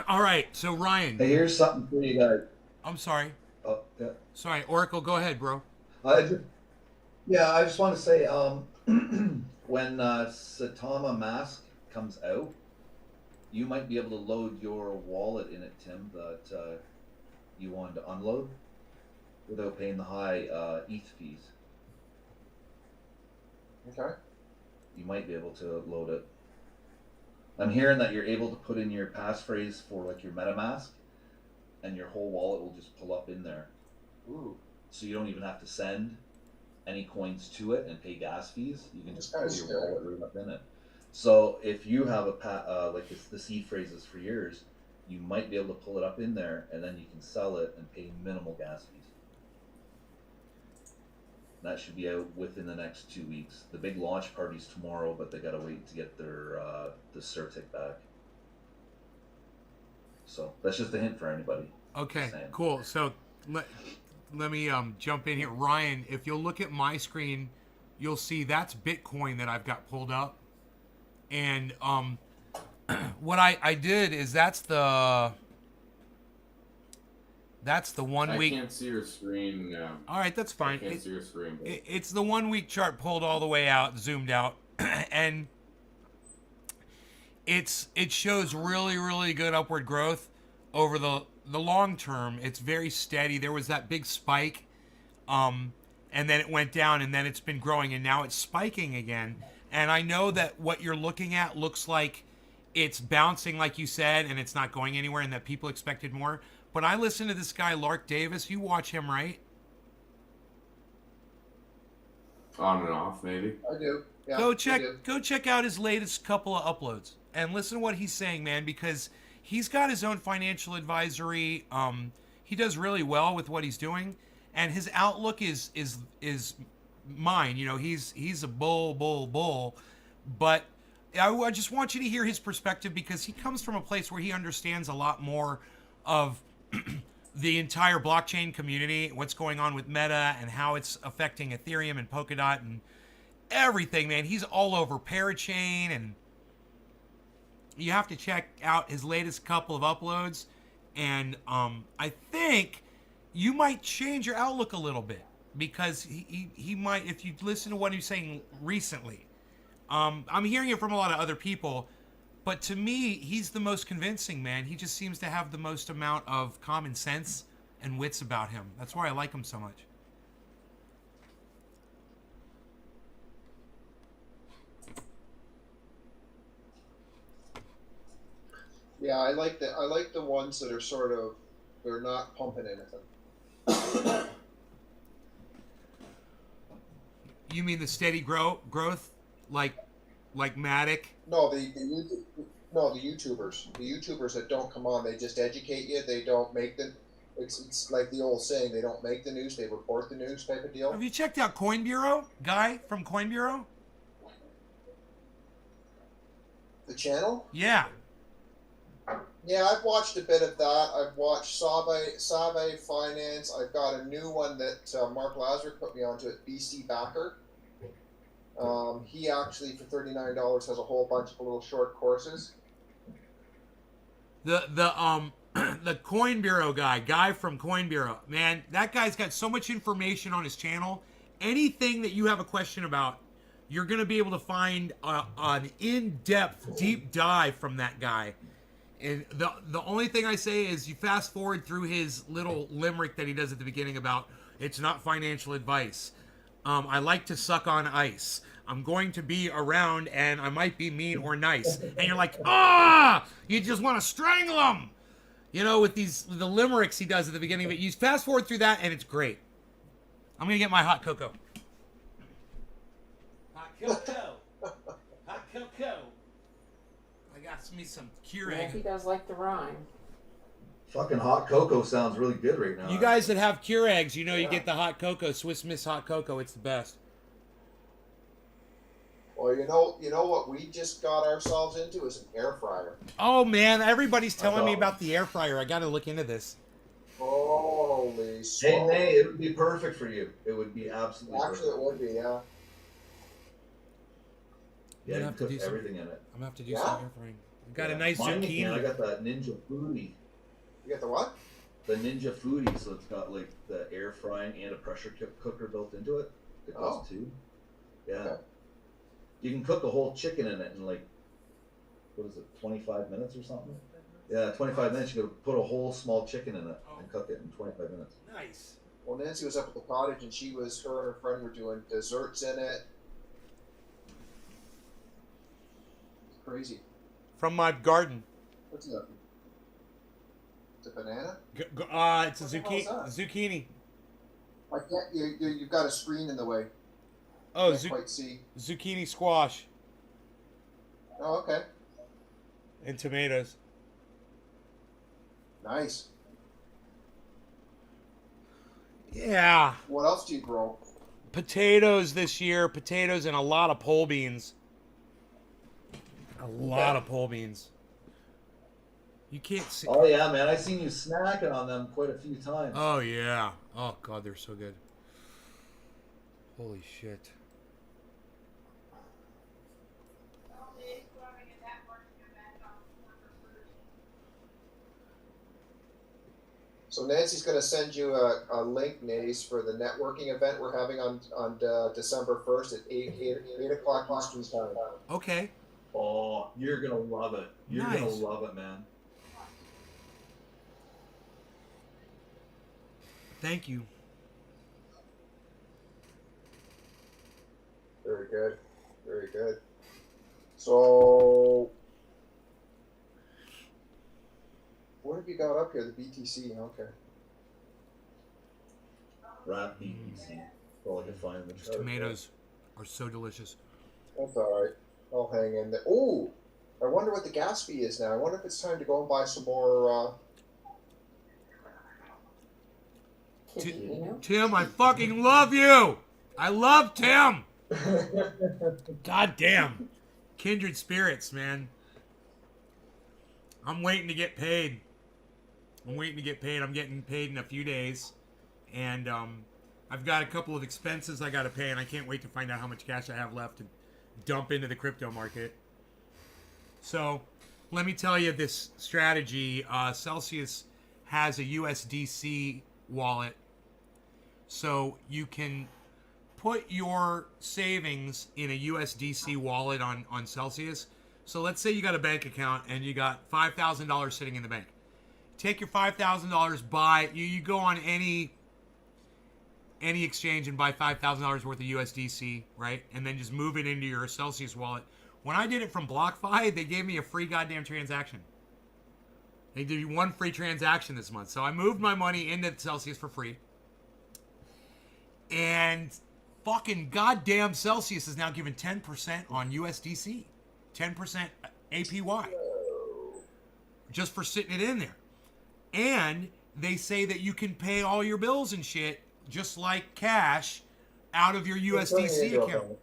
All right, so Ryan. Hey, here's something for you guys. I'm sorry. Oh, yeah. Sorry, Oracle, go ahead, bro. I just want to say, when Satama Mask comes out, you might be able to load your wallet in it, Tim, that you wanted to unload without paying the high ETH fees. Okay. You might be able to load it. I'm hearing that you're able to put in your passphrase for like your MetaMask, and your whole wallet will just pull up in there. Ooh. So you don't even have to send any coins to it and pay gas fees. You can just put your wallet right up in it. So if you have like the seed phrases for yours, you might be able to pull it up in there, and then you can sell it and pay minimal gas fees. That should be out within the next 2 weeks. The big launch party's tomorrow, but they gotta wait to get their the certic back. So that's just a hint for anybody. Okay, cool. So let me jump in here. Ryan, if you'll look at my screen, you'll see that's Bitcoin that I've got pulled up. And what I did is that's the 1 week. I can't see your screen now. All right, that's fine. I can't see your screen. It's the 1 week chart pulled all the way out, zoomed out, and it shows really, really good upward growth over the long term. It's very steady. There was that big spike, and then it went down, and then it's been growing, and now it's spiking again. And I know that what you're looking at looks like it's bouncing, like you said, and it's not going anywhere, and that people expected more. But I listen to this guy, Lark Davis. You watch him, right? On and off, maybe. I do. Yeah, go check out his latest couple of uploads and listen to what he's saying, man, because he's got his own financial advisory. He does really well with what he's doing, and his outlook is mine. He's a bull, but I just want you to hear his perspective, because he comes from a place where he understands a lot more of the entire blockchain community, what's going on with Meta and how it's affecting Ethereum and Polkadot and everything, man. He's all over Parachain, and you have to check out his latest couple of uploads. And I think you might change your outlook a little bit, because he might, if you listen to what he's saying recently. I'm hearing it from a lot of other people, but to me, he's the most convincing, man. He just seems to have the most amount of common sense and wits about him. That's why I like him so much. Yeah, I like the ones that are sort of, they're not pumping anything. You mean the steady growth, like Matic? No, the YouTubers. The YouTubers that don't come on, they just educate you. They don't make them. It's like the old saying, they don't make the news, they report the news type of deal. Have you checked out Coin Bureau? Guy from Coin Bureau? The channel? Yeah. Yeah, I've watched a bit of that. I've watched Save Finance. I've got a new one that Mark Lazarus put me onto at BC Backer. He actually, for $39, has a whole bunch of little short courses. The the Coin Bureau guy from Coin Bureau, man, that guy's got so much information on his channel. Anything that you have a question about, you're gonna be able to find an in-depth, deep dive from that guy. And the only thing I say is you fast forward through his little limerick that he does at the beginning about it's not financial advice. I like to suck on ice. I'm going to be around and I might be mean or nice. And you're like, you just want to strangle him. You know, with the limericks he does at the beginning of it. You fast forward through that and it's great. I'm going to get my hot cocoa. Hot cocoa. Hot cocoa. I got me some Keurig. Yeah, he does like to rhyme. Fucking hot cocoa sounds really good right now. You guys that have Keurigs, you know you get the hot cocoa, Swiss Miss hot cocoa. It's the best. Well, you know what we just got ourselves into is an air fryer. Oh man, everybody's telling me about the air fryer. I got to look into this. Holy Hey, Nay, it would be perfect for you. It would be absolutely Actually, perfect. it would be, yeah. Yeah, you cook everything in it. I'm gonna have to do some air frying. I've got a nice Mine zucchini. can. I got that Ninja Foodie. You got the what? The Ninja Foodie, so it's got like the air frying and a pressure cooker built into it. It does too. Yeah. Okay. You can cook a whole chicken in it in like, what is it, 25 minutes or something? Yeah, 25 minutes. You could put a whole small chicken in it and cook it in 25 minutes. Nice. Well, Nancy was up at the cottage and her and her friend were doing desserts in it. It's crazy. From my garden. What's that? It's a banana? It's a zucchini. I can't. You've got a screen in the way. Oh, can't quite see. Zucchini squash. Oh, okay. And tomatoes. Nice. Yeah. What else do you grow? Potatoes this year. Potatoes and a lot of pole beans. A lot of pole beans. You can't see. Oh yeah, man! I've seen you snacking on them quite a few times. Oh yeah. Oh god, they're so good. Holy shit. So Nancy's going to send you a link, Nace, for the networking event we're having on December 1st at 8 o'clock Eastern Time. Okay. Oh, you're going to love it. You're going to love it, man. Thank you. Very good. Very good. So, what have you got up here? The BTC. Okay. Wrap BTC. All I can find in the chart. Tomatoes are so delicious. That's all right. I'll hang in there. Ooh, I wonder what the gas fee is now. I wonder if it's time to go and buy some more. Tim, I fucking love you. I love Tim. God damn. Kindred spirits, man. I'm waiting to get paid. I'm getting paid in a few days. And I've got a couple of expenses I got to pay, and I can't wait to find out how much cash I have left to dump into the crypto market. So let me tell you this strategy. Celsius has a USDC wallet. So you can put your savings in a USDC wallet on Celsius. So let's say you got a bank account and you got $5,000 sitting in the bank. Take your $5,000, buy, you go on any exchange and buy $5,000 worth of USDC, right? And then just move it into your Celsius wallet. When I did it from BlockFi, they gave me a free goddamn transaction. They did one free transaction this month. So I moved my money into Celsius for free. And fucking goddamn Celsius is now giving 10% on USDC. 10% APY. Just for sitting it in there. And they say that you can pay all your bills and shit just like cash out of your USDC account.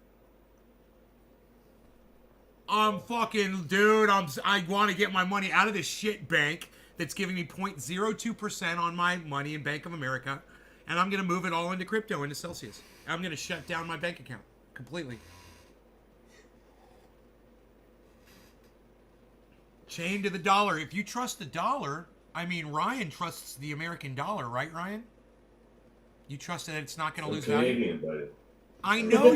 I'm fucking, dude, I want to get my money out of this shit bank that's giving me 0.02% on my money in Bank of America, and I'm going to move it all into crypto, into Celsius. I'm going to shut down my bank account completely. Chained to the dollar. If you trust the dollar, I mean, Ryan trusts the American dollar, right, Ryan? You trust that it's not going to lose Canadian, value? buddy. I know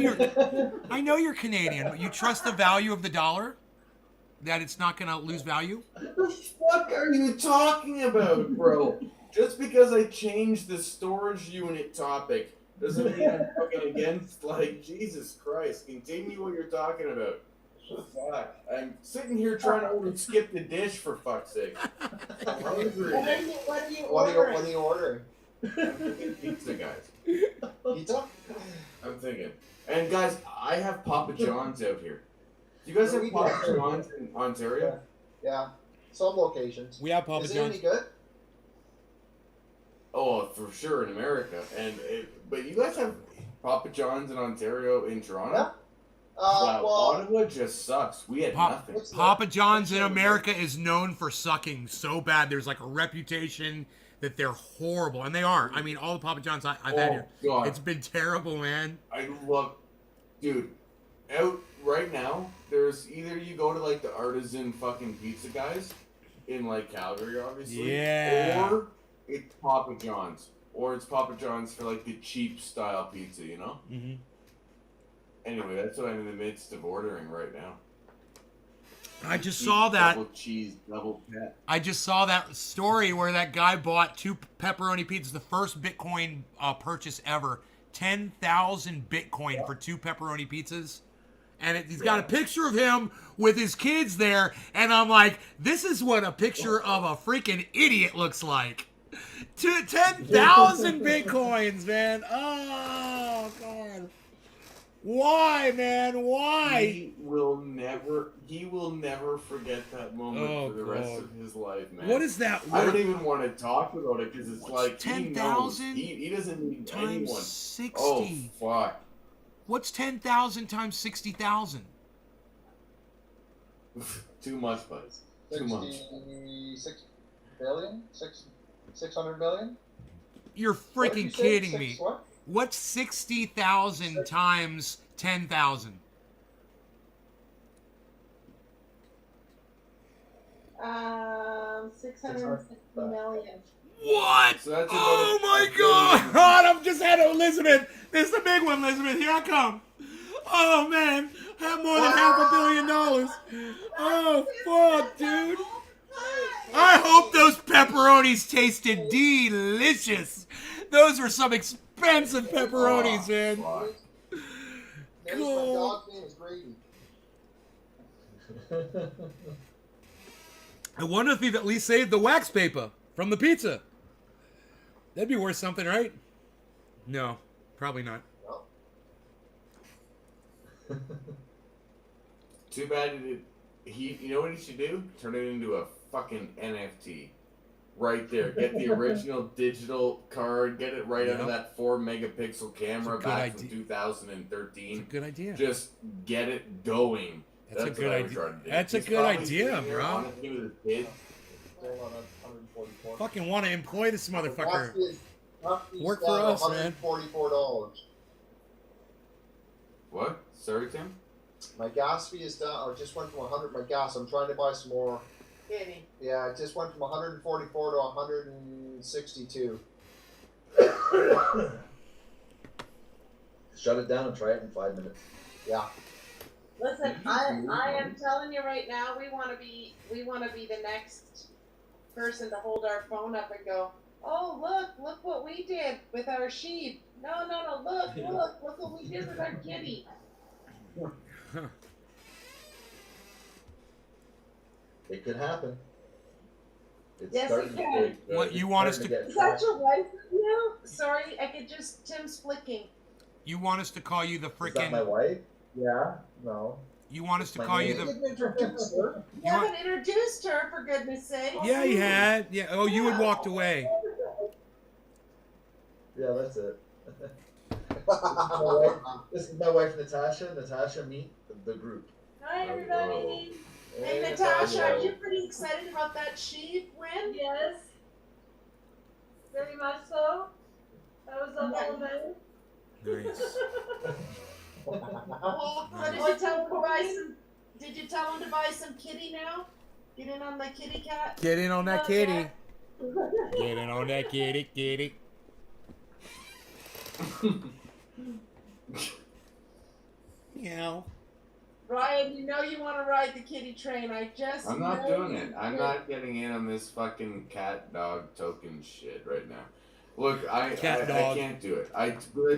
you're Canadian, but you trust the value of the dollar? That it's not going to lose value? What the fuck are you talking about, bro? Just because I changed the storage unit topic doesn't mean I'm fucking against, like, Jesus Christ. Continue what you're talking about. Fuck. I'm sitting here trying to skip the dish, for fuck's sake. I'm hungry. What are you What ordering? are you ordering? I'm thinking pizza, guys. Pizza? I'm thinking. And, guys, I have Papa John's out here. Do you guys have Papa John's in Ontario? Yeah. Some locations. We have Papa Is it John's. any good? Oh, for sure in America. But you guys have Papa John's in Ontario, in Toronto? Yeah. Wow, Well, Ottawa just sucks. We had nothing. Papa John's in America is known for sucking so bad. There's like a reputation that they're horrible. And they are. I mean, all the Papa John's I've had here. God. It's been terrible, man. I love... Dude, out right now, there's either you go to, like, the artisan fucking pizza guys in, like, Calgary, obviously. Yeah. Or it's Papa John's. Or it's Papa John's for, like, the cheap style pizza, you know? Mm-hmm. Anyway, that's what I'm in the midst of ordering right now. I just saw that. Double cheese, double pep. I just saw that story where that guy bought 2 pepperoni pizzas, the first Bitcoin purchase ever. 10,000 Bitcoin for 2 pepperoni pizzas. And he's got a picture of him with his kids there. And I'm like, this is what a picture of a freaking idiot looks like. 10,000 Bitcoins, man. Oh, God. Why, man? Why? He will never forget that moment for the rest of his life, man. What is that? I don't even want to talk about it because it's like 10,000? He doesn't need times anyone. 60. Oh, fuck. What's 10,000 times 60,000? Too much, bud. Too much. 6 billion? 600 million? You're What did freaking you say? kidding Six me. what? What's 60,000 times 10,000? $660 million. What? So that's Oh about my $1 billion. God! I've just had Elizabeth. This is the big one, Elizabeth. Here I come. Oh man, have more than $500 million. Oh fuck, dude. I hope those pepperonis tasted delicious. Those were some expensive pepperonis, man. Fuck. There's my dog's name is Grady. I wonder if he'd at least saved the wax paper from the pizza. That'd be worth something, right? No, probably not. No. Too bad you know what he should do? Turn it into a fucking NFT. Right there. Get the original digital card. Get it right out of that 4-megapixel camera back from 2013. That's a good idea. Just get it going. That's a good what I would idea. try to do. That's a He's good probably idea, sitting here bro. wanting to do with his kid. Still on 144. Fucking want to employ this motherfucker. Gatsby's Work for down us, man. $144. What? Sorry, Tim? My gas fee is down. I just went from 100. My gas. I'm trying to buy some more. Kidding. Yeah, it just went from 144 to 162. Shut it down and try it in 5 minutes. Yeah. Listen, I am telling you right now, we want to be the next person to hold our phone up and go, oh look what we did with our sheep. No, look what we did with our kitty. It could happen. It's Yes, starting it to can. get, What, you want us starting to- get Is that traction. your wife now? Sorry, I could just Tim's flicking. You want us to call you the Is that my freaking... wife? Yeah. No. You want us to My call you name. the... Didn't introduce her. You haven't introduced her, for goodness sake. Yeah, you had. Yeah. Oh, you had walked away. Yeah, that's it. Oh, This is my wife Natasha. Natasha, meet the group. Hi, everybody. Hey, Hey, Natasha, are Natasha. you pretty excited about that sheep win? Yes, very much so. I was up all night. Nice. So did you tell him to buy some? Did you tell him to buy some kitty now? Get in on the kitty cat. Get in on that Not kitty. yet. Get in on that kitty, kitty. Meow. Ryan, you know you want to ride the kitty train. I just. I'm not know doing you it. I'm do. not getting in on this fucking cat dog token shit right now. Look, I Cat dog. can't do it. I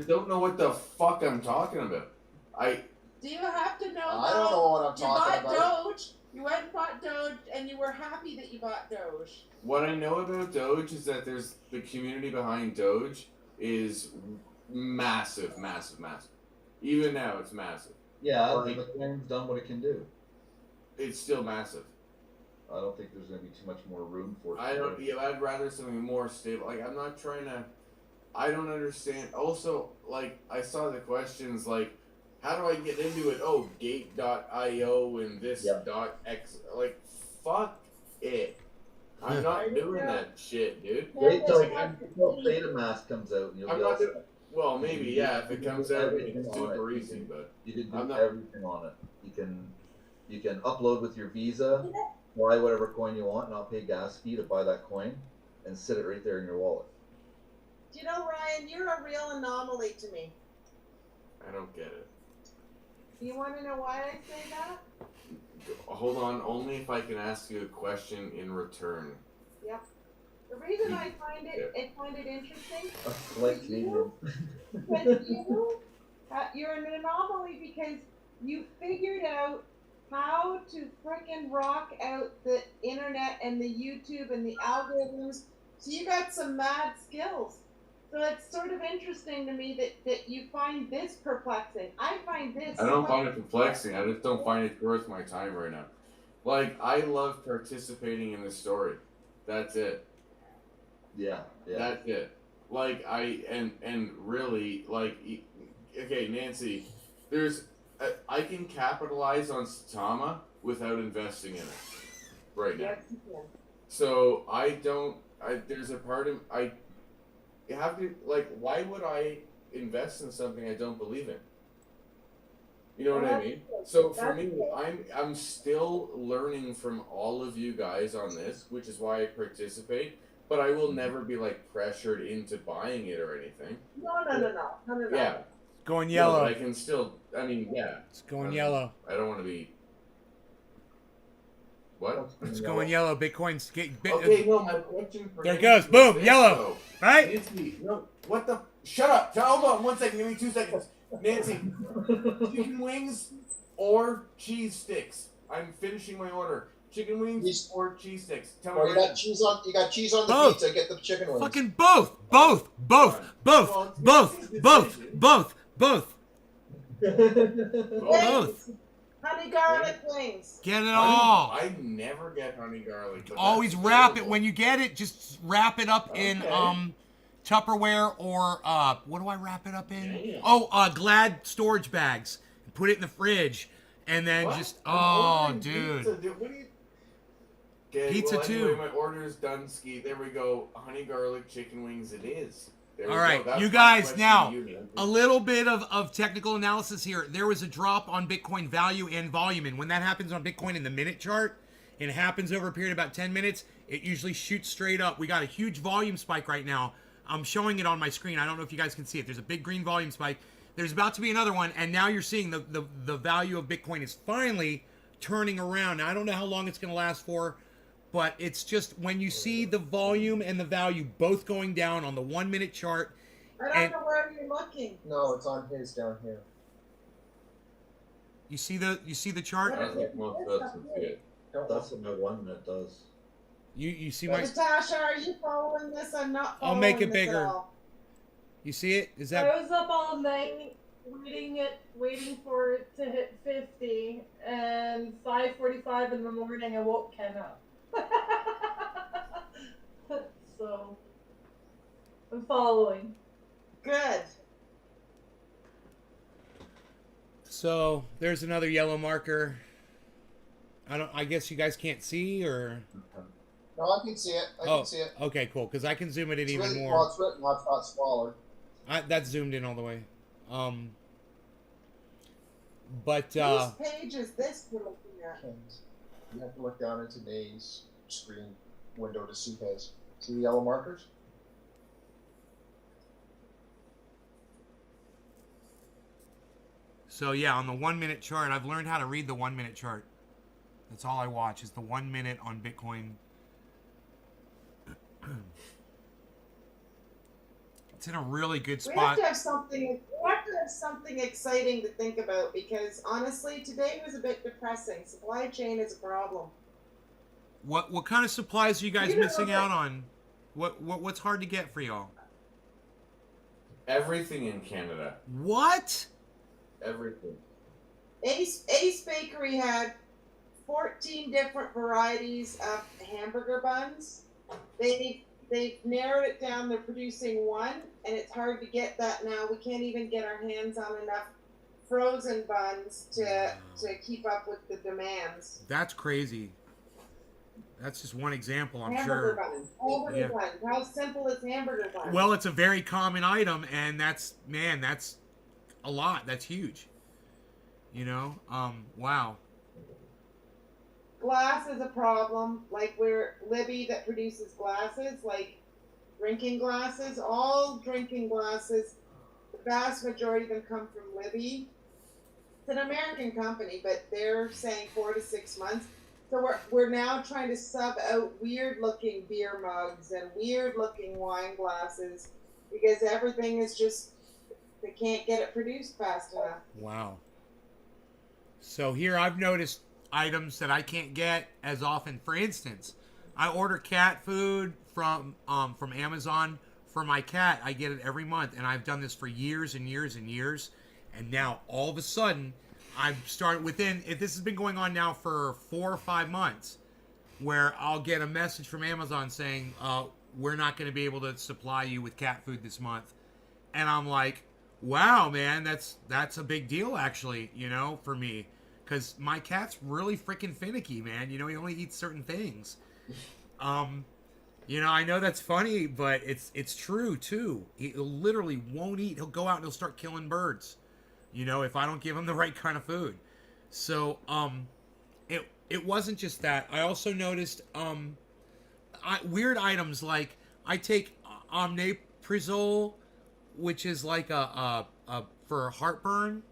don't know what the fuck I'm talking about. Do you have to know? I don't know what I'm You talking bought about. Doge. You went and bought Doge, and you were happy that you bought Doge. What I know about Doge is that there's the community behind Doge is massive, massive, massive. Even now, it's massive. Yeah, Like, the coin's done what it can do. it's still massive. I don't think there's going to be too much more room for it. I'd rather something more stable. Like, I'm not trying to. I don't understand. Also, like, I saw the questions like, how do I get into it? Oh, gate.io and this Yep. .x. Like, fuck it. I'm not doing that shit, dude. Wait till Theta Mask comes out and you'll I'm be all not doing. set. Well, maybe, yeah, if it comes out, Everything it's on super it. easy, but You can do I'm not. everything on it. You can upload with your Visa, buy whatever coin you want, not pay gas fee to buy that coin, and sit it right there in your wallet. Do you know, Ryan, you're a real anomaly to me. I don't get it. You want to know why I say that? Hold on, only if I can ask you a question in return. Yep. The reason I find it interesting Like is you're an anomaly because you figured out how to frickin' rock out the internet and the YouTube and the algorithms. So you got some mad skills. So it's sort of interesting to me that you find this perplexing. I find this. I don't find it perplexing. I just don't find it worth my time right now. Like, I love participating in the story. That's it. Yeah. That's it. Like, and really, like, okay, Nancy, I can capitalize on Satama without investing in it right now. Yes, you can. So there's a part of, you have to, like, why would I invest in something I don't believe in? You know what I mean? So for me, I'm still learning from all of you guys on this, which is why I participate. But I will never be like pressured into buying it or anything. No. Yeah, Going yellow. No, but I can still. I mean, yeah. It's going yellow. I don't want to be. What? It's going yellow. Bitcoin's Okay, no, my question. For There it Nancy goes. Boom, was this, yellow. though. Right? Nancy, no, what the? Shut up. Hold on 1 second. Give me 2 seconds. Nancy, chicken wings or cheese sticks? I'm finishing my order. Chicken wings or cheese sticks? Tell me. Well, you got cheese on. You got cheese on the Both. pizza. Get the chicken wings. Fucking both. Both. Honey garlic wings. Get it all. I never get honey garlic. But Always that's wrap it available. when you get it. Just wrap it up in Tupperware or what do I wrap it up in? Damn. Oh, Glad storage bags. Put it in the fridge, and then What? just I'm ordering dude. Pizza, dude. What do you? Okay, Pizza well, too. anyway, my order is done. Ski. There we go. Honey garlic chicken wings. It is. There All we right, go. That's you my guys, question now, to you, Nancy. a little bit of technical analysis here. There was a drop on Bitcoin value and volume, and when that happens on Bitcoin in the minute chart, and it happens over a period of about 10 minutes, it usually shoots straight up. We got a huge volume spike right now. I'm showing it on my screen. I don't know if you guys can see it. There's a big green volume spike. There's about to be another one, and now you're seeing the value of Bitcoin is finally turning around. Now, I don't know how long it's going to last for, but it's just when you see the volume and the value both going down on the 1 minute chart. I don't know where you're looking. No, it's on his down here. You see the chart? I think most of us can see it. That's what my 1 minute does. You see my? Natasha, are you following this? I'm not following I'll make it this at bigger. all. You see it? Is I that? was up all night waiting for it to hit 50, and 5:45 in the morning I woke Ken up. So I'm following. Good. So there's another yellow marker. I guess you guys can't see, or. No, I can see it. I can see it. Okay, cool. Because I can zoom it in It's even really, more. well, it's written lots smaller. That's zoomed in all the way. But Whose page is this we're looking at? You have to look down into Nay's screen window to see his. See the yellow markers? so yeah, on the 1 minute chart, I've learned how to read the 1 minute chart. That's all I watch is the 1 minute on Bitcoin. It's in a really good We have spot. to have something. We have to have something exciting to think about because honestly, today was a bit depressing. Supply chain is a problem. What kind of supplies are you guys You know missing that- out on? What's hard to get for y'all? Everything in Canada. What? Everything. Ace Bakery had 14 different varieties of hamburger buns. They've narrowed it down. They're producing one, and it's hard to get that now. We can't even get our hands on enough frozen buns to keep up with the demands. That's crazy. That's just one example, I'm Hamburger sure. buns. Hamburger buns. How simple is hamburger buns? Well, it's a very common item, and that's a lot. That's huge. You know, wow. Glass is a problem. Like we're Libby that produces glasses, like drinking glasses. All drinking glasses, the vast majority of them come from Libby. It's an American company, but they're saying 4 to 6 months. So we're now trying to sub out weird looking beer mugs and weird looking wine glasses because everything is just they can't get it produced fast enough. Wow. So here I've noticed items that I can't get as often. For instance, I order cat food from Amazon for my cat. I get it every month, and I've done this for years and years and years. And now all of a sudden, I've started this has been going on now for 4 or 5 months, where I'll get a message from Amazon saying, we're not going to be able to supply you with cat food this month. And I'm like, wow, man, that's a big deal, actually, you know, for me. Because my cat's really freaking finicky, man. You know, he only eats certain things. You know, I know that's funny, but it's true, too. He literally won't eat. He'll go out and he'll start killing birds, you know, if I don't give him the right kind of food. So, it wasn't just that. I also noticed weird items like I take omeprazole, which is like a for heartburn.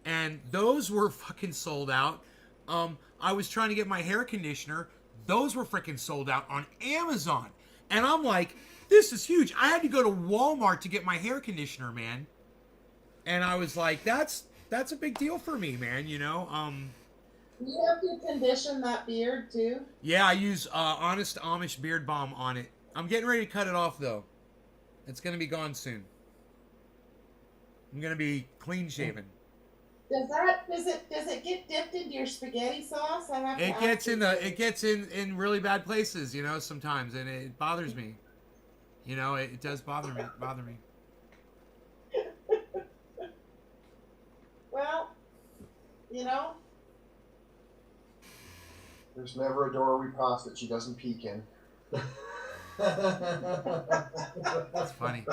And those were fucking sold out. I was trying to get my hair conditioner. Those were freaking sold out on Amazon. And I'm like, this is huge. I had to go to Walmart to get my hair conditioner, man. And I was like, that's a big deal for me, man, you know? You have to condition that beard too? Yeah, I use Honest Amish Beard Balm on it. I'm getting ready to cut it off, though. It's going to be gone soon. I'm going to be clean shaven. Does it get dipped into your spaghetti sauce? I have to It gets in really bad places, you know, sometimes, and it bothers me. You know, it does bother me. Well, you know, There's never a door we pass that she doesn't peek in. That's funny.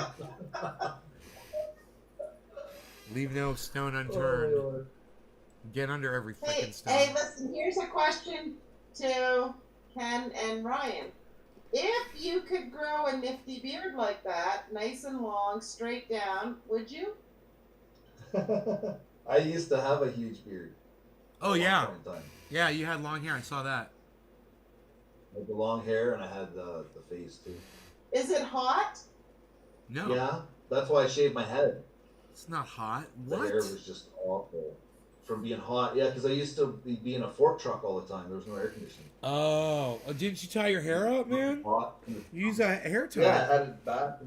Leave no stone unturned. Get under every freaking stone. Hey, listen, here's a question to Ken and Ryan. If you could grow a nifty beard like that, nice and long, straight down, would you? I used to have a huge beard. Oh, yeah. Point in time. Yeah, you had long hair. I saw that. I had the long hair and I had the face too. Is it hot? No. Yeah, that's why I shaved my head. It's not hot. The What? hair was just awful from being hot. Yeah, because I used to be in a fork truck all the time. There was no air conditioning. Oh, didn't you tie your hair up, man? Hot. You use a hair tie. Yeah, I had it back.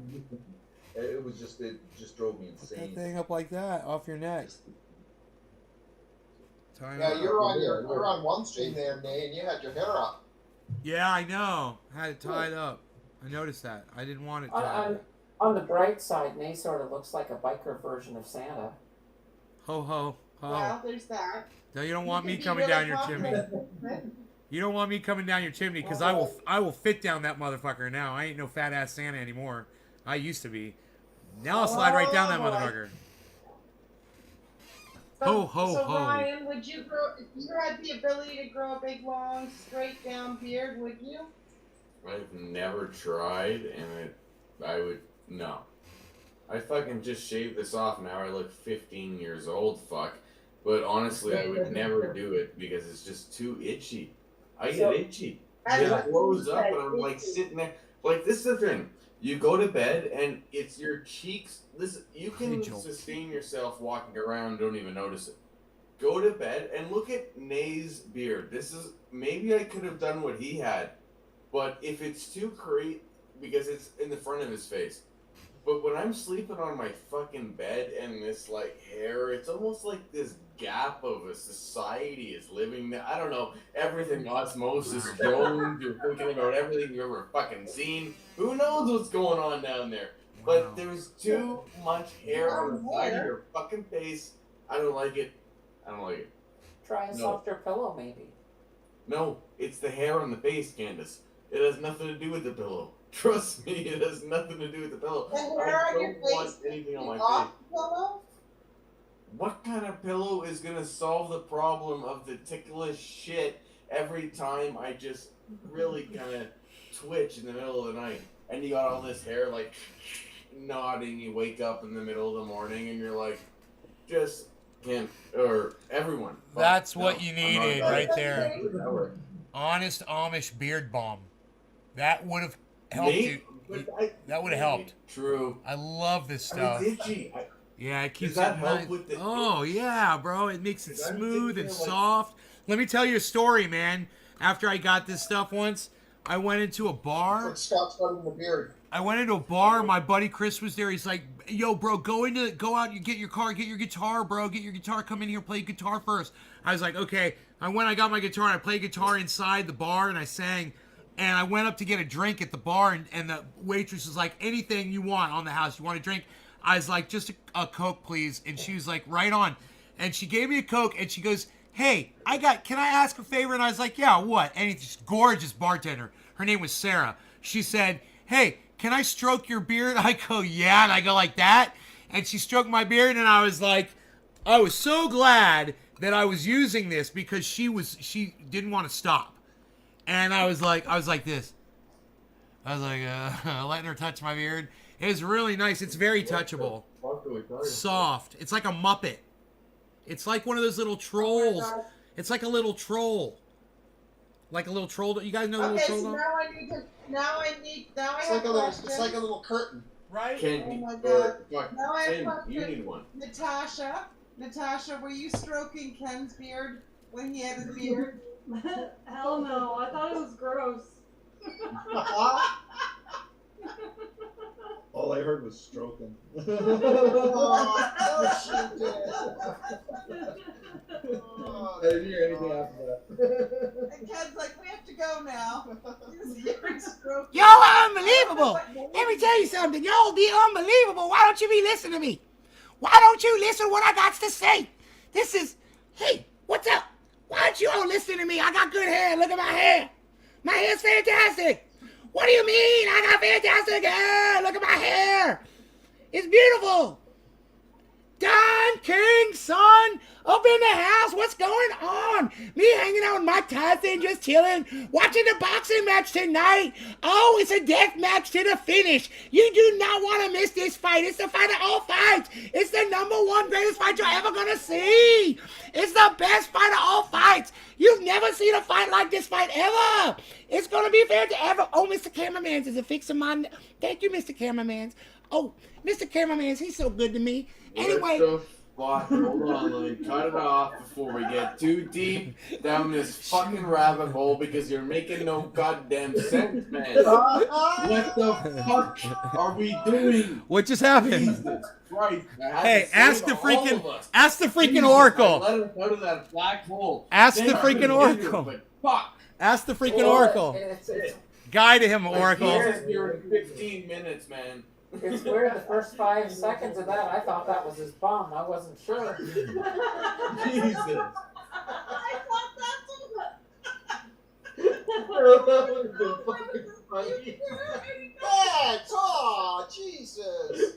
It just drove me Put that insane. thing up like that, off your neck. Tie it Yeah, up. you're on one stream there, Nay, and you had your hair up. Yeah, I know. I had it tied up. I noticed that. I didn't want it tied up. On the bright side, Nate sort of looks like a biker version of Santa. Ho ho ho. Well, there's that. No, you don't He want could me be coming really down your chimney. popular. You don't want me coming down your chimney because I will fit down that motherfucker now. I ain't no fat ass Santa anymore. I used to be. Now I'll slide right down that Oh, boy. motherfucker. So, Ho ho so ho. Ryan, would you grow? If you had the ability to grow a big, long, straight down beard, would you? I've never tried, and I would no. I fucking just shaved this off. Now I look 15 years old. Fuck. But honestly, I would never do it because it's just too itchy. I get itchy. It blows up, and I'm like sitting there. Like, this is the thing. You go to bed, and it's your cheeks. This you can sustain yourself walking around, don't even notice it. Go to bed and look at Nay's beard. This is maybe I could have done what he had, but if it's too crazy because it's in the front of his face. But when I'm sleeping on my fucking bed and this like hair, it's almost like this gap of a society is living there. I don't know, everything Osmosis Jones, you're thinking about everything you've ever fucking seen. Who knows what's going on down there? But there's too much hair on the side of your fucking face. I don't like it. I don't like it. Try a softer pillow, maybe. No, it's the hair on the face, Candace. It has nothing to do with the pillow. Trust me, it has nothing to do with the pillow. The hair I on your don't want face anything on my off face. the pillow? What kind of pillow is gonna solve the problem of the ticklish shit every time I just really kind of twitch in the middle of the night? And you got all this hair like nodding, you wake up in the middle of the morning and you're like, just can't, or everyone. That's No, what you I'm not needed about right it. there. That works. Honest Amish beard balm. That would have helped Nate, you. but That would have helped. True. I love this stuff. It's itchy. Yeah, it keeps Does that it help nice. with the Oh itch? yeah, bro. It makes it 'Cause I'm smooth sitting and here like- soft. Let me tell you a story, man. After I got this stuff once, I went into a bar. Like Scott's cutting the beard. I went into a bar. My buddy Chris was there. He's like, "Yo, bro, go out. You get your car. Get your guitar, bro. Get your guitar. Come in here. Play guitar first." I was like, "Okay." I got my guitar and I played guitar inside the bar and I sang. And I went up to get a drink at the bar and the waitress was like, "Anything you want on the house. You want a drink?" I was like, "Just a Coke, please." And she was like, "Right on." And she gave me a Coke and she goes, "Hey, can I ask a favor?" And I was like, "Yeah, what?" And it's just gorgeous bartender. Her name was Sarah. She said, "Hey, can I stroke your beard?" I go, "Yeah." And I go like that. And she stroked my beard and I was like, I was so glad that I was using this because she didn't want to stop. And I was like this. I was like, letting her touch my beard. It was really nice. It's very touchable. Soft. It's like a Muppet. It's like one of those little trolls. It's like a little troll. Like a little troll. You guys know a little Okay, troll? so Dog? now I It's have like a little. questions. It's like a little curtain. Right? Can Oh my or, God. fuck, Now I have Tim, questions. you need one. Natasha, were you stroking Ken's beard when he had his beard? Hell no, I thought it was gross. All I heard was stroking. I didn't hear anything after that. And Ken's like, we have to go now. Y'all are unbelievable. Let me tell you something. Y'all be unbelievable. Why don't you be listening to me? Why don't you listen to what I got to say? Hey, what's up? Why don't you all listen to me? I got good hair. Look at my hair. My hair's fantastic. What do you mean? I got fantastic hair. Look at my hair. It's beautiful. Don King, son, up in the house. What's going on? Me hanging out with Mike Tyson, just chilling, watching the boxing match tonight. Oh, it's a death match to the finish. You do not want to miss this fight. It's the fight of all fights. It's the #1 greatest fight you're ever going to see. It's the best fight of all fights. You've never seen a fight like this fight ever. It's going to be fair to ever. Oh, Mr. Cameraman is a fix of mine. Thank you, Mr. Cameraman. Oh, Mr. Cameraman, he's so good to me. Anyway. Hold on, let me cut it off before we get too deep down this fucking rabbit hole because you're making no goddamn sense, man. What the fuck are we doing? What just happened? Jesus Christ. Hey, ask the freaking Oracle. Let us out of that black hole. Ask the Thank freaking you, Oracle. but fuck. Ask the freaking Oracle. Guide him, Oracle. He's here in 15 minutes, man. It's weird. The first 5 seconds of that, I thought that was his bum. I wasn't sure. Jesus. I thought that's what. That would have been fucking funny. Max! Oh, Jesus!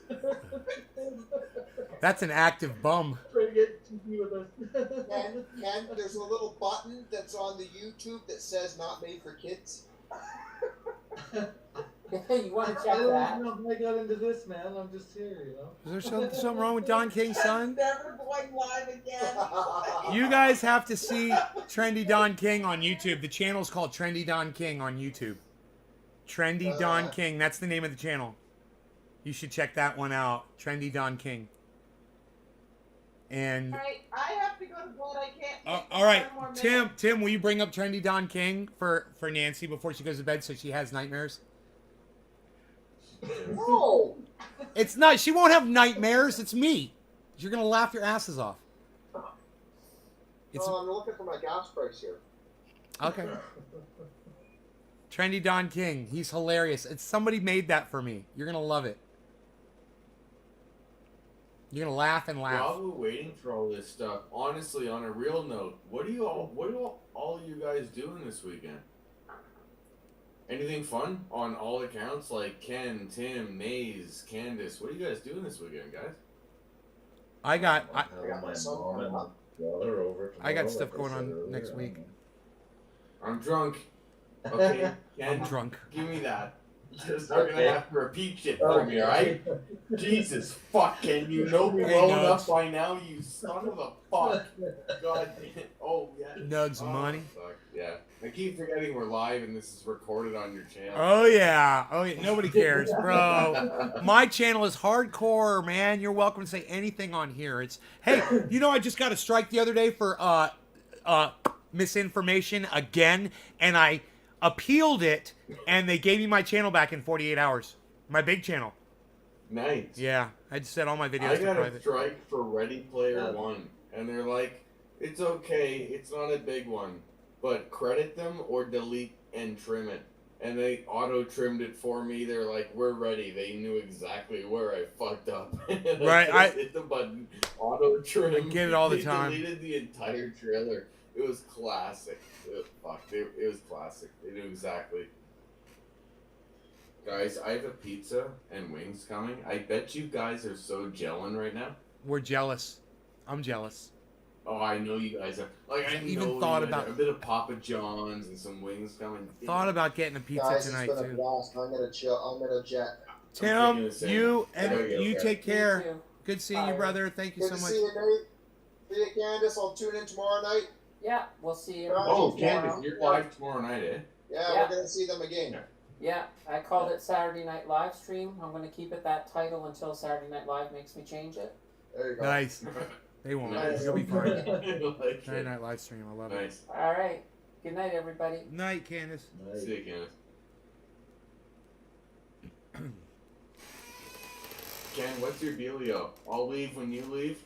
That's an active bum. Trying to get TV with us. Ken, there's a little button that's on the YouTube that says not made for kids. You want to I check don't that? know how I got into this, man. I'm just here, you know. Is there something wrong with Don King's son? Never going live again. You guys have to see Trendy Don King on YouTube. The channel's called Trendy Don King on YouTube. Trendy Don King. That's the name of the channel. You should check that one out. Trendy Don King. And Alright, I have to go to bed. I can't. all right, 10 more Tim. minutes. Tim, will you bring up Trendy Don King for Nancy before she goes to bed so she has nightmares? No! It's not. She won't have nightmares. It's me. You're gonna laugh your asses off. It's No, I'm looking for my gas price here. okay. Trendy Don King. He's hilarious. It's somebody made that for me. You're gonna love it. You're gonna laugh and laugh. While we're waiting for all this stuff, honestly, on a real note, what do all you guys doing this weekend? Anything fun on all accounts? Like Ken, Tim, Maze, Candace. What are you guys doing this weekend, guys? I got got my mom and my brother over. I got stuff going on next week. I'm drunk. Okay, Ken, I'm drunk. give me that. Just not gonna have to repeat shit for me, alright? Jesus fuck, Ken, you know me Hey, well Nugs. enough by now, you son of a fuck. God damn it. Oh, yeah. Nugs money. Fuck, yeah. I keep forgetting we're live and this is recorded on your channel. Oh yeah. Oh yeah. Nobody cares, bro. My channel is hardcore, man. You're welcome to say anything on here. It's hey, you know I just got a strike the other day for misinformation again, and I appealed it, and they gave me my channel back in 48 hours. My big channel. Nice. Yeah, I just set all my videos I to got a private. strike for Ready Player One, and they're like, it's okay, it's not a big one, but credit them or delete and trim it. And they auto-trimmed it for me. They're like, we're ready. They knew exactly where I fucked up. And Right, I I- just hit the button, auto-trim. I get it all the They time. deleted the entire trailer. It was classic. It was classic. They knew exactly. Guys, I have a pizza and wings coming. I bet you guys are so gelling right now. We're jealous. I'm jealous. Oh, I know you guys are. Like, I Even know thought you guys about- are. A bit of Papa John's and some wings coming. Thought about getting a pizza Guys, tonight it's been a too. blast. I'm gonna chill. I'm gonna jet. Tim, thinking the same. you I gotta and get you okay. take care. You too. Good seeing you, brother. Thank you Good so to much. see you, Nate. See you, Candace. I'll tune in tomorrow night. Yeah, we'll see you. Oh, tomorrow. Candace, you're live tomorrow night, eh? Yeah, Yeah. we're gonna see them again. Yeah, I called it Saturday Night Live Stream. I'm going to keep it that title until Saturday Night Live makes me change it. There you go. Nice. They won't. Nice. You'll be fine. Like Saturday it. Night live stream. I love it. Nice. All right. Good night, everybody. Night, Candace. See you, Candace. Ken, what's your dealio? I'll leave when you leave,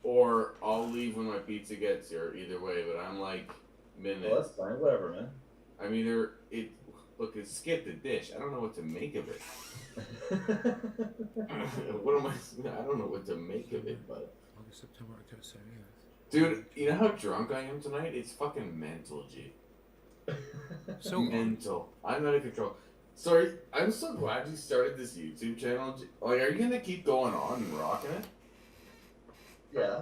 or I'll leave when my pizza gets here. Either way, but I'm like minutes. Well, that's fine. Whatever, man. I'm either it. Look, it skipped a dish. I don't know what to make of it. What am I? I don't know what to make of it, but August, September, October, Saturday. dude, you know how drunk I am tonight? It's fucking mental, G. So Mental. I'm out of control. Sorry, I'm so glad you started this YouTube channel. Like, are you gonna keep going on and rocking it? Yeah.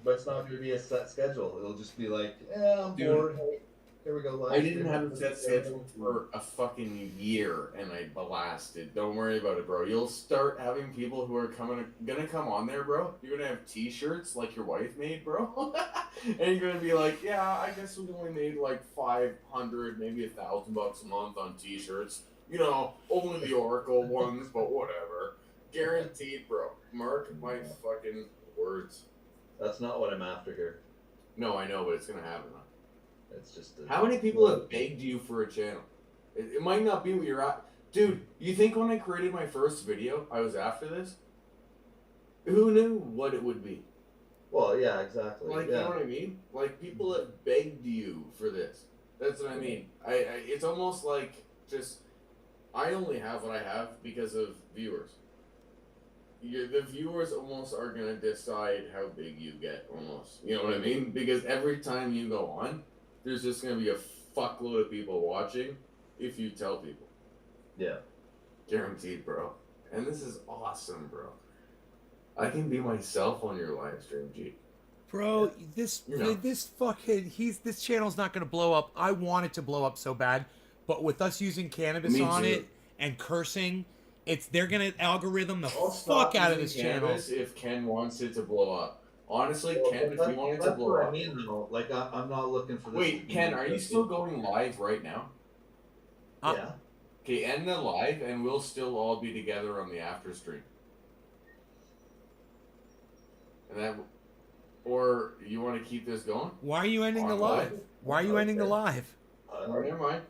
But it's not going to be a set schedule. It'll just be like, yeah, I'm Dude. bored. Hey, here we go. Live I didn't stream. have a set schedule for a fucking year, and I blasted. Don't worry about it, bro. You'll start having people who are gonna come on there, bro. You're gonna have T-shirts like your wife made, bro, and you're gonna be like, yeah, I guess we only made like 500, maybe $1,000 a month on T-shirts. You know, only the Oracle ones, but whatever. Guaranteed, bro. Mark my fucking words. That's not what I'm after here. No, I know, but it's gonna happen. It's just. How many people have begged you for a channel? It might not be what you're at. Dude, you think when I created my first video, I was after this? Who knew what it would be? Well, yeah, exactly. Like, yeah. you know what I mean? Like, people have begged you for this. That's what I mean. It's almost like just I only have what I have because of viewers. The viewers almost are gonna decide how big you get, almost. You know what I mean? Because every time you go on, there's just gonna be a fuckload of people watching if you tell people. Yeah. Guaranteed, bro. And this is awesome, bro. I can be myself on your live stream, G. Bro, this channel's not gonna blow up. I want it to blow up so bad, but with us using cannabis Me on too. it and cursing, they're gonna algorithm the I'll fuck stop out of using this channel. cannabis if Ken wants it to blow up. Honestly, Well, Ken, if you want it to that's blow what up. I mean, though. Like, I'm not looking for this. Wait, Ken, are you still going live right now? Yeah. Okay, end the live, and we'll still all be together on the after stream. And that, or you want to keep this going? Why are you ending the live? Why are you ending the live? Never mind.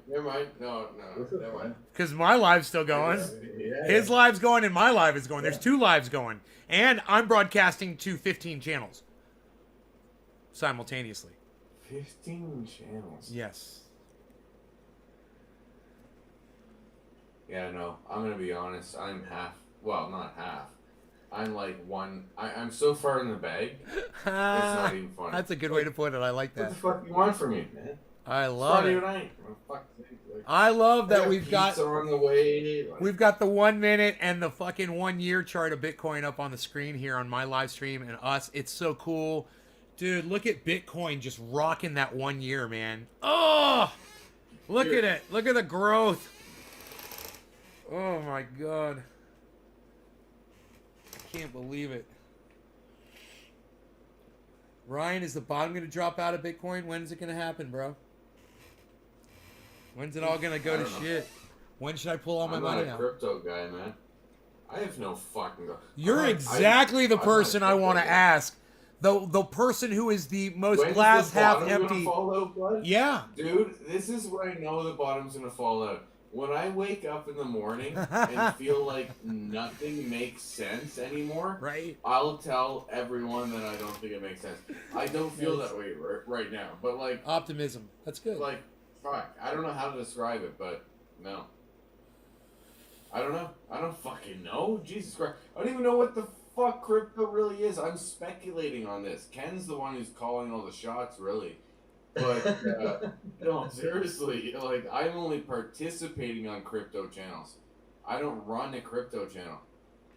No, never mind. Because my live's still going. Yeah. His live's going and my live is going. There's 2 lives going. And I'm broadcasting to 15 channels simultaneously. 15 channels. Yes. Yeah, no, I'm gonna be honest. I'm half. Well, not half. I'm like one. I'm so far in the bag. It's not even funny. That's a good way to put it. I like that. What the fuck you want from me, man? I love Friday it. night. Oh, fuck's sake, like, I love that I we've got pizza on the way. Like, we've got the 1 minute and the fucking 1 year chart of Bitcoin up on the screen here on my live stream and us. It's so cool. Dude, look at Bitcoin just rocking that 1 year, man. Oh! Look at it. Look at the growth. Oh my god. I can't believe it. Ryan, is the bottom going to drop out of Bitcoin? When is it going to happen, bro? When's it all going to go to shit? When should I pull all my I'm money not a out? crypto guy, man. I have no fucking. You're exactly the person I want to ask. The person who is the most When's glass the half bottom gonna empty. fall out, bud? Yeah. Dude, this is where I know the bottom's gonna fall out. When I wake up in the morning and feel like nothing makes sense anymore, right? I'll tell everyone that I don't think it makes sense. I don't feel that way right now, but like optimism. That's good. Like, fuck, I don't know how to describe it, but no. I don't know. I don't fucking know. Jesus Christ. I don't even know what the fuck crypto really is. I'm speculating on this. Ken's the one who's calling all the shots, really. But, no, seriously, like, I'm only participating on crypto channels. I don't run a crypto channel.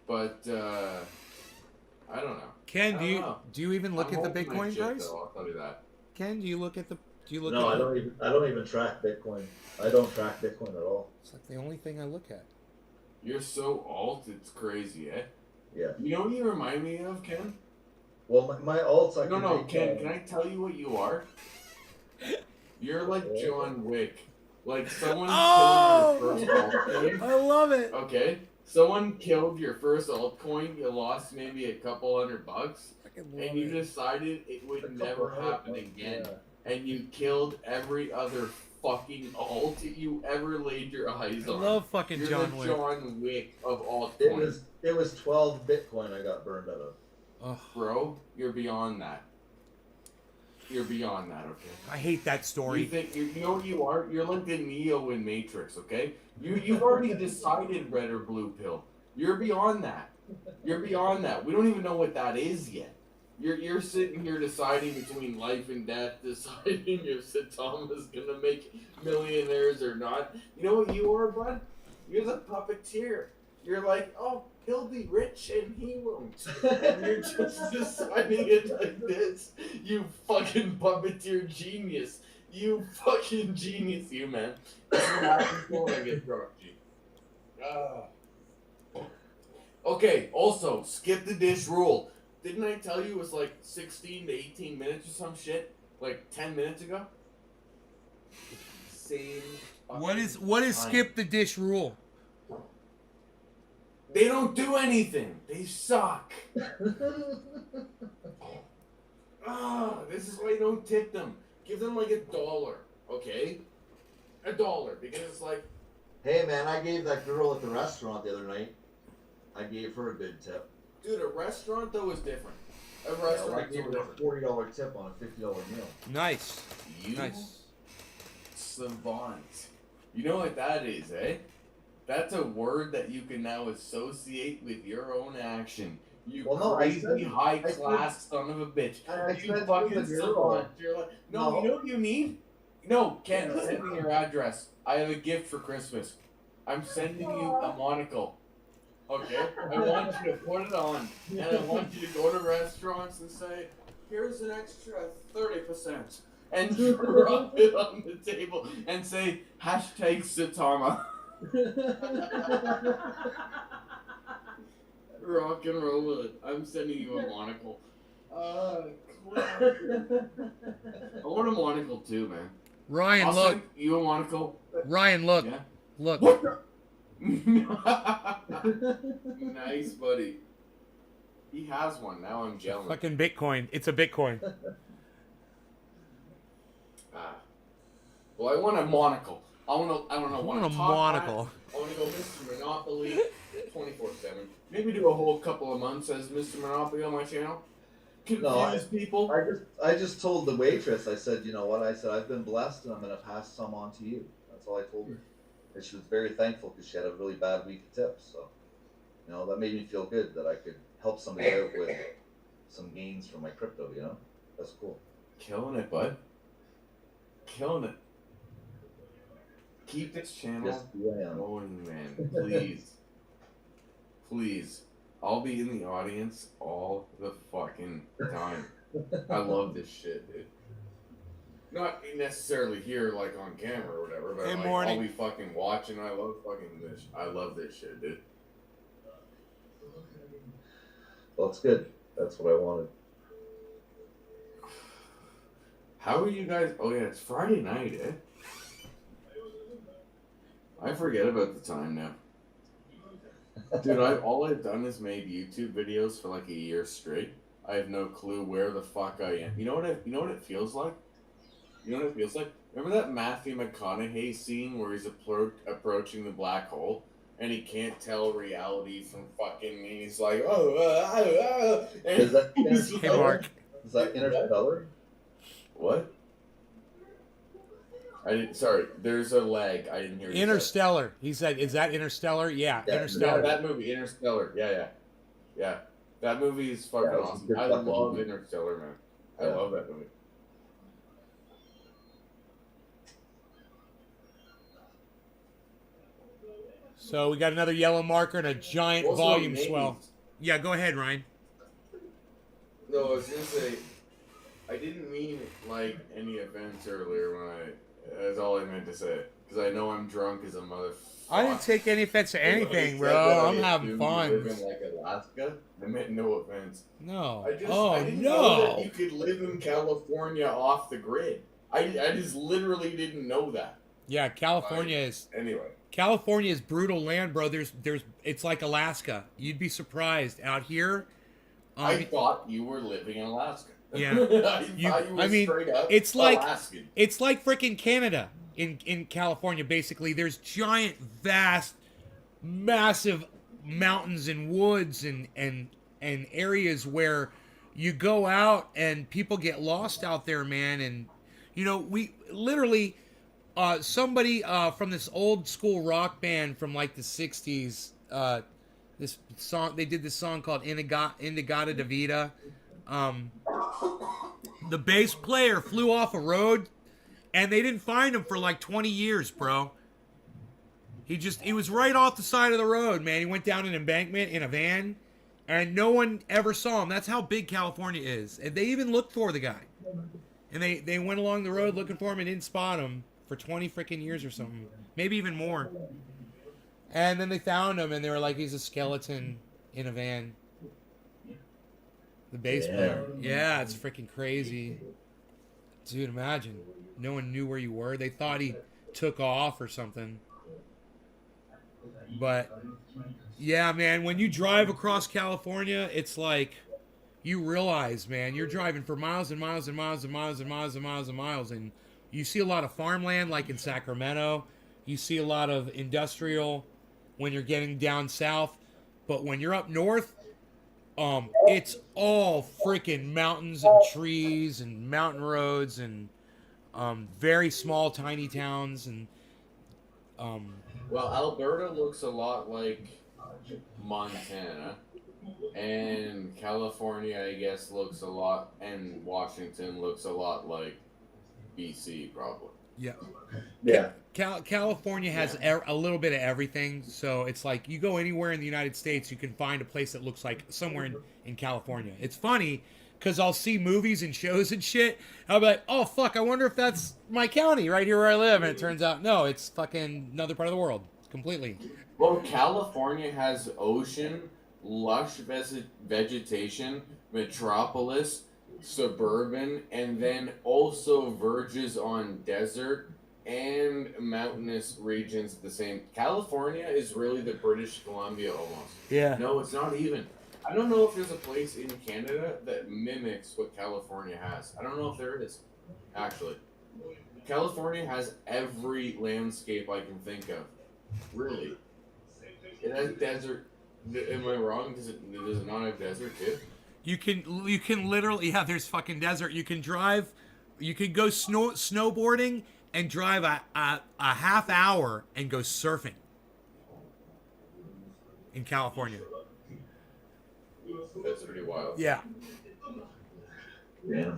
But, I don't know. Ken, do you even look I'm at the hoping I Bitcoin shit, price? though, I'll tell you that. Ken, do you look at the No, I don't even track Bitcoin. I don't track Bitcoin at all. It's like the only thing I look at. You're so alt, it's crazy, eh? Yeah. You know what you remind me of, Ken? Well, my alts, I No, Ken, can I tell you what you are? You're like John Wick. Like, someone killed your first altcoin. I love it. Okay? Someone killed your first altcoin, you lost maybe a couple $100, and you decided it would never happen again. Yeah. And you killed every other fucking alt you ever laid your eyes I on. love fucking You're John the Wick. John Wick of altcoins. It was 12 Bitcoin I got burned out of. Ugh. Bro, you're beyond that. You're beyond that, okay? I hate that story. You think you know what you are? You're like the Neo in Matrix, okay? You've already decided red or blue pill. You're beyond that. You're beyond that. We don't even know what that is yet. You're sitting here deciding between life and death, deciding if Satama's gonna make millionaires or not. You know what you are, bud? You're the puppeteer. You're like, oh, he'll be rich and he won't. And you're just deciding it like this. You fucking puppeteer genius. You fucking genius, you, man. That's what happens when I get drunk, G. Okay, also, skip the dish rule. Didn't I tell you it was like 16 to 18 minutes or some shit? Like 10 minutes ago? Same. What is time. skip the dish rule? They don't do anything. They suck. This is why you don't tip them. Give them like $1, okay? $1, because it's like... Hey man, I gave that girl at the restaurant the other night, I gave her a good tip. Dude, a restaurant though is different. A Yeah, restaurant I gave her a $40 tip on a $50 meal. Nice. You Nice. savant. You know what that is, eh? That's a word that you can now associate with your own action. You Well, no, crazy high class son of a bitch. You fucking savant. You're like, no, you know what you need? No, Ken, send me your address. I have a gift for Christmas. I'm sending you a monocle. Okay? I want you to put it on. And I want you to go to restaurants and say, here's an extra 30%. And drop it on the table and say, hashtag Satama. Rock and roll with it. I'm sending you a monocle. I want a monocle too, man. Ryan, I'll look. send you a monocle. Ryan, look. Yeah? Look. What nice, buddy. He has one. Now I'm jealous. Fucking Bitcoin. It's a Bitcoin. Well, I want a monocle. I want I a want a monocle. I want to go Mr. Monopoly 24/7. Maybe do a whole couple of months as Mr. Monopoly on my channel. Confuse people. I just told the waitress. I said, you know what? I said I've been blessed, and I'm going to pass some on to you. That's all I told her. And she was very thankful because she had a really bad week of tips. So, you know, that made me feel good that I could help somebody out with some gains from my crypto. You know, that's cool. Killing it, bud. Killing it. Keep this channel going, man. Please. Please. I'll be in the audience all the fucking time. I love this shit, dude. Not necessarily here, like, on camera or whatever, but like, I'll be fucking watching. I love fucking this. I love this shit, dude. Well, it's good. That's what I wanted. How are you guys? Oh, yeah, it's Friday night, eh? I forget about the time now. Dude, all I've done is made YouTube videos for like a year straight. I have no clue where the fuck I am. You know what it feels like? You know what it feels like? Remember that Matthew McConaughey scene where he's approaching the black hole and he can't tell reality from fucking me? He's like, Is that Interstellar? Is that Interstellar? What? Sorry, there's a lag. I didn't hear you. Interstellar. He said, is that Interstellar? Yeah, Interstellar. Yeah, that movie, Interstellar. Yeah. That movie is fucking awesome. I love Interstellar, man. I love that movie. So we got another yellow marker and a giant Also volume names. swell. Yeah, go ahead, Ryan. No, I was gonna say, I didn't mean like any offense earlier when that's all I meant to say. Because I know I'm drunk as a motherfucker. I didn't take any offense to anything, bro. I'm having fun. Live in like Alaska. I meant no offense. No. I didn't know that you could live in California off the grid. I just literally didn't know that. Yeah, California is. Anyway. California is brutal land, bro. It's like Alaska. You'd be surprised out here. I thought you were living in Alaska. Yeah. I mean, it's like Alaskan. it's like freaking Canada in California. Basically, there's giant, vast, massive mountains and woods and areas where you go out and people get lost out there, man. And you know, we literally somebody from this old school rock band from like the '60s. This song, they did this song called Inagata Davida. The bass player flew off a road and they didn't find him for like 20 years, bro. He was right off the side of the road, man. He went down an embankment in a van and no one ever saw him. That's how big California is. And they even looked for the guy. And they went along the road looking for him and didn't spot him for 20 freaking years or something. Maybe even more. And then they found him and they were like, he's a skeleton in a van. The bass player. Yeah, it's freaking crazy. Dude, imagine. No one knew where you were. They thought he took off or something. But, yeah, man, when you drive across California, it's like you realize, man, you're driving for miles and miles and miles and miles and miles and miles and miles. And you see a lot of farmland, like in Sacramento. You see a lot of industrial when you're getting down south. But when you're up north, it's all freaking mountains and trees and mountain roads and very small, tiny towns. And Well, Alberta looks a lot like Montana, and California, I guess, looks a lot, and Washington looks a lot like BC, probably. Yeah. Yeah. California has a little bit of everything, so it's like you go anywhere in the United States, you can find a place that looks like somewhere in California. It's funny because I'll see movies and shows and shit. I'll be like, oh fuck, I wonder if that's my county right here where I live, and it turns out no, it's fucking another part of the world completely. Well, California has ocean, lush vegetation, metropolis, suburban, and then also verges on desert and mountainous regions at the same. California is really the British Columbia almost. Yeah. No, it's not even. I don't know if there's a place in Canada that mimics what California has. I don't know if there is, actually. California has every landscape I can think of. Really. It has desert. Am I wrong? Does it not have desert too? You can literally there's fucking desert. You can drive, you can go snowboarding and drive a half hour and go surfing in California. That's pretty wild. Yeah. Yeah.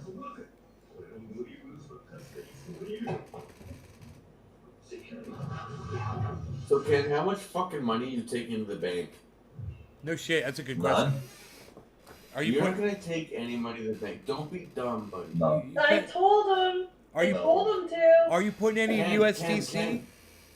So Ken, how much fucking money you take into the bank? No shit, that's a good question. Are you You're not gonna take any money to the bank. Don't be dumb, buddy. No. I told him. Are you I told him to. Are you putting any in USDC? Ken.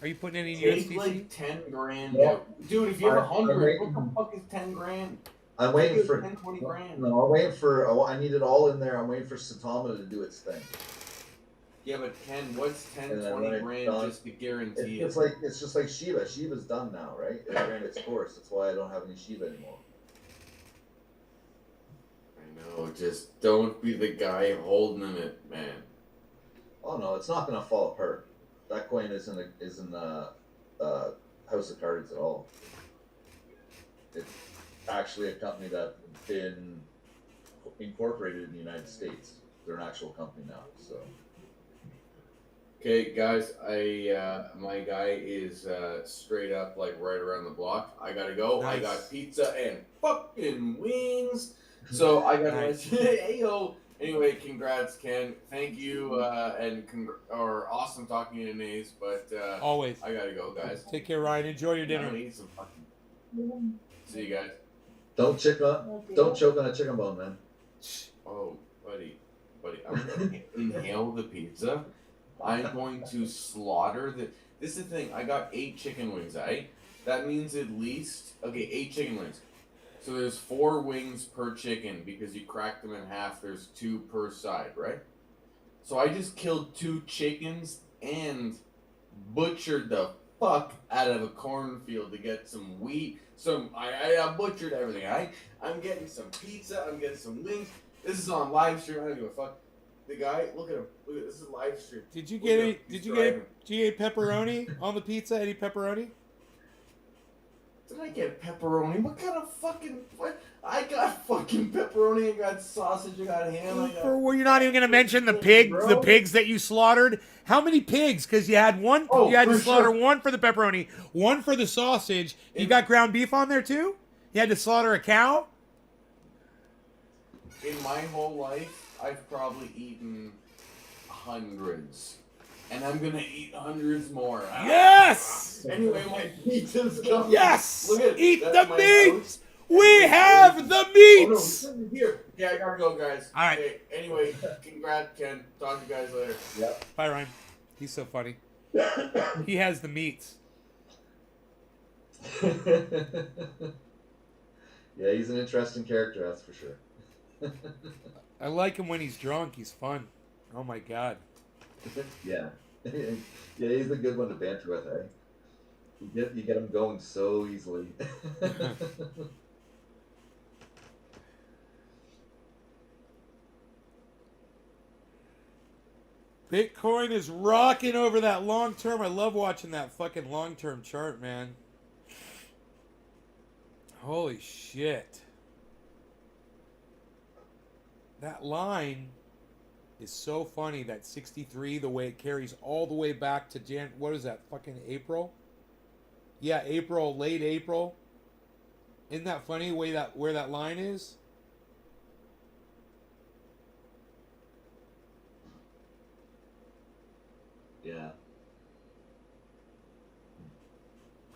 Are you putting any in Take USDC? like 10 grand. Yeah. Dude, if you have I'm 100, waiting. what the fuck is 10 grand? I'm waiting Take for 10, 20 grand. No, I'm waiting for. I need it all in there. I'm waiting for Satama to do its thing. Yeah, but Ken, what's 10, And then 20 when it's grand done- just to guarantee It's it? it's just like Shiba. Shiba's done now, right? It ran its course. That's why I don't have any Shiba anymore. I know, just don't be the guy holding it, man. Oh no, it's not gonna fall apart. That coin isn't a house of cards at all. It's actually a company that's been incorporated in the United States. They're an actual company now. So Okay, guys, my guy is straight up like right around the block. I gotta go. Nice. I got pizza and fucking wings. So I gotta let you. Hey yo. Anyway, congrats, Ken. Thank you, and awesome talking to you, Nays. But Always. I gotta go, guys. Take care, Ryan. Enjoy your I'm dinner. gonna eat some fucking. See you guys. don't choke on a chicken bone, man. Oh, buddy, I'm gonna inhale the pizza. I'm going to slaughter the. This is the thing. I got 8 chicken wings. That means at least 8 chicken wings. So there's 4 wings per chicken because you crack them in half. There's 2 per side, right? So I just killed 2 chickens and butchered the fuck out of a cornfield to get some wheat. I butchered everything. I'm getting some pizza. I'm getting some wings. This is on live stream. I don't give a fuck. The guy, look at him. Look at this is live stream. Did you Look get at any? him. He's Did you driving. get pepperoni on the pizza? Any pepperoni? Did I get pepperoni? What kind of fucking what? I got fucking pepperoni. I got sausage. I got ham. I got. Or you're not even gonna mention the pigs that you slaughtered. How many pigs? Because you had one. Oh, you had to for slaughter sure. one for the pepperoni, one for the sausage. You got ground beef on there too. You had to slaughter a cow. In my whole life, I've probably eaten hundreds, and I'm gonna eat hundreds more. Yes. Anyway, my pizza's coming. Yes. Look at Eat that's the my meats. house. We have the Oh no, meats. it's here. Yeah, I gotta go, guys. All right. Okay, anyway, congrats, Ken. Talk to you guys later. Yep. Bye, Ryan. He's so funny. He has the meats. Yeah, he's an interesting character, that's for sure. I like him when he's drunk. He's fun. Oh my god. Yeah. Yeah, he's a good one to banter with, eh? You get him going so easily. Bitcoin is rocking over that long term. I love watching that fucking long term chart, man. Holy shit. That line is so funny. That 63, the way it carries all the way back to what is that? Fucking April? Yeah, April, late April. Isn't that funny where that line is? Yeah.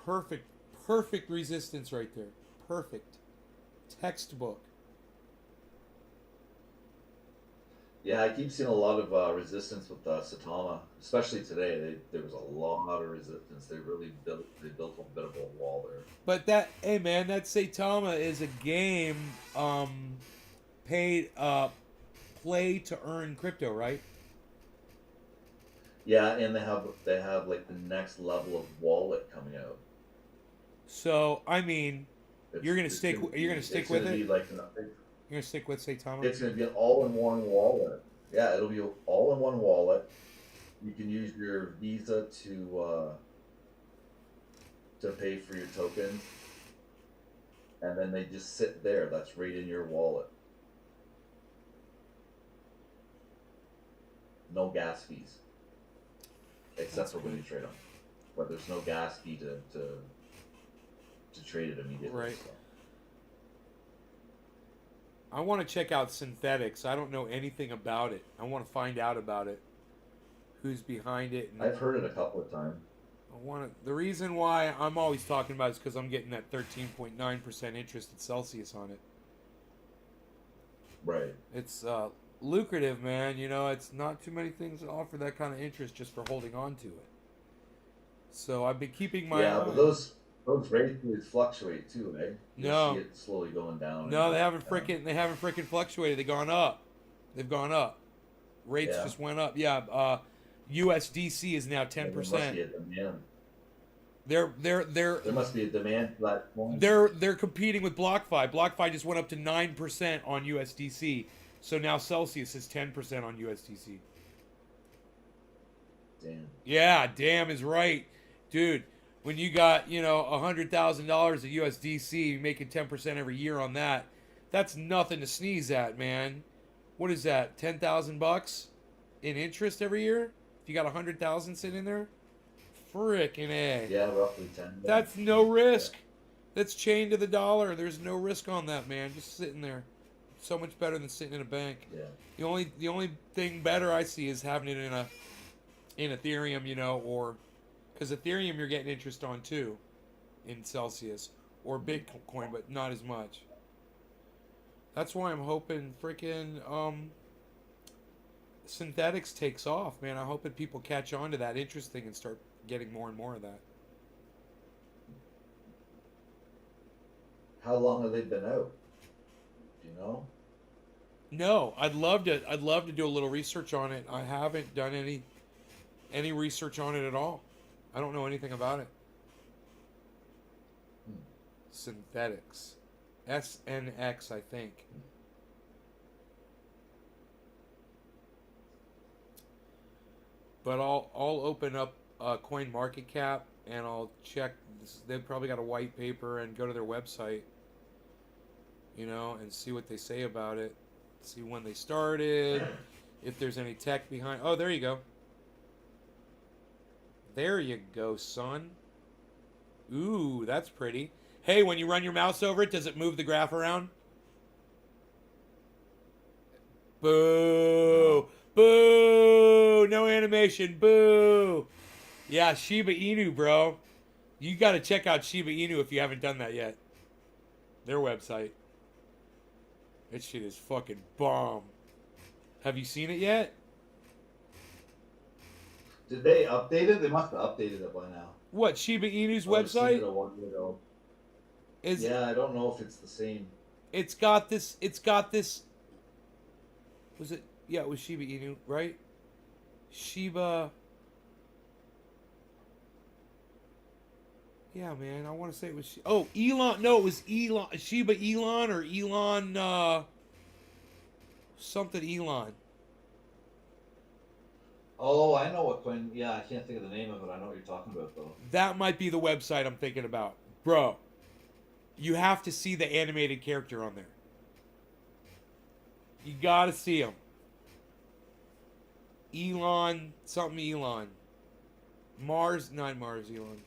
Perfect resistance right there. Perfect. Textbook. Yeah, I keep seeing a lot of resistance with Satama, especially today. There was a lot of resistance. They built a bit of a wall there. But hey man, that Saitama is a game paid play to earn crypto, right? Yeah, and they have like the next level of wallet coming out. So I mean, you're gonna stick with it. You're gonna stick with Saitama. It's gonna be an all-in-one wallet. Yeah, it'll be all-in-one wallet. You can use your Visa to pay for your tokens, and then they just sit there. That's right in your wallet. No gas fees, except for when you trade them. But there's no gas fee to trade it immediately. Right. So. I want to check out Synthetics. I don't know anything about it. I want to find out about it. Who's behind it? And I've heard it a couple of times. The reason why I'm always talking about it is because I'm getting that 13.9% interest at Celsius on it. Right. It's lucrative, man. You know, it's not too many things that offer that kind of interest just for holding on to it. So I've been keeping my eye. But those rates fluctuate too, eh? No. See it slowly going down. No, they haven't freaking fluctuated. They've gone up. Rates just went up. Yeah, USDC is now 10%. There must be a demand. There must be a demand for that coin. They're competing with BlockFi. BlockFi just went up to 9% on USDC. So now Celsius is 10% on USDC. Damn. Yeah, damn is right. Dude, when you got, $100,000 of USDC, making 10% every year on that, that's nothing to sneeze at, man. What is that? $10,000 in interest every year? If you got 100,000 sitting in there? Frickin' A. Yeah, roughly 10. That's no risk. That's chained to the dollar. There's no risk on that, man. Just sitting there. So much better than sitting in a bank. Yeah. The only thing better I see is having it in Ethereum, or because Ethereum you're getting interest on too, in Celsius or Bitcoin, but not as much. That's why I'm hoping freaking Synthetics takes off, man. I'm hoping people catch on to that interest thing and start getting more and more of that. How long have they been out? Do you know? No, I'd love to do a little research on it. I haven't done any research on it at all. I don't know anything about it. Synthetics. SNX, I think. But I'll open up Coin Market Cap and I'll check. They've probably got a white paper and go to their website, and see what they say about it. See when they started, if there's any tech behind. Oh, there you go. There you go, son. Ooh, that's pretty. Hey, when you run your mouse over it, does it move the graph around? Boo! Boo! No animation. Boo! Yeah, Shiba Inu, bro. You got to check out Shiba Inu if you haven't done that yet. Their website. That shit is fucking bomb. Have you seen it yet? Did they update it? They must have updated it by now. What, Shiba Inu's I've seen website? it a while ago. Yeah, I don't know if it's the same. It's got this. Was it? Yeah, it was Shiba Inu, right? Shiba. Yeah, man, I want to say it was. Oh, Elon. No, it was Elon. Shiba Elon or Elon. Something Elon. Oh, I know what coin. Yeah, I can't think of the name of it. I know what you're talking about, though. That might be the website I'm thinking about. Bro, you have to see the animated character on there. You gotta see him. Elon, something Elon. Mars, not Mars, Elon.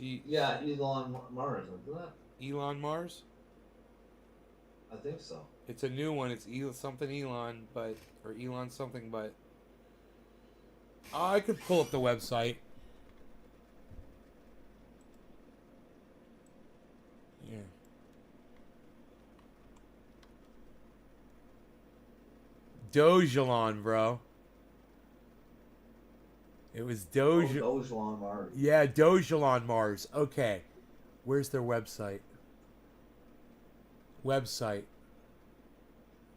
Yeah, Elon Mars, isn't that? Elon Mars? I think so. It's a new one. It's something Elon, but, or Elon something, but. I could pull up the website. Yeah. Dogelon, bro. It was Dogelon Mars. Yeah, Dogelon Mars. Okay. Where's their website? Website.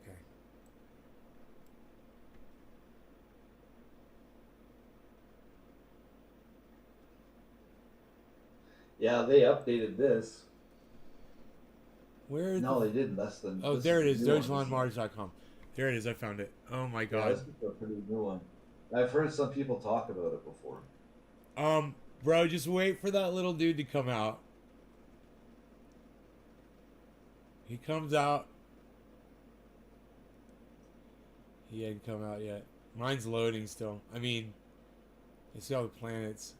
Okay. Yeah, they updated this. Where? No, they didn't. That's the. Oh, there it is. DogelonMars.com. There it is. I found it. Oh my god. Yeah, this is a pretty new one. I've heard some people talk about it before. Bro, just wait for that little dude to come out. He comes out. He hadn't come out yet. Mine's loading still. I mean, I see all the planets.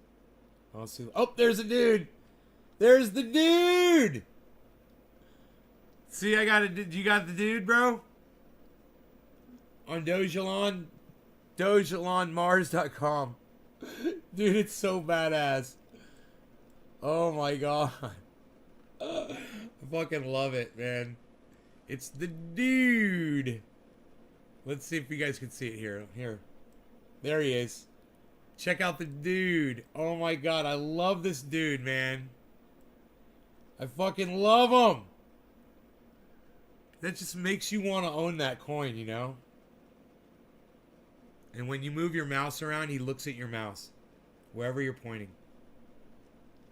I'll see. Oh, there's a dude. There's the dude. See, I got it. You got the dude, bro? On Dogelon. DogelonMars.com. Dude, it's so badass. Oh my god. I fucking love it, man. It's the dude. Let's see if you guys can see it here. Here. There he is. Check out the dude. Oh my god, I love this dude, man. I fucking love him. That just makes you want to own that coin, you know? And when you move your mouse around, he looks at your mouse. Wherever you're pointing.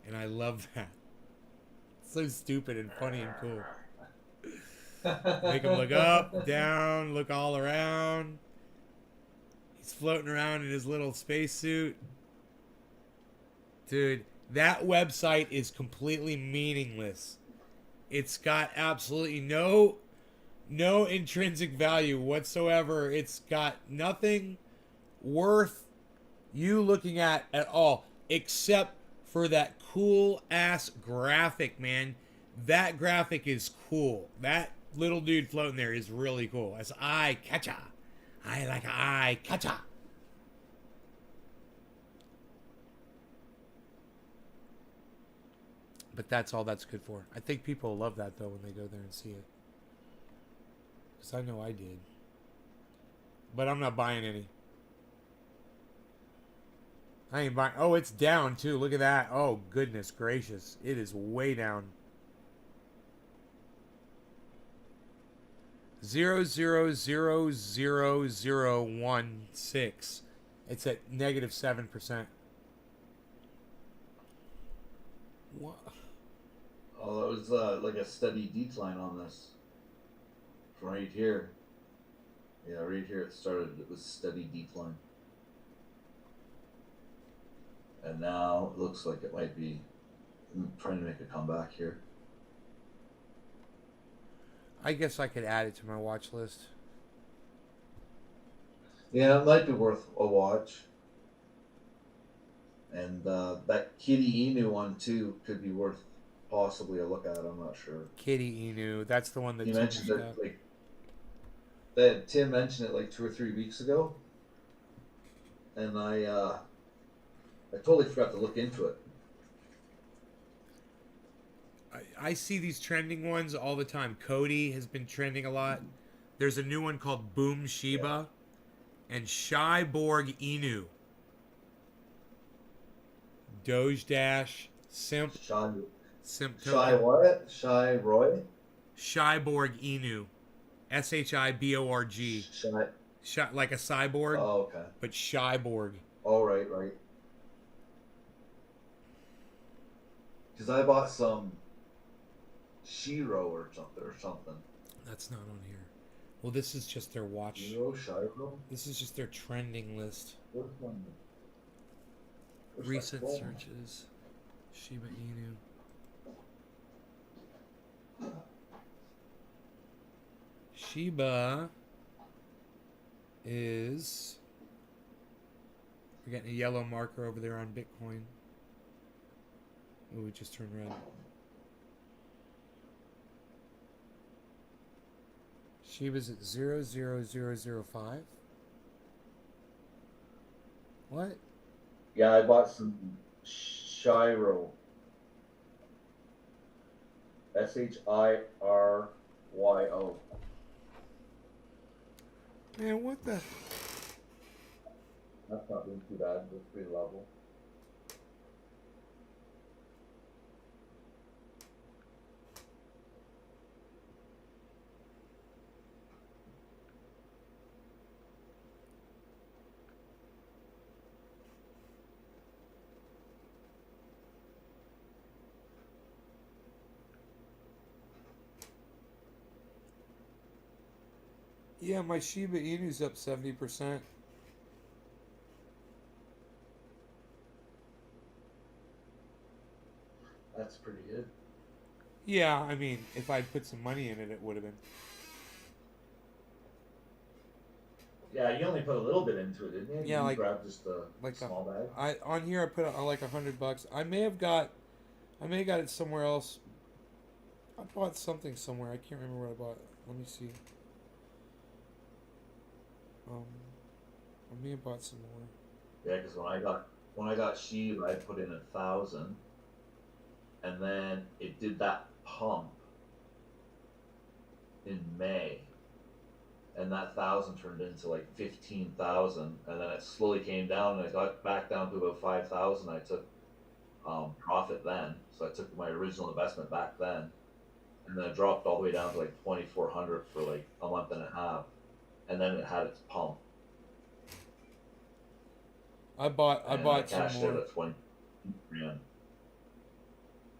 And I love that. It's so stupid and funny and cool. Make him look up, down, look all around. He's floating around in his little spacesuit. Dude, that website is completely meaningless. It's got absolutely no intrinsic value whatsoever. It's got nothing worth you looking at all, except for that cool ass graphic, man. That graphic is cool. That little dude floating there is really cool. That's eye catcher. I like an eye catcher. But that's all that's good for. I think people love that though when they go there and see it. Because I know I did. But I'm not buying any. I ain't buying. Oh, it's down too. Look at that. Oh, goodness gracious. It is way down. 0.000016. It's at negative 7%. What? Oh, that was like a steady decline on this. From right here. Yeah, right here it started. It was steady decline. And now it looks like it might be trying to make a comeback here. I guess I could add it to my watch list. Yeah, it might be worth a watch. And that Kitty Inu one too could be worth possibly a look at. I'm not sure. Kitty Inu, that's the one that you Tim mentioned got. it. Like that Tim mentioned it like 2 or 3 weeks ago, and I totally forgot to look into it. I see these trending ones all the time. Cody has been trending a lot. There's a new one called Boom Shiba and Shyborg Inu. Doge Dash Simp. Simp Shy what? Shy Roy? Shyborg Inu. SHIBORG. Shy, like a cyborg. Oh, okay. But Shyborg. Oh, right. Because I bought some Shiro or something. That's not on here. Well, this is just their watch. Shiro? This is just their trending list. Which one? Recent searches. Shiba Inu. Shiba is... We're getting a yellow marker over there on Bitcoin. Oh, it just turned red. Shiba's at 0.00005. What? Yeah, I bought some Shiro. SHIRYO. Man, what the? That's not doing too bad. It's pretty level. Yeah, my Shiba Inu's up 70%. That's pretty good. Yeah, I mean, if I'd put some money in it, it would have been. Yeah, you only put a little bit into it, didn't you? Yeah, you like grabbed just a like small bag. On here I put like $100. I may have got it somewhere else. I bought something somewhere. I can't remember what I bought. Let me see. I may have bought some more. Yeah, because when I got Shiba, I put in 1,000, and then it did that pump in May, and that 1,000 turned into like 15,000, and then it slowly came down, and I got back down to about 5,000. I took profit then, so I took my original investment back then, and then it dropped all the way down to like 2,400 for like a month and a half, and then it had its pump. I bought some cashed more. It at 20 grand.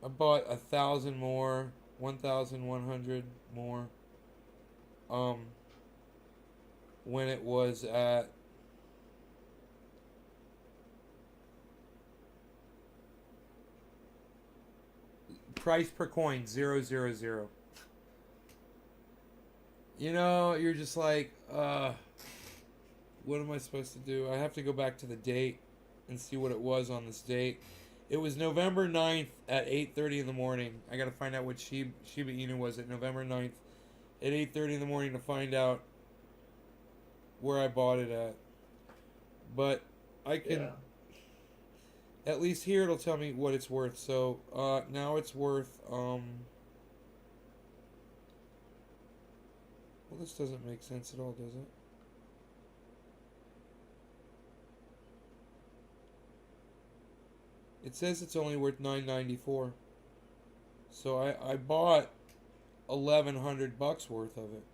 I bought 1,000 more, 1,100 more. When it was at price per coin 0.000. You know, you're just like, what am I supposed to do? I have to go back to the date and see what it was on this date. It was November 9th at 8:30 in the morning. I got to find out what Shiba Inu was at November 9th at 8:30 in the morning to find out where I bought it at. But I can, at least here it'll tell me what it's worth. So now it's worth, well, this doesn't make sense at all, does it? It says it's only worth $9.94. So I bought $1,100 worth of it.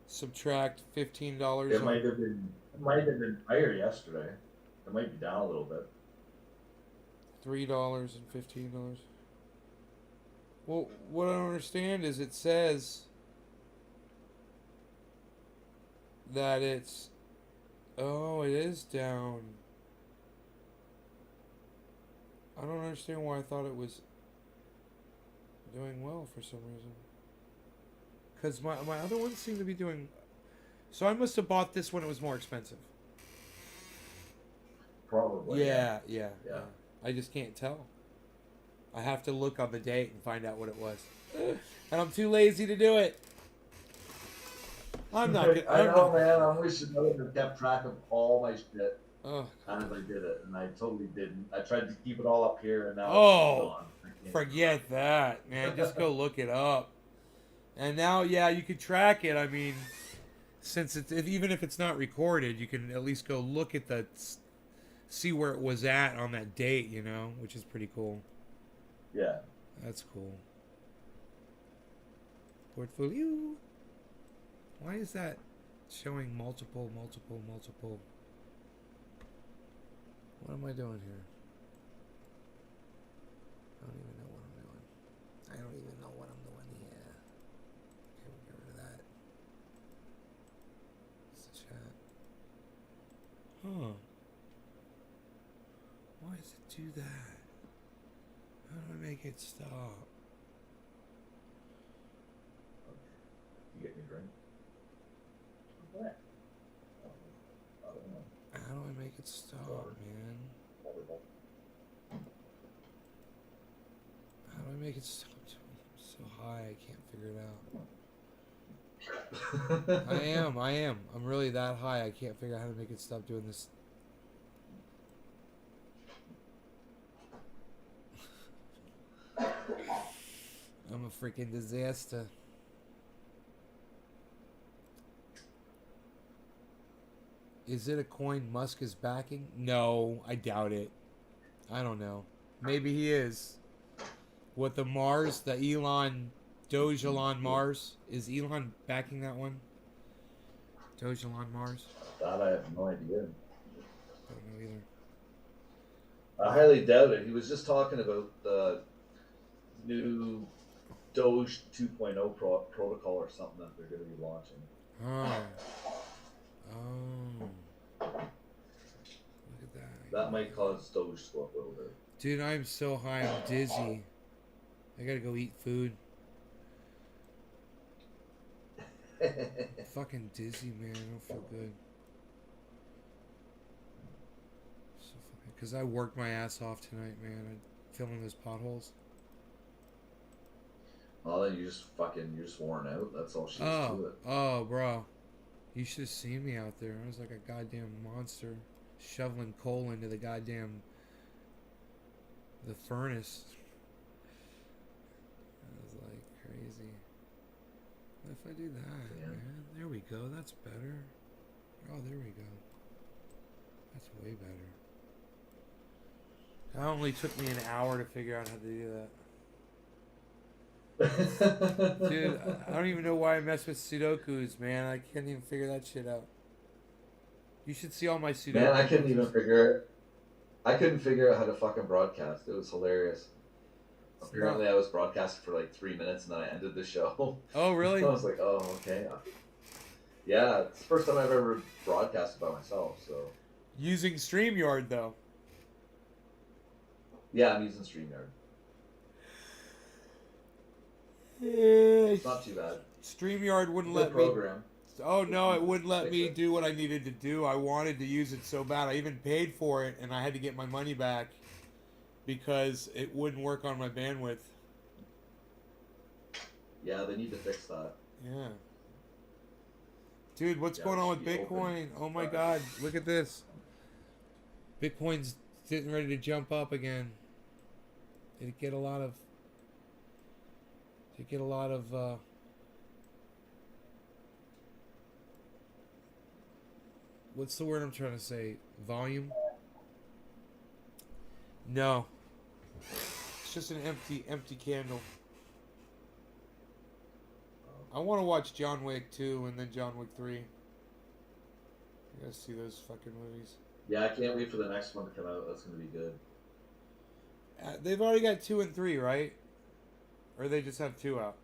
Subtract $15. It might have been higher yesterday. It might be down a little bit. $3 and $15. Well, what I don't understand is it says that it's, oh, it is down. I don't understand why I thought it was doing well for some reason. Because my other ones seem to be doing... So I must have bought this when it was more expensive. Probably. Yeah. I just can't tell. I have to look on the date and find out what it was. And I'm too lazy to do it. I'm not good. I know, man. I wish I would have kept track of all my shit as I did it, and I totally didn't. I tried to keep it all up here, and now it's gone. Forget that, man. Just go look it up. And now, yeah, you can track it. I mean, since it's even if it's not recorded, you can at least go look at see where it was at on that date, you know, which is pretty cool. Yeah. That's cool. Portfolio. Why is that showing multiple? What am I doing here? I don't even know what I'm doing. I don't even know what I'm doing here. Okay, we'll get rid of that. It's the chat. Huh. Why does it do that? How do I make it stop? You get me a drink? What? I don't know. How do I make it stop, man? How do I make it stop? I'm so high, I can't figure it out. I am. I'm really that high. I can't figure out how to make it stop doing this. I'm a freaking disaster. Is it a coin Musk is backing? No, I doubt it. I don't know. Maybe he is. What, the Mars, the Elon, Doge Elon Mars? Is Elon backing that one? Doge Elon Mars? That I have no idea. Don't know either. I highly doubt it. He was just talking about the new Doge 2.0 protocol or something that they're going to be launching. Oh. Look at that. That might cause Doge to go up a little bit. Dude, I'm so high, I'm dizzy. I gotta go eat food. Fucking dizzy, man. I don't feel good. So fucking, because I worked my ass off tonight, man. I'm filming those potholes. Oh, then you're just worn out. That's all she is to it. Oh, bro. You should have seen me out there. I was like a goddamn monster. Shoveling coal into the furnace. I was like crazy. What if I do that, man? There we go. That's better. Oh, there we go. That's way better. That only took me an hour to figure out how to do that. Dude, I don't even know why I mess with Sudokus, man. I can't even figure that shit out. You should see all my Sudokus. Man, I couldn't figure out how to fucking broadcast. It was hilarious. Apparently, I was broadcasting for like 3 minutes and then I ended the show. Oh, really? So I was like, oh, okay. Yeah, it's the first time I've ever broadcasted by myself, so. Using StreamYard, though. Yeah, I'm using StreamYard. It's not too bad. StreamYard wouldn't let me. Oh no, it wouldn't let me do what I needed to do. I wanted to use it so bad. I even paid for it, and I had to get my money back because it wouldn't work on my bandwidth. Yeah, they need to fix that. Yeah. Dude, what's going on with Bitcoin? Oh my God, look at this. Bitcoin's getting ready to jump up again. Did it get a lot of what's the word I'm trying to say? Volume? No. It's just an empty candle. I want to watch John Wick 2 and then John Wick 3. I gotta see those fucking movies. Yeah, I can't wait for the next one to come out. That's gonna be good. They've already got 2 and 3, right? Or they just have 2 out?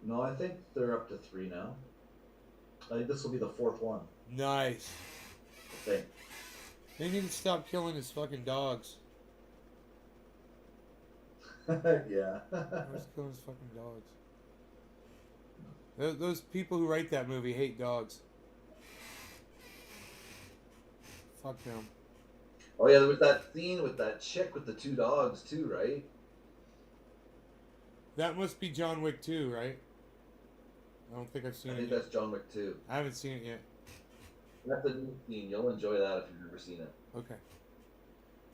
No, I think they're up to 3 now. I think this will be the 4th one. Nice. I think. They need to stop killing his fucking dogs. Yeah. Who's killing his fucking dogs? Those people who write that movie hate dogs. Fuck them. Oh yeah, there was that scene with that chick with the 2 dogs too, right? That must be John Wick 2, right? I don't think I've seen it I think yet. that's John Wick 2. I haven't seen it yet. That's a new scene. You'll enjoy that if you've never seen it. Okay.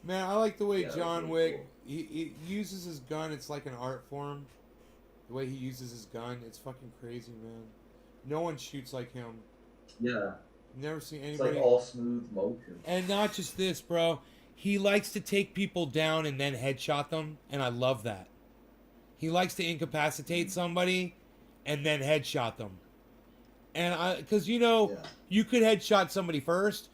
Man, I like the way John really Wick, cool. he uses his gun. It's like an art form. The way he uses his gun, it's fucking crazy, man. No one shoots like him. Yeah. Never seen It's anybody. like all smooth motion. And not just this, bro. He likes to take people down and then headshot them, and I love that. He likes to incapacitate somebody and then headshot them. And because you could headshot somebody first,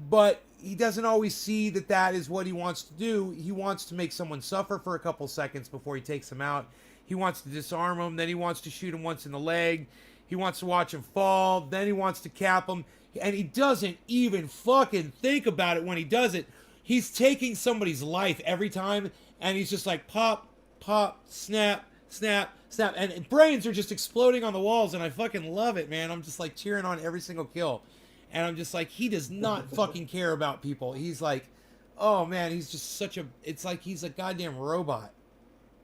but he doesn't always see that is what he wants to do. He wants to make someone suffer for a couple seconds before he takes them out. He wants to disarm them, then he wants to shoot him once in the leg. He wants to watch him fall, then he wants to cap him. And he doesn't even fucking think about it when he does it. He's taking somebody's life every time, and he's just like pop, pop, snap, snap, snap, and brains are just exploding on the walls, and I fucking love it, man. I'm just like cheering on every single kill, and I'm just like, he does not fucking care about people. He's like, oh man, he's just such a. It's like he's a goddamn robot.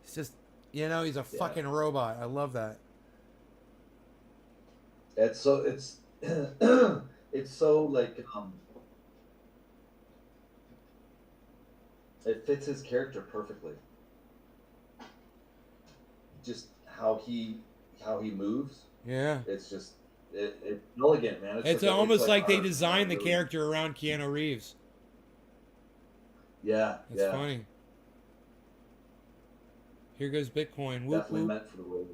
It's just, you know, he's a fucking robot. I love that. It's so it's so like it fits his character perfectly. Just how he moves. Yeah. It's just it's elegant, man. It's like almost like they art, designed the really. character around Keanu Reeves. Yeah, It's funny. Here goes Bitcoin. Whoop, definitely whoop. meant for the role.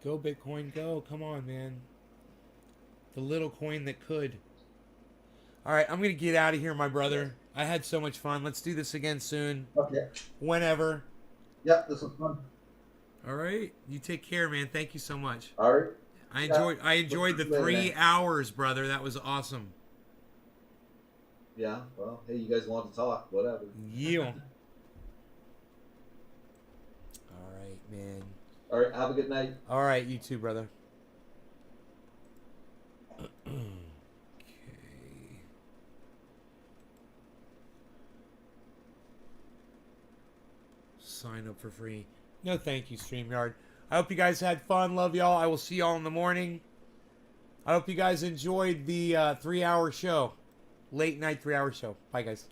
Go Bitcoin, go. Come on, man. The little coin that could. All right, I'm going to get out of here, my brother. I had so much fun. Let's do this again soon. Okay. Whenever. Yep, this was fun. All right. You take care, man. Thank you so much. All right. I enjoyed the 3 hours, brother. That was awesome. Yeah, well, hey, you guys want to talk, whatever. Yeah. All right, man. All right, have a good night. All right, you too, brother. Okay. Sign up for free. No, thank you, StreamYard. I hope you guys had fun. Love y'all. I will see y'all in the morning. I hope you guys enjoyed the 3-hour show. Late night 3-hour show. Bye, guys.